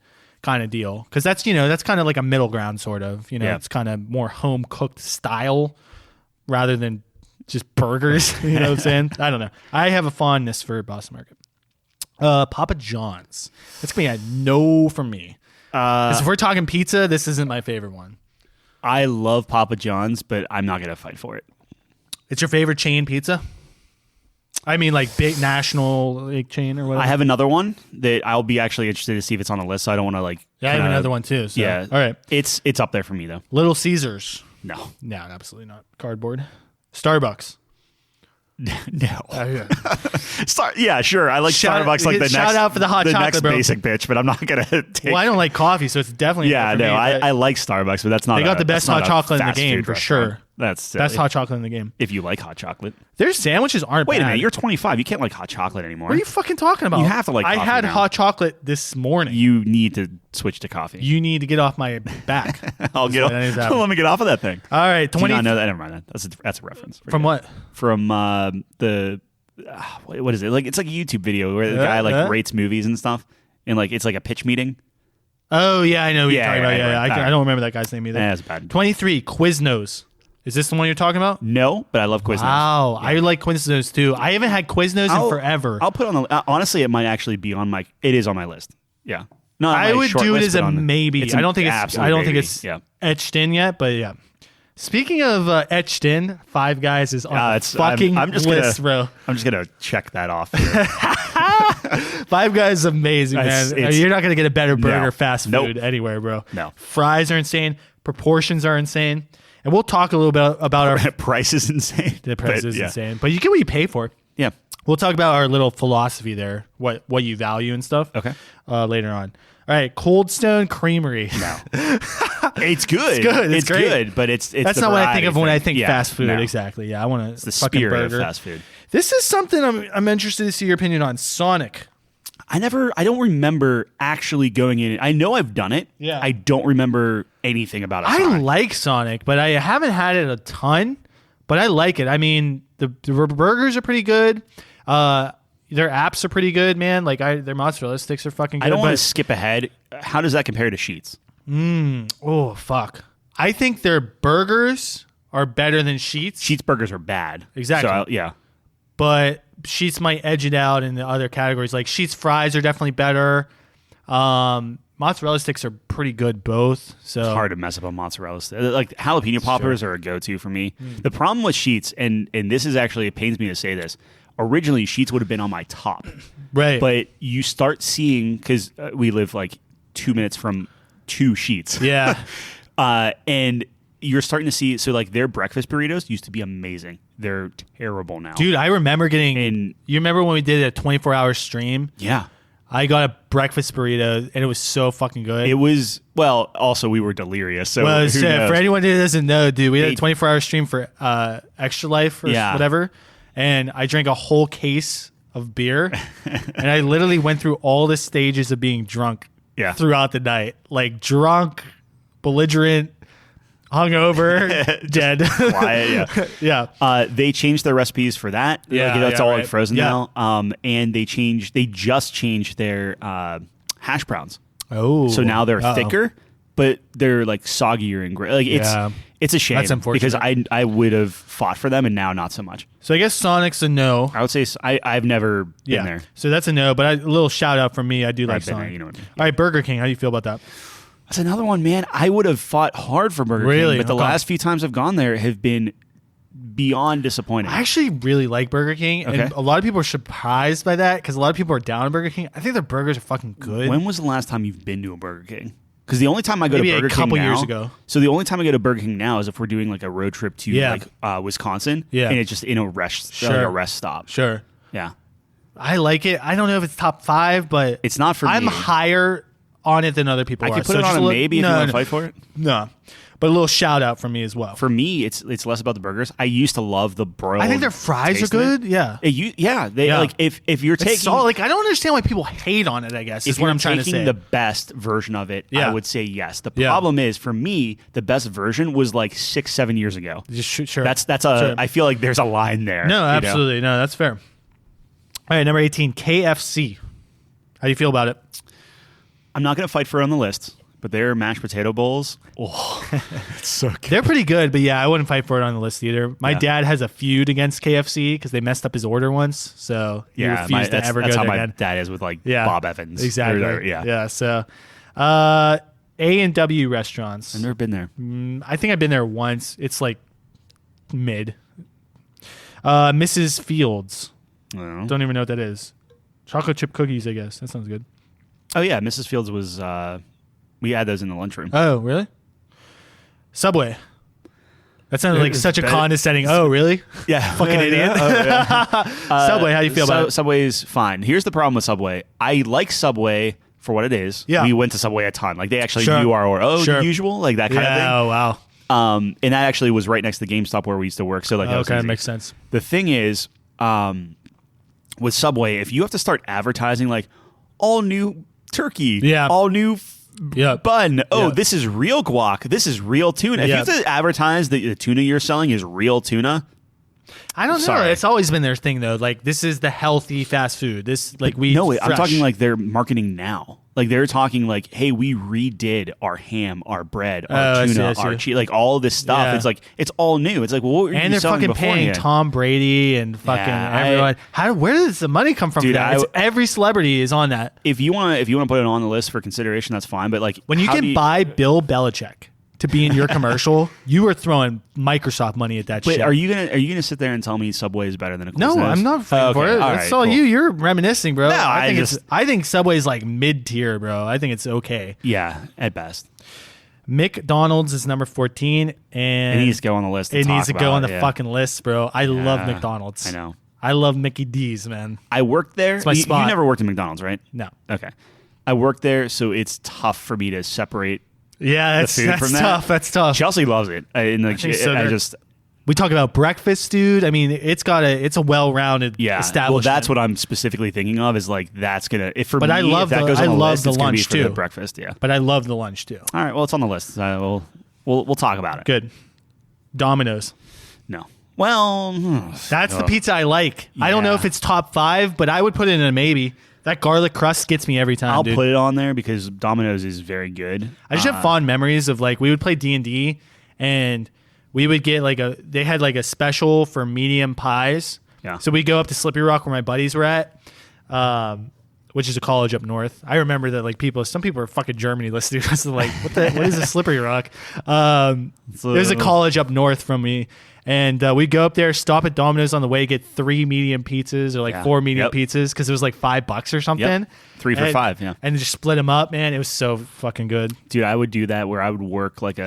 kind of deal, because that's kind of like a middle ground sort of. It's kind of more home cooked style rather than just burgers. You know what I'm saying? I don't know. I have a fondness for Boston Market. Papa John's. That's gonna be a no from me. 'Cause if we're talking pizza, this isn't my favorite one. I love Papa John's, but I'm not gonna fight for it. It's your favorite chain pizza? I mean, like big national chain or whatever. I have another one that I'll be actually interested to see if it's on the list. So I don't want to Yeah, I have another one too. So. Yeah. All right. It's up there for me though. Little Caesars. No. No, absolutely not. Cardboard. Starbucks. No. Yeah. Yeah, sure. I like Starbucks like the next shout out for the hot chocolate, next bro. basic bitch, but I'm not gonna take. Well, I don't like coffee, so it's definitely Yeah, for no, me, I like Starbucks, but that's not. They got the best hot chocolate in the fast game food for restaurant. sure. That's hot chocolate in the game. If you like hot chocolate. Their sandwiches aren't Wait bad. a minute, you're 25. You can't like hot chocolate anymore. What are you fucking talking about? You have to like coffee I had now. hot chocolate this morning. You need to switch to coffee. You need to get off my back. I'll get off. Let me get off of that thing. All right, 20. Do you not know that? Never mind. That's a reference. From what? From the what is it? Like it's like a YouTube video where the guy like rates movies and stuff, and like it's like a pitch meeting. Oh yeah, I know what you're talking about. Yeah, I don't remember that guy's name either. That's bad. 23, Quiznos. Is this the one you're talking about? No, but I love Quiznos. Wow, yeah. I like Quiznos too. I haven't had Quiznos in forever. I'll put on the. Honestly, it might actually be on my. It is on my list. Yeah. No, I would do it as a maybe. I don't think it's etched in yet, but yeah. Speaking of etched in, Five Guys is on the fucking list, bro. I'm just gonna check that off. Five Guys is amazing, man. You're not gonna get a better burger fast food anywhere, bro. No. Fries are insane. Proportions are insane. And we'll talk a little bit about our price is insane. The price is insane, but you get what you pay for. Yeah. We'll talk about our little philosophy there, what you value and stuff. Okay. Later on. All right, Cold Stone Creamery. No. It's good. It's good. It's great. good, but it's that's not what I think of when I think fast food. No. Exactly. Yeah, I want it's the fucking spirit burger. of fast food. This is something I'm interested to see your opinion on. Sonic. I don't remember actually going in. I know I've done it. Yeah. I don't remember anything about it. I like Sonic, but I haven't had it a ton. But I like it. I mean, the burgers are pretty good. Their apps are pretty good, man. Like their mozzarella sticks are fucking good. I don't want to skip ahead. How does that compare to Sheetz? Oh, fuck. I think their burgers are better than Sheetz. Sheetz burgers are bad. Exactly. So, yeah. But Sheetz might edge it out in the other categories. Like Sheetz fries are definitely better. Mozzarella sticks are pretty good both. So it's hard to mess up a mozzarella stick. Like jalapeno poppers are a go-to for me. The problem with Sheetz, and this is actually, it pains me to say this, originally Sheetz would have been on my top. Right. But you start seeing, because we live like 2 minutes from 2 Sheetz. Yeah. And you're starting to see, so like their breakfast burritos used to be amazing. They're terrible now. Dude, I remember you remember when we did a 24-hour stream? Yeah. I got a breakfast burrito, and it was so fucking good. It was, well, also we were delirious. So who knows? For anyone who doesn't know, dude, we had a 24-hour stream for Extra Life or whatever, and I drank a whole case of beer, and I literally went through all the stages of being drunk throughout the night. Like drunk, belligerent, hungover, dead. Quiet, yeah. They changed their recipes for that. Yeah, that's all like frozen now. And they just changed their hash browns. Oh, so now they're thicker, but they're like soggier and gray. Like it's a shame. That's unfortunate because I would have fought for them, and now not so much. So I guess Sonic's a no. I would say I've never been there. So that's a no. But a little shout out from me. I do like Sonic. There, you know what I mean? All right, Burger King. How do you feel about that? That's another one, man. I would have fought hard for Burger King, but the last few times I've gone there have been beyond disappointing. I actually really like Burger King, and a lot of people are surprised by that because a lot of people are down on Burger King. I think their burgers are fucking good. When was the last time you've been to a Burger King? Because the only time I go to Burger King now, a couple years ago. So the only time I go to Burger King now is if we're doing like a road trip to Wisconsin, and it's just in a rest stop. Sure. Yeah. I like it. I don't know if it's top 5, but it's not for me. I'm higher on it than other people I are. could put it on a maybe if you want to fight for it. No. But a little shout out from me as well. For me, it's less about the burgers. I used to love the broiled. I think their fries are good. Yeah. Like if you're taking like I don't understand why people hate on it, I guess. Is what I'm trying to say. If you're taking the best version of it, I would say yes. The problem is for me, the best version was like 6-7 years ago. Sure. I feel like there's a line there. No, absolutely. No, that's fair. All right, number 18, KFC. How do you feel about it? I'm not going to fight for it on the list, but their mashed potato bowls, it's so good. They're pretty good, but I wouldn't fight for it on the list either. My dad has a feud against KFC because they messed up his order once, so he refused to ever go there again. That's how my dad is with Bob Evans. Exactly. Yeah. So, A&W restaurants. I've never been there. I think I've been there once. It's like mid. Mrs. Fields. Don't even know what that is. Chocolate chip cookies, I guess. That sounds good. Oh, yeah. Mrs. Fields was... we had those in the lunchroom. Oh, really? Subway. That sounded like such a condescending... Oh, really? Yeah. Fucking idiot. Oh, yeah. Subway, how do you feel about it? Subway's fine. Here's the problem with Subway. I like Subway for what it is. Yeah. We went to Subway a ton. Like, they actually knew our order. Oh, the usual? Like, that kind of thing. Oh, wow. And that actually was right next to the GameStop where we used to work. So like, that was okay, easy. makes sense. The thing is, with Subway, if you have to start advertising like all new turkey, all new bun, this is real guac, this is real tuna. If you have to advertise that the tuna you're selling is real tuna, I don't know. It's always been their thing though. Like this is the healthy fast food. This like we no, I'm talking like they're marketing now. Like they're talking like, hey, we redid our ham, our bread, our tuna, our cheese, like all this stuff. Yeah. It's like it's all new. It's like, well, what were you selling fucking paying Tom Brady and fucking everyone. Where does the money come from? Dude, every celebrity is on that. If you want to put it on the list for consideration, that's fine. But like when you can buy Bill Belichick to be in your commercial, you are throwing Microsoft money at that shit. Are you gonna sit there and tell me Subway is better than a Quiznos? No, I'm not for it. That's all you. You're reminiscing, bro. No, I think Subway's like mid tier, bro. I think it's okay. Yeah, at best. McDonald's is number 14, and it needs to go on the list. It needs to go on the fucking list, bro. I love McDonald's. I know. I love Mickey D's, man. I worked there. It's my spot. You never worked at McDonald's, right? No. Okay. I worked there, so it's tough for me to separate. Yeah, that's tough. That's tough. Chelsea loves it. We talk about breakfast, dude. I mean, it's a well-rounded establishment. Well, that's what I'm specifically thinking of. Is like that's gonna. But I love the lunch too. The breakfast, yeah. But I love the lunch too. All right, well, it's on the list. We'll talk about it. Good. Domino's. No. Well, that's the pizza I like. Yeah. I don't know if it's top 5, but I would put it in a maybe. That garlic crust gets me every time. I'll put it on there because Domino's is very good. I just have fond memories of like we would play D&D and we would get they had like a special for medium pies. Yeah. So we'd go up to Slippery Rock where my buddies were at, which is a college up north. I remember that like some people are fucking Germany listening to us. Like, what is a Slippery Rock? There's a college up north from me. And we'd go up there, stop at Domino's on the way, get 3 medium pizzas or like 4 medium pizzas because it was like $5 or something. Yep. 3 for $5, yeah. And just split them up, man. It was so fucking good. Dude, I would do that where I would work like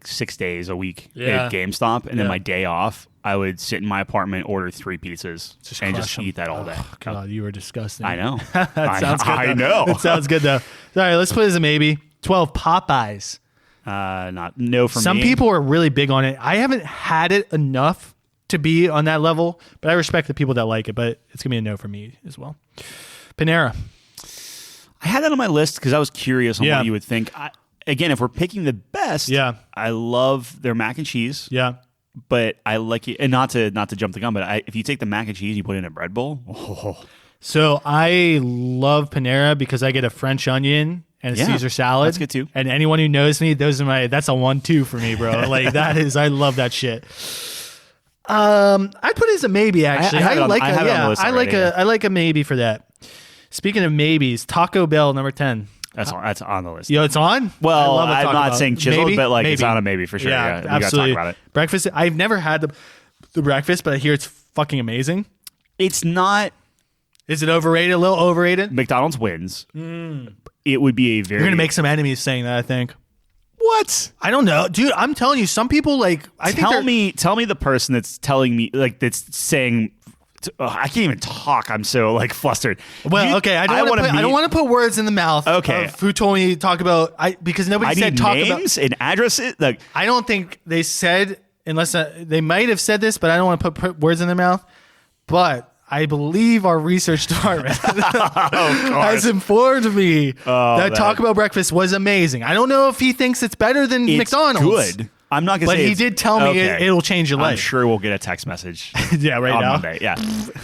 6 days a week at GameStop, and then my day off, I would sit in my apartment, order 3 pizzas, and just eat that all day. Oh, God, you were disgusting. I know. That sounds good. I know. It sounds good though. All right, let's put it as a maybe. 12 Popeyes. No for me. Some people are really big on it. I haven't had it enough to be on that level, but I respect the people that like it, but it's going to be a no for me as well. Panera. I had that on my list because I was curious on what you would think. Again, if we're picking the best, I love their mac and cheese. Yeah. But I like it, and not to jump the gun, but if you take the mac and cheese, you put it in a bread bowl. So I love Panera because I get a French onion and a Caesar salad. That's good too. And anyone who knows me, that's a 1-2 for me, bro. Like I love that shit. I'd put it as a maybe actually. I like a maybe for that. Speaking of maybes, Taco Bell number 10. That's on the list. Yo, it's on? Well, I'm not saying chiseled, but like it's on a maybe for sure. Yeah, we absolutely. Gotta talk about it. Breakfast. I've never had the breakfast, but I hear it's fucking amazing. It's not. Is it overrated? A little overrated? McDonald's wins. It would be a very. You're gonna make some enemies saying that, I think. What? I don't know, dude. I'm telling you, some people tell me the person that's telling me that's saying. I can't even talk. I'm so flustered. Well, okay. I don't want to put words in the mouth. Okay. Of who told me to talk about? Because nobody said talk about names and addresses. I don't think they said unless they might have said this, but I don't want to put words in their mouth. But I believe our research department has informed me that Taco Bell breakfast was amazing. I don't know if he thinks it's better than McDonald's. Good. I'm not going to say but he did tell me it'll change your life. I'm sure we'll get a text message. Yeah, right on now. Monday. Yeah.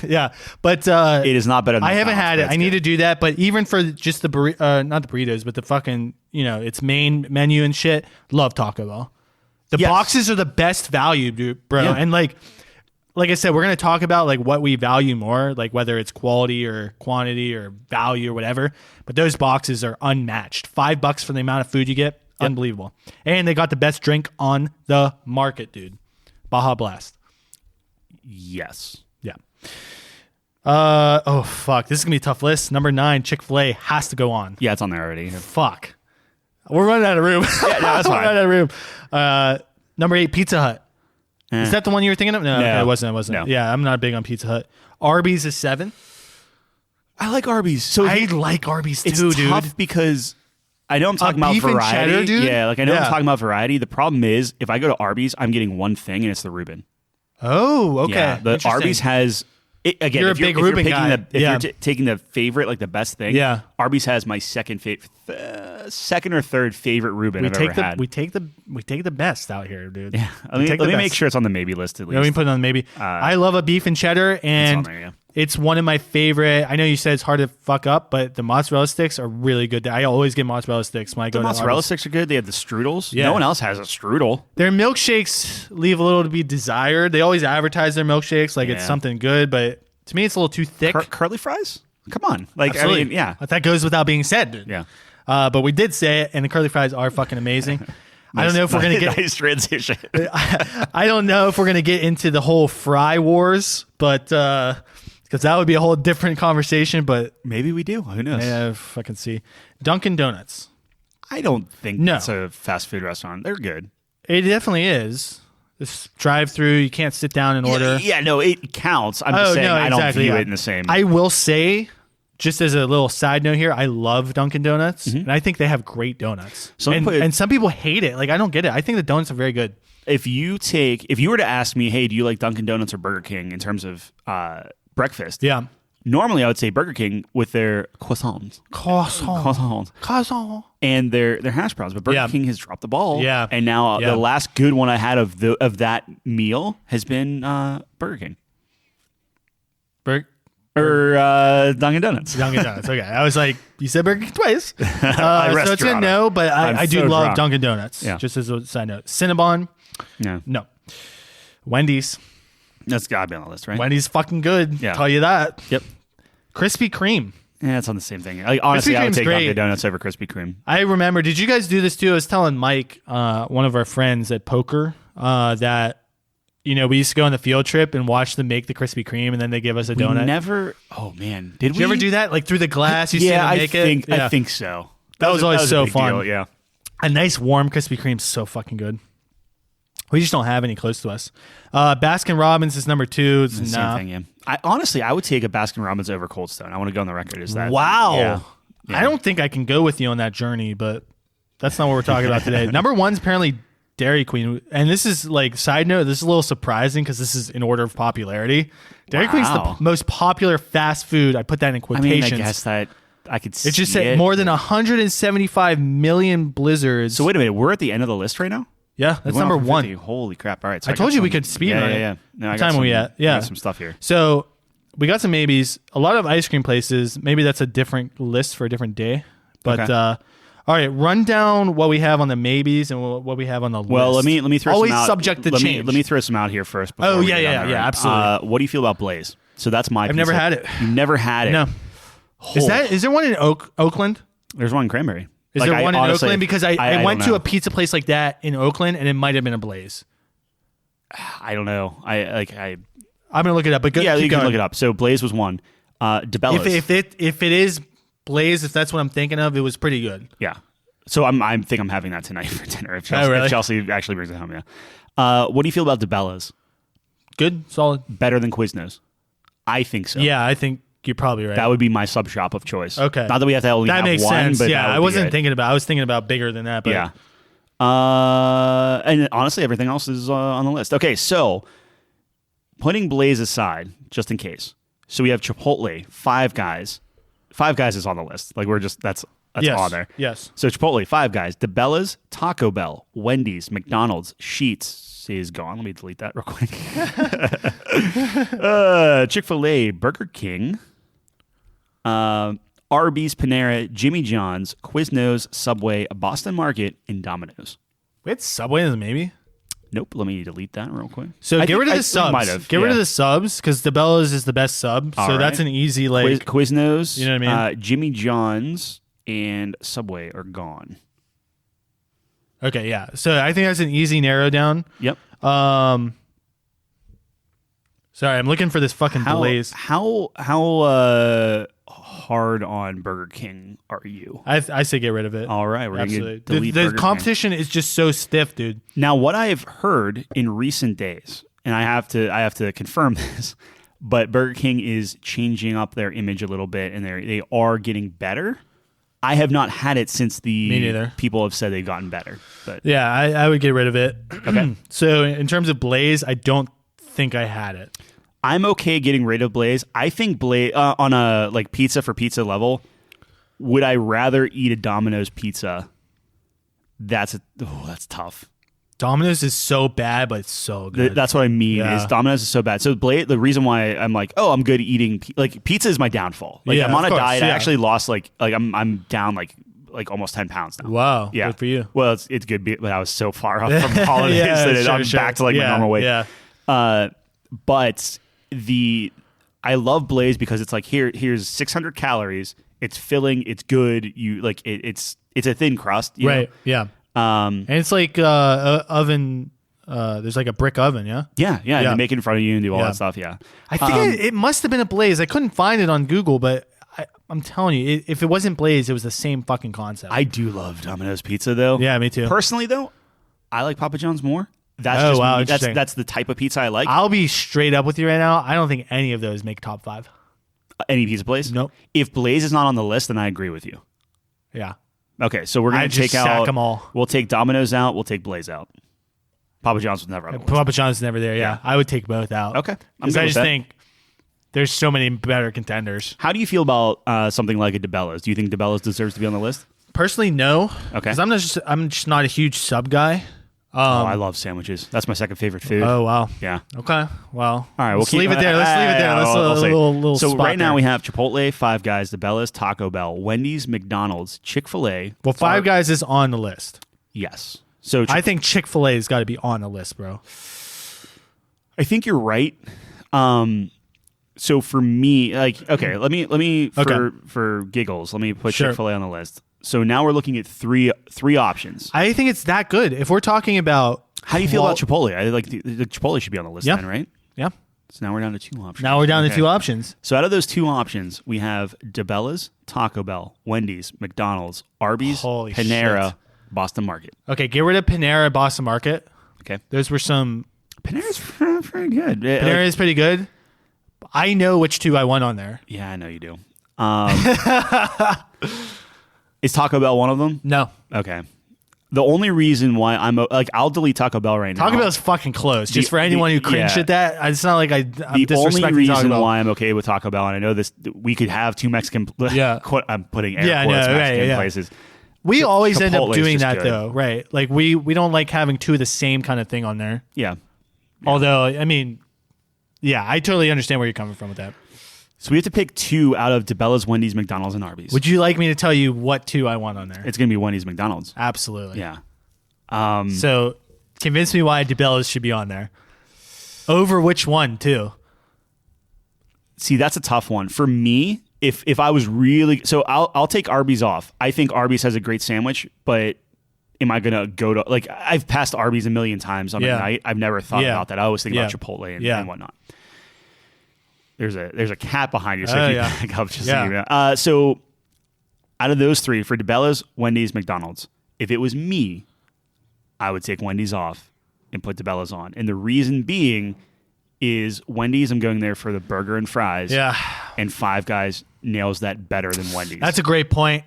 Yeah. But it is not better than I haven't had it. I need good. to do that. But even for just the not the burritos, but the fucking, its main menu and shit, love Taco Bell. The boxes are the best value, dude, bro. Yeah. And like I said, we're going to talk about what we value more, like whether it's quality or quantity or value or whatever. But those boxes are unmatched. $5 for the amount of food you get. Yep. Unbelievable. And they got the best drink on the market, dude. Baja Blast. Yes. Yeah. Oh, fuck. This is going to be a tough list. Number 9, Chick-fil-A has to go on. Yeah, it's on there already. Fuck. We're running out of room. Yeah, that's fine. We're running out of room. Number 8, Pizza Hut. Is that the one you were thinking of? No, it wasn't. No. Yeah, I'm not big on Pizza Hut. Arby's is 7. I like Arby's. So I like Arby's too, it's dude. Tough because I know I'm talking about beef and variety. cheddar, dude? Yeah, like I know I'm Yeah. talking about variety. The problem is if I go to Arby's, I'm getting one thing and it's the Reuben. Oh, okay. Yeah, the Interesting. Arby's has again. You're a if big if Reuben picking guy. if Yeah. you're taking the favorite, like the best thing. Yeah. Arby's has my second or third favorite Reuben I've ever had. We take the best out here, dude. Yeah, let me make sure it's on the maybe list at least. Let me put it on maybe. I love a beef and cheddar, and on there, yeah. it's one of my favorite. I know you said it's hard to fuck up, but the mozzarella sticks are really good. I always get mozzarella sticks when I go The to mozzarella Arby's. sticks are good. They have the strudels. Yeah. No one else has a strudel. Their milkshakes leave a little to be desired. They always advertise their milkshakes like it's Yeah. something good, but to me, it's a little too thick. Curly fries? Come on. Like, Absolutely. I mean, yeah. That goes without being said, dude. Yeah. But we did say it, and the curly fries are fucking amazing. I don't know if we're gonna get. Nice transition. I don't know if we're gonna get into the whole fry wars, but because that would be a whole different conversation. But Maybe we do. Who knows? yeah, fucking see. Dunkin' Donuts. I don't think No. it's a fast food restaurant. They're good. It definitely is. This drive-through, you can't sit down and order. Yeah, no, it counts. I'm just saying I don't view yeah. it in the same. I will say, just as a little side note here, I love Dunkin' Donuts, and I think they have great donuts. And some people hate it. Like, I don't get it. I think the donuts are very good. if you were to ask me, hey, do you like Dunkin' Donuts or Burger King in terms of breakfast? Yeah. Normally, I would say Burger King with their croissants. Croissant. And their hash browns, but Burger Yeah. King has dropped the ball. Yeah. And now Yeah. the last good one I had of that meal has been Burger King or Dunkin' Donuts. Dunkin' Donuts. Okay. I was like, you said Burger King twice. I rest So it's your a honor. no, but I'm I do so love drunk. Dunkin' Donuts. Yeah. Just as a side note. Cinnabon. Yeah, No. Wendy's. that's gotta be on the list, right? Wendy's fucking good. Yeah. Tell you that. Yep. Krispy Kreme. Yeah, it's on the same thing. Like, honestly, Krispy I would Kreme's take great. Dunkin' Donuts over Krispy Kreme. I remember. Did you guys do this too? I was telling Mike, one of our friends at poker, that we used to go on the field trip and watch them make the Krispy Kreme, and then they give us a donut. Never. Oh man, did Did you ever do that? Like through the glass, you see them make it. Yeah. I think so. That was always a so big fun. deal, yeah. A nice warm Krispy Kreme is so fucking good. We just don't have any close to us. Baskin Robbins is number 2. It's Same thing, yeah. I would take a Baskin Robbins over Cold Stone. I want to go on the record as that. Wow. Yeah. Yeah. I don't think I can go with you on that journey, but that's not what we're talking about today. Number 1's apparently Dairy Queen. And this is like, side note, this is a little surprising because this is in order of popularity. Dairy Queen's the most popular fast food. I put that in I quotations. mean, I guess that I could see It just said more than 175 million blizzards. So wait a minute, we're at the end of the list right now? Yeah, that's We went number off of 1. 50. Holy crap. All right. So I got told you we some- could speed yeah, run yeah, it. yeah. No, What time are we at? Yeah. I got some stuff here. So we got some maybes. A lot of ice cream places. Maybe that's a different list for a different day. But Okay. all right, run down what we have on the maybes and what we have on the Well, list. let me throw Always some out. subject to change. Let me throw some out here first. Before Oh, we yeah, get yeah, on there, yeah, right? absolutely. What do you feel about Blaze? So that's my. I've never had it. You've never had it. No. Is there one in Oakland? There's one in Cranberry. Is Like, there one in honestly, Oakland? Because I went don't to know. a pizza place like that in Oakland, and it might have been a Blaze. I don't know. I'm gonna look it up. But Yeah, keep you can going. look it up. So Blaze was one. DeBellas. If it is Blaze, if that's what I'm thinking of, it was pretty good. Yeah. So I think I'm having that tonight for dinner. If Chelsea actually brings it home, yeah. What do you feel about DeBellas? Good, solid. Better than Quiznos? I think so. Yeah, I think you're probably right. That would be my sub shop of choice. Okay. Not that we have to only That have makes one, sense. but Yeah, that would I be wasn't it. thinking about. I was thinking about bigger than that. But Yeah. And honestly, everything else is on the list. Okay, so putting Blaze aside, just in case. So we have Chipotle, Five Guys. Five Guys is on the list. Like that's yes, on there. Yes. So Chipotle, Five Guys, DeBellas, Taco Bell, Wendy's, McDonald's, Sheetz is gone. Let me delete that real quick. Chick-fil-A, Burger King, Arby's, Panera, Jimmy John's, Quiznos, Subway, Boston Market, and Domino's. Wait, Subway is maybe. Nope. Let me delete that real quick. So get rid of the subs. Might have. Get rid of the subs because DeBellas is the best sub. All so right. that's an easy like. Quiznos, You know what I mean? Jimmy John's, and Subway are gone. Okay, yeah. So I think that's an easy narrow down. Yep. Sorry, I'm looking for this fucking Blaze. How hard on Burger King are you? I say get rid of it. All right, we're Absolutely. gonna delete The Burger King. competition is just so stiff, dude. Now, what I've heard in recent days, and I have to confirm this, but Burger King is changing up their image a little bit, and they are getting better. I have not had it since Me neither. people have said they've gotten better. But Yeah, I would get rid of it. Okay. So in terms of Blaze, I don't think I had it. I'm okay getting rid of Blaze. I think Blaze on a like pizza for pizza level, would I rather eat a Domino's pizza? That's tough. Domino's is so bad, but it's so good. That's what I mean. Yeah. Is Domino's is so bad. So Blaze, the reason why I'm like, oh, I'm good eating like pizza is my downfall. Like Yeah, I'm on of a course, diet. I yeah. actually lost like I'm down like almost 10 pounds now. Wow. Yeah. Good for you. Well, it's good, but I was so far off from holidays Yeah, that I'm sure. back to like my Yeah, normal weight. yeah. But I love Blaze because it's like here's 600 calories. It's filling. It's good. You like it's a thin crust. You Right. know? Yeah. And it's like oven. There's like a brick oven. Yeah. Yeah. Yeah. They make it in front of you and do all Yeah. that stuff. Yeah. I think it must have been a Blaze. I couldn't find it on Google, but I'm telling you, if it wasn't Blaze, it was the same fucking concept. I do love Domino's pizza though. Yeah, me too. Personally though, I like Papa John's more. That's Oh, just wow, me. interesting. That's the type of pizza I like. I'll be straight up with you right now. I don't think any of those make top 5. Any pizza place? Nope. If Blaze is not on the list, then I agree with you. Yeah. Okay, so we're gonna I'd just take out. sack 'em all. We'll take Domino's out. We'll take Blaze out. Papa John's was never on the list. Papa John's never there. Yeah. I would take both out. Okay. I'm Because good I with just that. think there's so many better contenders. How do you feel about something like a DeBello's? Do you think DeBello's deserves to be on the list? Personally, no. Okay. Because I'm just not a huge sub guy. I love sandwiches. That's my second favorite food. Oh wow. Yeah. Okay. Well. All right, Let's leave it there. Let's leave it there. Let's I'll say. little So spot right now there. we have Chipotle, Five Guys, DeBello's, Taco Bell, Wendy's, McDonald's, Chick-fil-A. Well, Five Guys is on the list. Yes. So I think Chick-fil-A has got to be on the list, bro. I think you're right. So for me, like, okay, let me for giggles, let me put Sure. Chick-fil-A on the list. So now we're looking at three options. I think it's that good. If we're talking about How do you feel about Chipotle? I like the Chipotle should be on the list Yeah. then, right? Yeah. So now we're down to 2 options. Now we're down to Okay. 2 options. So out of those 2 options, we have DeBello's, Taco Bell, Wendy's, McDonald's, Arby's, Holy Panera, shit. Boston Market. Okay, get rid of Panera, Boston Market. Okay. Those were some. Panera's pretty good. Panera is pretty good. I know which 2 I want on there. Yeah, I know you do. Is Taco Bell one of them? No. Okay. The only reason why I'll delete Taco Bell right now. Taco Bell's fucking close. Just for anyone who cringed yeah. at that, it's not like I'm The only disrespecting Taco reason Bell. why I'm okay with Taco Bell, and I know this, we could have 2 Mexican. Yeah. I'm putting air Yeah, quotes no, right, Mexican yeah. places. We always end up Chipotle's doing just that good. though, right? Like we don't like having 2 of the same kind of thing on there. Yeah. Although, I mean, yeah, I totally understand where you're coming from with that. So we have to pick 2 out of DeBello's, Wendy's, McDonald's, and Arby's. Would you like me to tell you what 2 I want on there? It's going to be Wendy's, McDonald's. Absolutely. Yeah. So convince me why DeBello's should be on there. Over which one, too? See, that's a tough one for me. If I was really I'll take Arby's off. I think Arby's has a great sandwich, but am I gonna go to like I've passed Arby's a million times on a night. I've never thought about that. I always think about Chipotle and whatnot. There's a cat behind you, so if you back up just so you know. So out of those 3, for DeBello's, Wendy's, McDonald's, if it was me, I would take Wendy's off and put DeBello's on. And the reason being is Wendy's, I'm going there for the burger and fries. Yeah. And Five Guys nails that better than Wendy's. That's a great point.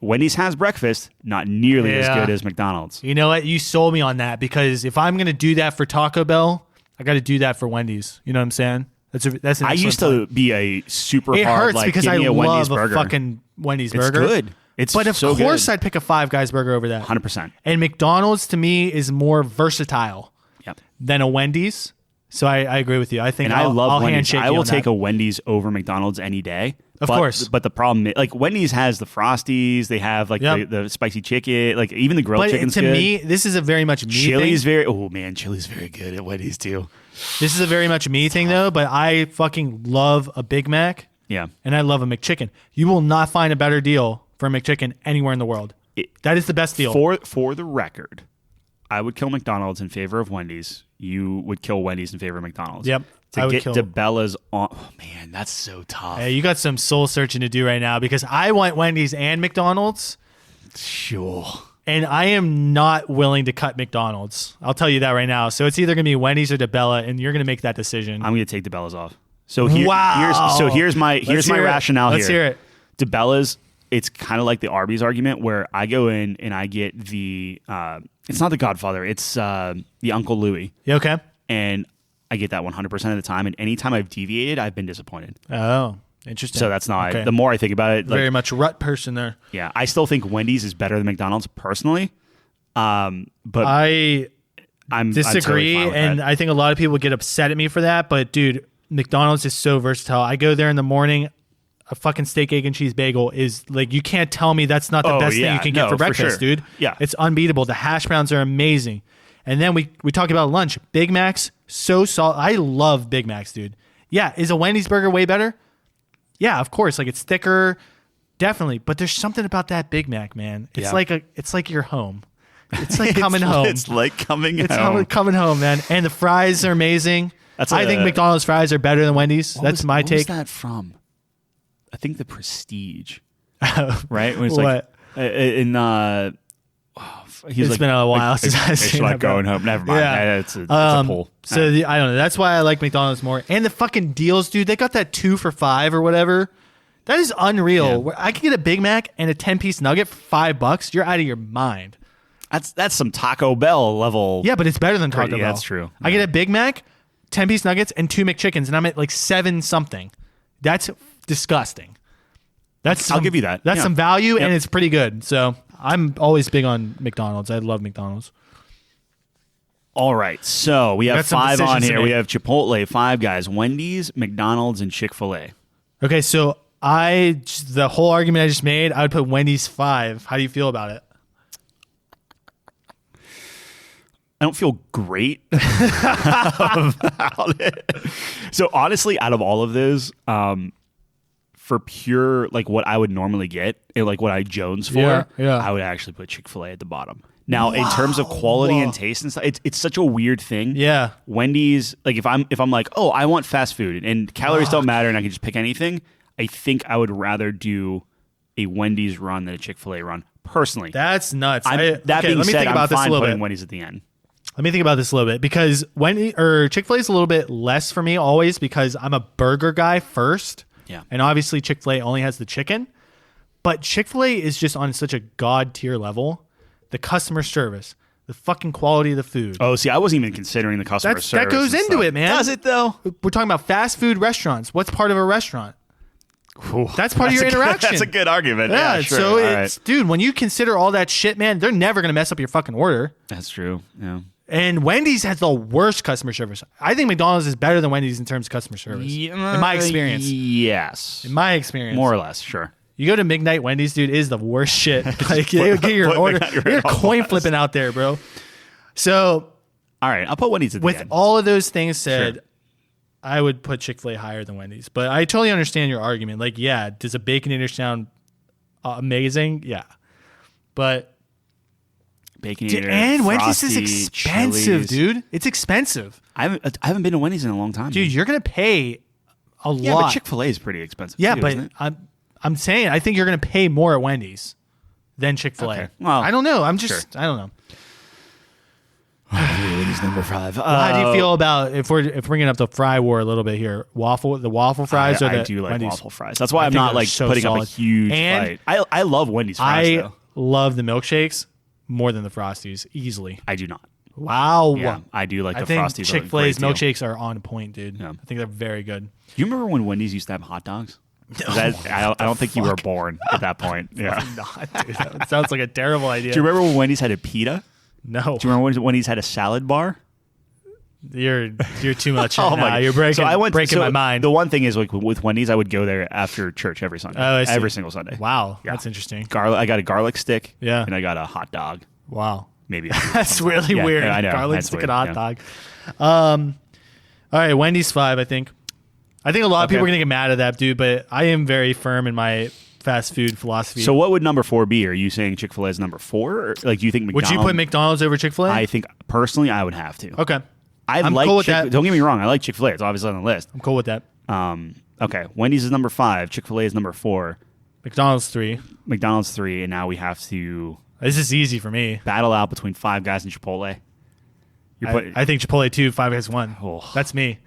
Wendy's has breakfast, not nearly as good as McDonald's. You know what? You sold me on that because if I'm going to do that for Taco Bell, I got to do that for Wendy's. You know what I'm saying? That's an I used to be a super It hard, hurts like, because give I me a Wendy's love burger. a fucking Wendy's It's burger. good. But of so course good. I'd pick a Five Guys burger over that. 100%. And McDonald's to me is more versatile Yep. than a Wendy's. So I agree with you. I think And I'll, I love I'll Wendy's. handshake I you will on take that. a Wendy's over McDonald's any day. Of course. But the problem is, like, Wendy's has the Frosties. They have, like, the spicy chicken. Like, even the grilled But chicken's to good. me, this is a very much me Chili's thing. Chili's very good at Wendy's, too. This is a very much me thing, though. But I fucking love a Big Mac. Yeah. And I love a McChicken. You will not find a better deal for a McChicken anywhere in the world. That is the best deal. For the record, I would kill McDonald's in favor of Wendy's. You would kill Wendy's in favor of McDonald's. Yep. I To would get kill- DeBella's on. Oh, man, that's so tough. Hey, you got some soul searching to do right now because I want Wendy's and McDonald's. Sure. And I am not willing to cut McDonald's. I'll tell you that right now. So it's either going to be Wendy's or DeBella, and you're going to make that decision. I'm going to take DeBella's off. Wow. Here's my Let's hear it. rationale Let's here. hear it. DeBella's, it's kind of like the Arby's argument where I go in and I get the it's not the Godfather, it's the Uncle Louie. Yeah, okay. And I get that 100% of the time, and anytime I've deviated, I've been disappointed. Oh, interesting. So that's not the more I think about it, very much rut person there. Yeah, I still think Wendy's is better than McDonald's personally. But I disagree, I'm totally fine with and that. I think a lot of people get upset at me for that. But dude, McDonald's is so versatile. I go there in the morning. A fucking steak, egg, and cheese bagel is like, you can't tell me that's not the best thing you can get for breakfast, sure. dude. Yeah. It's unbeatable. The hash browns are amazing. And then we talk about lunch. Big Macs, so solid. I love Big Macs, dude. Yeah, is a Wendy's burger way better? Yeah, of course. Like, it's thicker, definitely. But there's something about that Big Mac, man. It's like your home. It's like coming home. It's like coming It's home. coming home, man. And the fries are amazing. I think McDonald's fries are better than Wendy's. That's my take. What's that from? I think the Prestige, right? When it's What? He's it's been a while since I've seen like that, going bro. home. Never mind. Yeah. It's a pull. So I don't know. That's why I like McDonald's more. And the fucking deals, dude. They got that 2 for $5 or whatever. That is unreal. Yeah. Where I could get a Big Mac and a 10-piece nugget for $5. You're out of your mind. That's some Taco Bell level. Yeah, but it's better than Taco Bell. That's true. I get a Big Mac, 10-piece nuggets, and 2 McChickens, and I'm at like 7 something. That's disgusting. I'll give you that. That's Yeah. some value, Yep. and it's pretty good. So I'm always big on McDonald's. I love McDonald's. All right. So we have Got some 5 on decisions to here. make. We have Chipotle, Five Guys, Wendy's, McDonald's, and Chick-fil-A. Okay, so the whole argument I just made, I would put Wendy's 5. How do you feel about it? I don't feel great about it. So honestly, out of all of those, for pure like what I would normally get, and like what I Jones for, Yeah. I would actually put Chick-fil-A at the bottom. Now, in terms of quality and taste and stuff, it's such a weird thing. Yeah. Wendy's, like if I'm like, oh, I want fast food and calories don't matter and I can just pick anything, I think I would rather do a Wendy's run than a Chick-fil-A run personally. That's nuts. That being let me said, think about I'm this a fine little putting bit. Wendy's at the end. Let me think about this a little bit, because Chick-fil-A is a little bit less for me always, because I'm a burger guy first. Yeah. And obviously Chick-fil-A only has the chicken, but Chick-fil-A is just on such a god tier level. The customer service, the fucking quality of the food. Oh, see, I wasn't even considering the customer service. That goes and into stuff. it, man. Does it though? We're talking about fast food restaurants. What's part of a restaurant? That's part of your interaction. That's a good argument. Yeah, Yeah, sure. so All it's, right. dude, when you consider all that shit, man, they're never going to mess up your fucking order. That's true. Yeah. And Wendy's has the worst customer service. I think McDonald's is better than Wendy's in terms of customer service. In my experience. Yes. In my experience. More or less, sure. You go to Midnight Wendy's, dude, it is the worst shit. Like, you get your order. You're coin flipping out there, bro. So, All right, I'll put Wendy's at the with end. all of those things said, Sure. I would put Chick-fil-A higher than Wendy's. But I totally understand your argument. Like, yeah, does a Baconator sound amazing? Yeah. But Baconator, and Wendy's is Frosty, expensive, Chili's. dude. It's expensive. I haven't been to Wendy's in a long time. Dude, you're going to pay a yeah, lot. but Chick-fil-A is pretty expensive. Yeah, too, but isn't it? I'm saying I think you're going to pay more at Wendy's than Chick-fil-A. Okay. Well, I don't know. I don't know. Wendy's number 5. How do you feel about if we're bringing up the fry war a little bit here? The waffle fries, or I the do like Wendy's? waffle fries. That's why I'm think not they're like so putting up a solid. huge And fight. I love Wendy's fries I though. love the milkshakes more than the Frosties easily. I do not. Wow. Yeah, I do like I the think Frosties. Chick-fil-A's a great deal. milkshakes are on point, dude. Yeah. I think they're very good. Do you remember when Wendy's used to have hot dogs? I don't think you were born at that point. Yeah. Not, dude. That sounds like a terrible idea. Do you remember when Wendy's had a pita? No. Do you remember when Wendy's had a salad bar? You're too much. Oh nah, my! you're breaking so my mind. The one thing is, like with Wendy's, I would go there after church every Sunday. Oh, I see. Every single Sunday. Wow, Yeah. that's interesting. I got a garlic stick. Yeah. And I got a hot dog. Wow. Maybe. That's really Yeah, weird. yeah, I know. Garlic That's stick weird, and hot yeah. dog. All right, Wendy's 5, I think. I think a lot of people are Okay. going to get mad at that, dude, but I am very firm in my fast food philosophy. So what would number 4 be? Are you saying Chick-fil-A is number 4? Or, like, do you think would McDonald's? you put McDonald's over Chick-fil-A? I think, personally, I would have to. Okay. I'm cool with that. Don't get me wrong. I like Chick-fil-A. It's obviously on the list. I'm cool with that. Okay. Wendy's is number 5. Chick-fil-A is number 4. McDonald's 3. McDonald's 3. And now we have to This is easy for me. battle out between Five Guys and Chipotle. I think Chipotle 2, 5 Guys 1. Oh. That's me.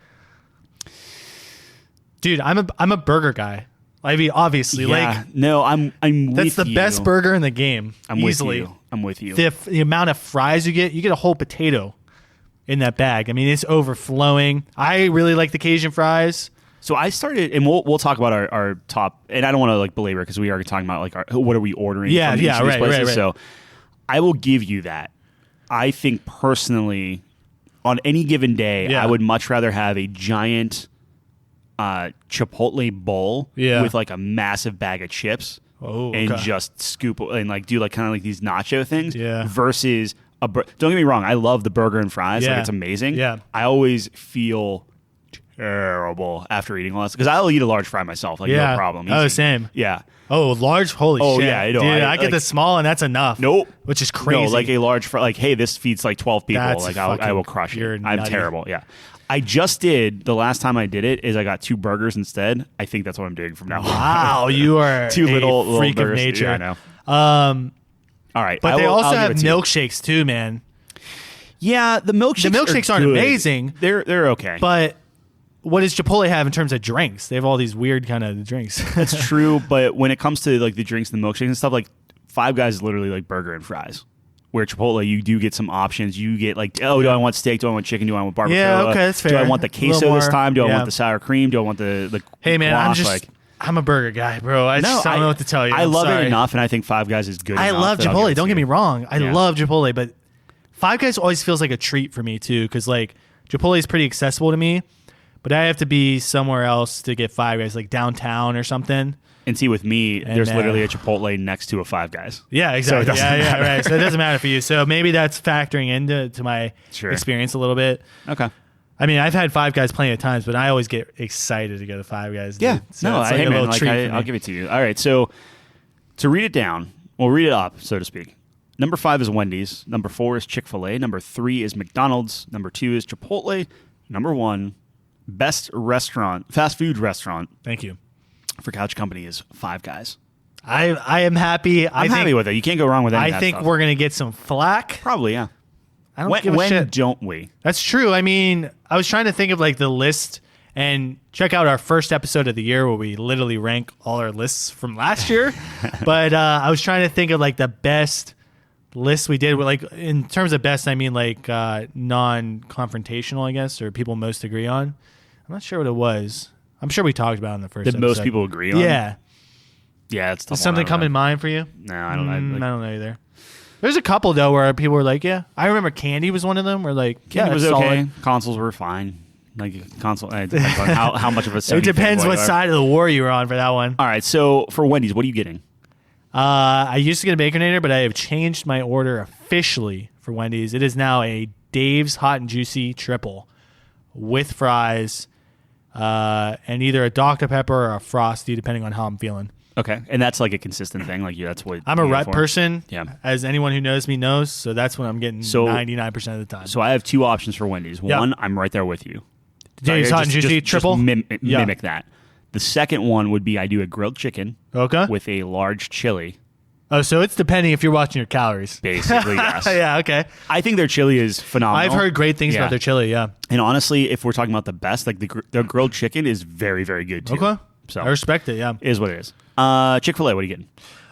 Dude, I'm a burger guy. I mean, obviously, no, I'm that's with the you. best burger in the game. I'm easily. with you. I'm with you. The amount of fries you get a whole potato in that bag. I mean, it's overflowing. I really like the Cajun fries. So I started, and we'll talk about our top, and I don't want to like belabor because we are talking about like what are we ordering from each of these places. Right. So I will give you that. I think personally, on any given day, I would much rather have a giant Chipotle bowl with like a massive bag of chips and just scoop and like do like kind of like these nacho things versus don't get me wrong, I love the burger and fries, like it's amazing. I always feel terrible after eating all this because I'll eat a large fry myself, like no problem. Easy. Same. Yeah. Large, holy shit. Yeah, I know. Dude, I get the small and that's enough. Nope. Which is crazy. No, like a large fry, like, hey, this feeds like 12 people. That's like I will crush it. I'm nutty. terrible. Yeah. I just did, the last time I did it is I got 2 burgers instead. I think that's what I'm doing from now on. Wow, you are two little freak burgers. of nature. Yeah, I know. All right. But they also have milkshakes too, man. Yeah, the milkshakes aren't amazing. They're okay. But what does Chipotle have in terms of drinks? They have all these weird kind of drinks. That's true, but when it comes to like the drinks and the milkshakes and stuff, like Five Guys is literally like burger and fries. Where Chipotle, you do get some options. You get like, do I want steak? Do I want chicken? Do I want barbacoa? Yeah, okay, that's fair. Do I want the queso this time? Do I want the sour cream? Do I want the Hey man, guac? I'm a burger guy, bro. I don't know what to tell you. I love it enough, and I think Five Guys is good enough. I love Chipotle. Don't get me wrong. I love Chipotle, but Five Guys always feels like a treat for me too, because like Chipotle is pretty accessible to me, but I have to be somewhere else to get Five Guys, like downtown or something. And see, with me, there's literally a Chipotle next to a Five Guys. Yeah, exactly. So right. So it doesn't matter for you. So maybe that's factoring into my experience a little bit. Okay. I mean, I've had Five Guys plenty of times, but I always get excited to go to Five Guys. Yeah. So no, it's like hey, a man, little treat for me. I'll give it to you. All right. So to read it down, we'll read it up, so to speak. Number 5 is Wendy's. Number 4 is Chick-fil-A. Number 3 is McDonald's. Number 2 is Chipotle. Number 1, best restaurant, fast food restaurant. Thank you. For Couch Company is Five Guys. I am happy. I'm happy with it. You can't go wrong with any of that I think stuff. we're going to get some flack. Probably, yeah. I don't give a shit. When don't we? That's true. I mean, I was trying to think of like the list and check out our first episode of the year where we literally rank all our lists from last year. But I was trying to think of like the best list we did. Like in terms of best, I mean like non-confrontational, I guess, or people most agree on. I'm not sure what it was. I'm sure we talked about it in the first episode. Most people agree on? Yeah. Yeah, it's tough. Does something come in mind for you? No, I don't know. I don't know either. There's a couple, though, where people were like, yeah. I remember Candy was one of them. Where like, Candy was okay. Solid. Consoles were fine. Like console, it depends on how much of a Sony It depends what fanboy side of the war you were on for that one. All right, so for Wendy's, what are you getting? I used to get a Baconator, but I have changed my order officially for Wendy's. It is now a Dave's Hot and Juicy Triple with fries. And either a Dr. Pepper or a Frosty, depending on how I'm feeling. Okay, and that's like a consistent thing. Like that's what I'm a rut person. Yeah, as anyone who knows me knows. So that's what I'm getting 99% of the time. So I have 2 options for Wendy's. One, I'm right there with you. Dave's Hot and Juicy Triple. Mimic that. The second one would be I do a grilled chicken. Okay. With a large chili. Oh, so it's depending if you're watching your calories. Basically, yes. Yeah, okay. I think their chili is phenomenal. I've heard great things about their chili, yeah. And honestly, if we're talking about the best, like the grilled chicken is very, very good too. Okay. So I respect it, yeah. It is what it is. Chick-fil-A, what are you getting?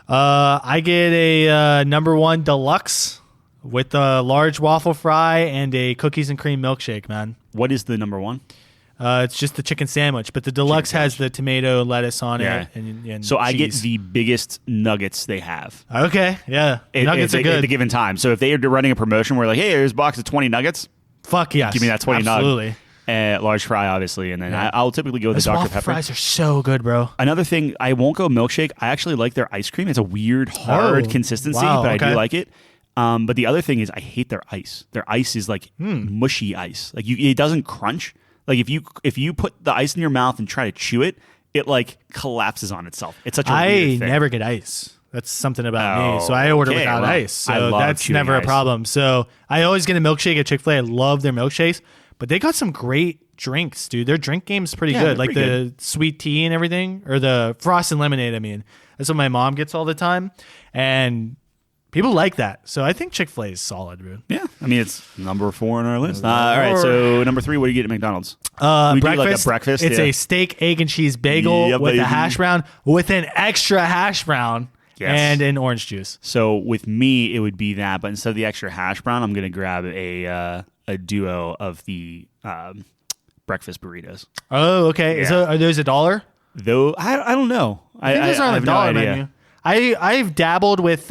I get a number 1 deluxe with a large waffle fry and a cookies and cream milkshake, man. What is the number 1? It's just the chicken sandwich, but the deluxe has the tomato lettuce on it. And so cheese. I get the biggest nuggets they have. Okay, yeah. Nuggets are good. At the given time. So if they are running a promotion where like, hey, there's a box of 20 nuggets. Fuck yes. Give me that 20 Absolutely. Large fry, obviously. And then I'll typically go with the Dr. Pepper. Fries are so good, bro. Another thing, I won't go milkshake. I actually like their ice cream. It's a weird, hard consistency, but I do like it. But the other thing is I hate their ice. Their ice is like mushy ice. Like it doesn't crunch. Like if you put the ice in your mouth and try to chew it, it like collapses on itself. It's such a weird thing. I never get ice. That's something about me. So I order without ice. So that's never a problem. So I always get a milkshake at Chick-fil-A. I love their milkshakes, but they got some great drinks, dude. Their drink game's pretty good. Like the sweet tea and everything, or the frost and lemonade. I mean, that's what my mom gets all the time. And People like that. So I think Chick-fil-A is solid, dude. Yeah. I mean, it's number 4 on our list. All right. So number 3, what do you get at McDonald's? Breakfast. Do like a breakfast. It's a steak, egg, and cheese bagel with a hash brown with an extra hash brown and an orange juice. So with me, it would be that. But instead of the extra hash brown, I'm going to grab a duo of the breakfast burritos. Oh, okay. Yeah. So are those $1? Though I don't know. I think those are on the $1 menu. I've dabbled with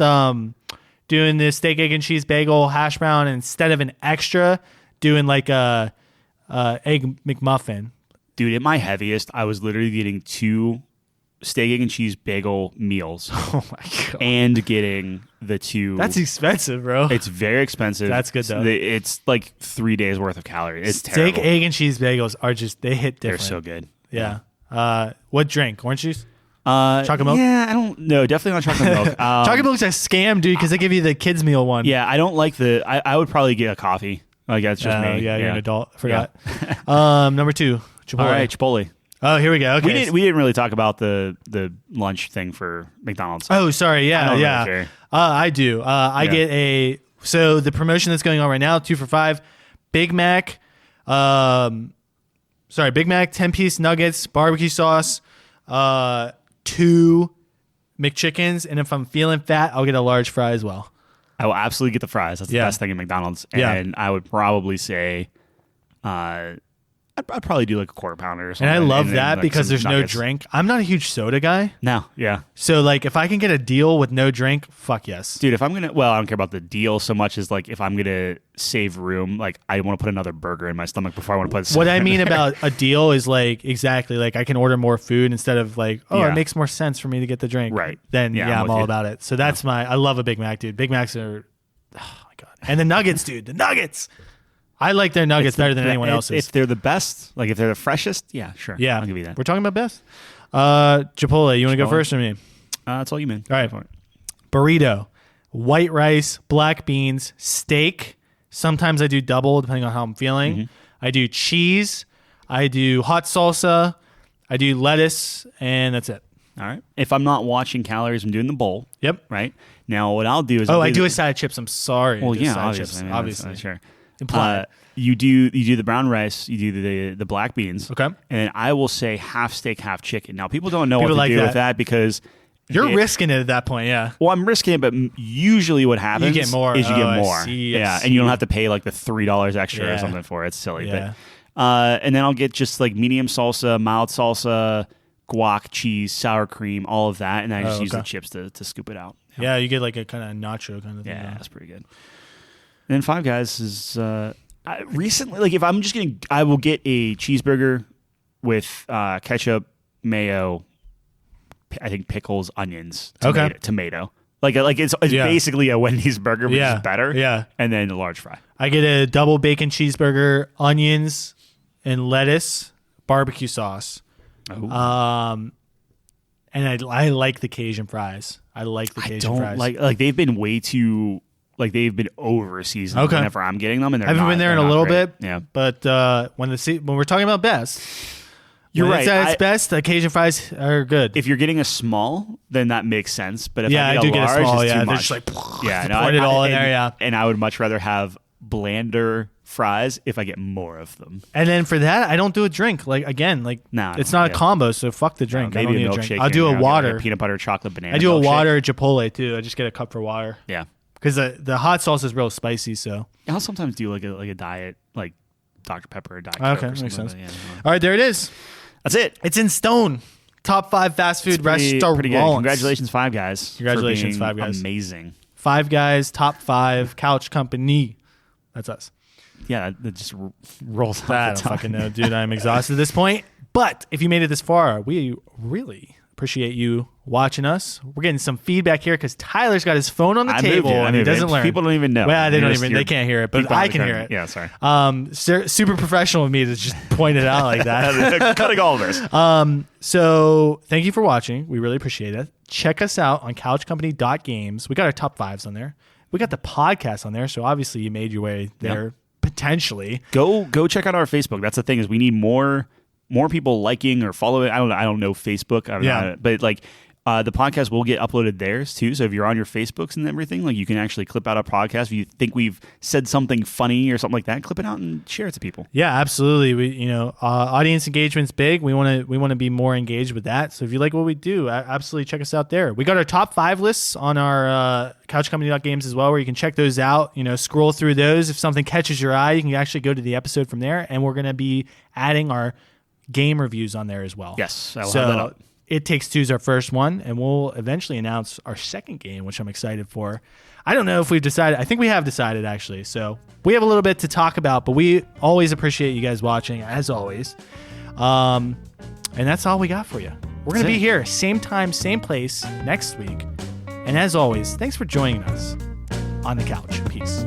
doing the steak, egg, and cheese bagel hash brown, and instead of an extra, doing like a egg McMuffin. Dude, at my heaviest, I was literally getting 2 steak, egg, and cheese bagel meals. Oh my God. And getting the 2. That's expensive, bro. It's very expensive. That's good though. It's like 3 days worth of calories. It's terrible. Steak, egg, and cheese bagels are they hit different. They're so good. Yeah. What drink? Orange juice? Chocolate milk? Yeah, I don't know. Definitely not chocolate milk. Chocolate milk's a scam, dude, because they give you the kids meal one. Yeah, I don't like I would probably get a coffee. Like that's just me. Yeah, you're an adult. Forgot. Number 2, Chipotle. All right, Chipotle. Oh, here we go. Okay. We didn't really talk about the lunch thing for McDonald's. Oh, sorry. Yeah, yeah. Really I do. I get so the promotion that's going on right now, 2 for $5, Big Mac. Big Mac, 10-piece nuggets, barbecue sauce, 2 McChickens, and if I'm feeling fat, I'll get a large fry as well. I will absolutely get the fries. That's the best thing at McDonald's. And I would probably say, I'd probably do like a quarter pounder or something. And I love that like because there's nuggets. no drink. I'm not a huge soda guy. No, yeah. So like if I can get a deal with no drink, fuck yes. Dude, if I'm going to, I don't care about the deal so much as like if I'm going to save room, like I want to put another burger in my stomach before I want to put what I mean about a deal is like exactly like I can order more food instead of like, it makes more sense for me to get the drink. Right. Then I'm all about it. So that's I love a Big Mac, dude. Big Macs are, oh my God. And the nuggets, dude, the nuggets. I like their nuggets better than anyone else's. If they're the best, like if they're the freshest, yeah, sure. Yeah. I'll give you that. We're talking about best. Chipotle, you want to go first or me? That's all you mean. All right. Burrito, white rice, black beans, steak. Sometimes I do double depending on how I'm feeling. Mm-hmm. I do cheese. I do hot salsa. I do lettuce, and that's it. All right. If I'm not watching calories, I'm doing the bowl. Yep. Right. Now, what I'll do is I do a side of chips. I'm sorry. Well, yeah, obviously. Sure. Implied. You do the brown rice, you do the black beans. Okay. And I will say half steak, half chicken. Now, people don't know what to do with that because you're risking it at that point, yeah. Well, I'm risking it, but usually what happens you get more. is you get more. I see. And you don't have to pay like the $3 extra or something for it. It's silly. Yeah. But, and then I'll get just like medium salsa, mild salsa, guac, cheese, sour cream, all of that. And then I just use the chips to scoop it out. Yeah, you get like a kind of nacho kind of thing. Yeah, that's pretty good. And then Five Guys is... recently, like if I'm just getting, I will get a cheeseburger with ketchup, mayo, I think pickles, onions, tomato. Like it's basically a Wendy's burger, which is better. Yeah, and then a large fry. I get a double bacon cheeseburger, onions and lettuce, barbecue sauce. And I like the Cajun fries. I like the Cajun fries. Like they've been way too. Like they've been over seasoned whenever I'm getting them, and I haven't been there in a little bit. Yeah, but when we're talking about best, you're right. It's best. The Cajun fries are good. If you're getting a small, then that makes sense. But if I do get a small, they're just like put it all in there. Yeah, and I would much rather have blander fries if I get more of them. And then for that, I don't do a drink. Like again, it's not a combo, so fuck the drink. Maybe I don't need a a milkshake. drink. I'll do a water, like a peanut butter chocolate banana. I do milkshake. A water Chipotle too. I just get a cup for water. Yeah. Because the hot sauce is real spicy, so I'll sometimes do like a diet, like Dr. Pepper or Diet Coke. Okay, or makes sense. Yeah, all right, there it is. That's it. It's in stone. Top 5 fast food restaurants. Pretty good. Congratulations, Five Guys. Congratulations, Five Guys. Amazing. Five Guys, top 5 couch company. That's us. Yeah, that just rolls off. I don't fucking know, dude. I'm exhausted at this point. But if you made it this far, we really appreciate you watching us. We're getting some feedback here because Tyler's got his phone on the table and he doesn't learn. People don't even know. Well, they can't hear it, but I can hear it. Yeah, sorry. Super professional of me to just point it out like that. Cutting all of this. So thank you for watching. We really appreciate it. Check us out on couchcompany.games. We got our top 5s on there. We got the podcast on there, so obviously you made your way there potentially. Go check out our Facebook. That's the thing is we need more people liking or following. I don't know Facebook. I don't know, but like The podcast will get uploaded there too. So if you're on your Facebooks and everything, like you can actually clip out a podcast. If you think we've said something funny or something like that, clip it out and share it to people. Yeah, absolutely. We, audience engagement's big. We want to be more engaged with that. So if you like what we do, absolutely check us out there. We got our top 5 lists on our couchcompany.games as well, where you can check those out. Scroll through those. If something catches your eye, you can actually go to the episode from there, and we're going to be adding our game reviews on there as well. Yes, I will have that out. It Takes Two is our first one, and we'll eventually announce our second game, which I'm excited for. I don't know if we've decided. I think we have decided, actually. So we have a little bit to talk about, but we always appreciate you guys watching, as always. And that's all we got for you. We're going to be here, same time, same place, next week. And as always, thanks for joining us on the couch. Peace.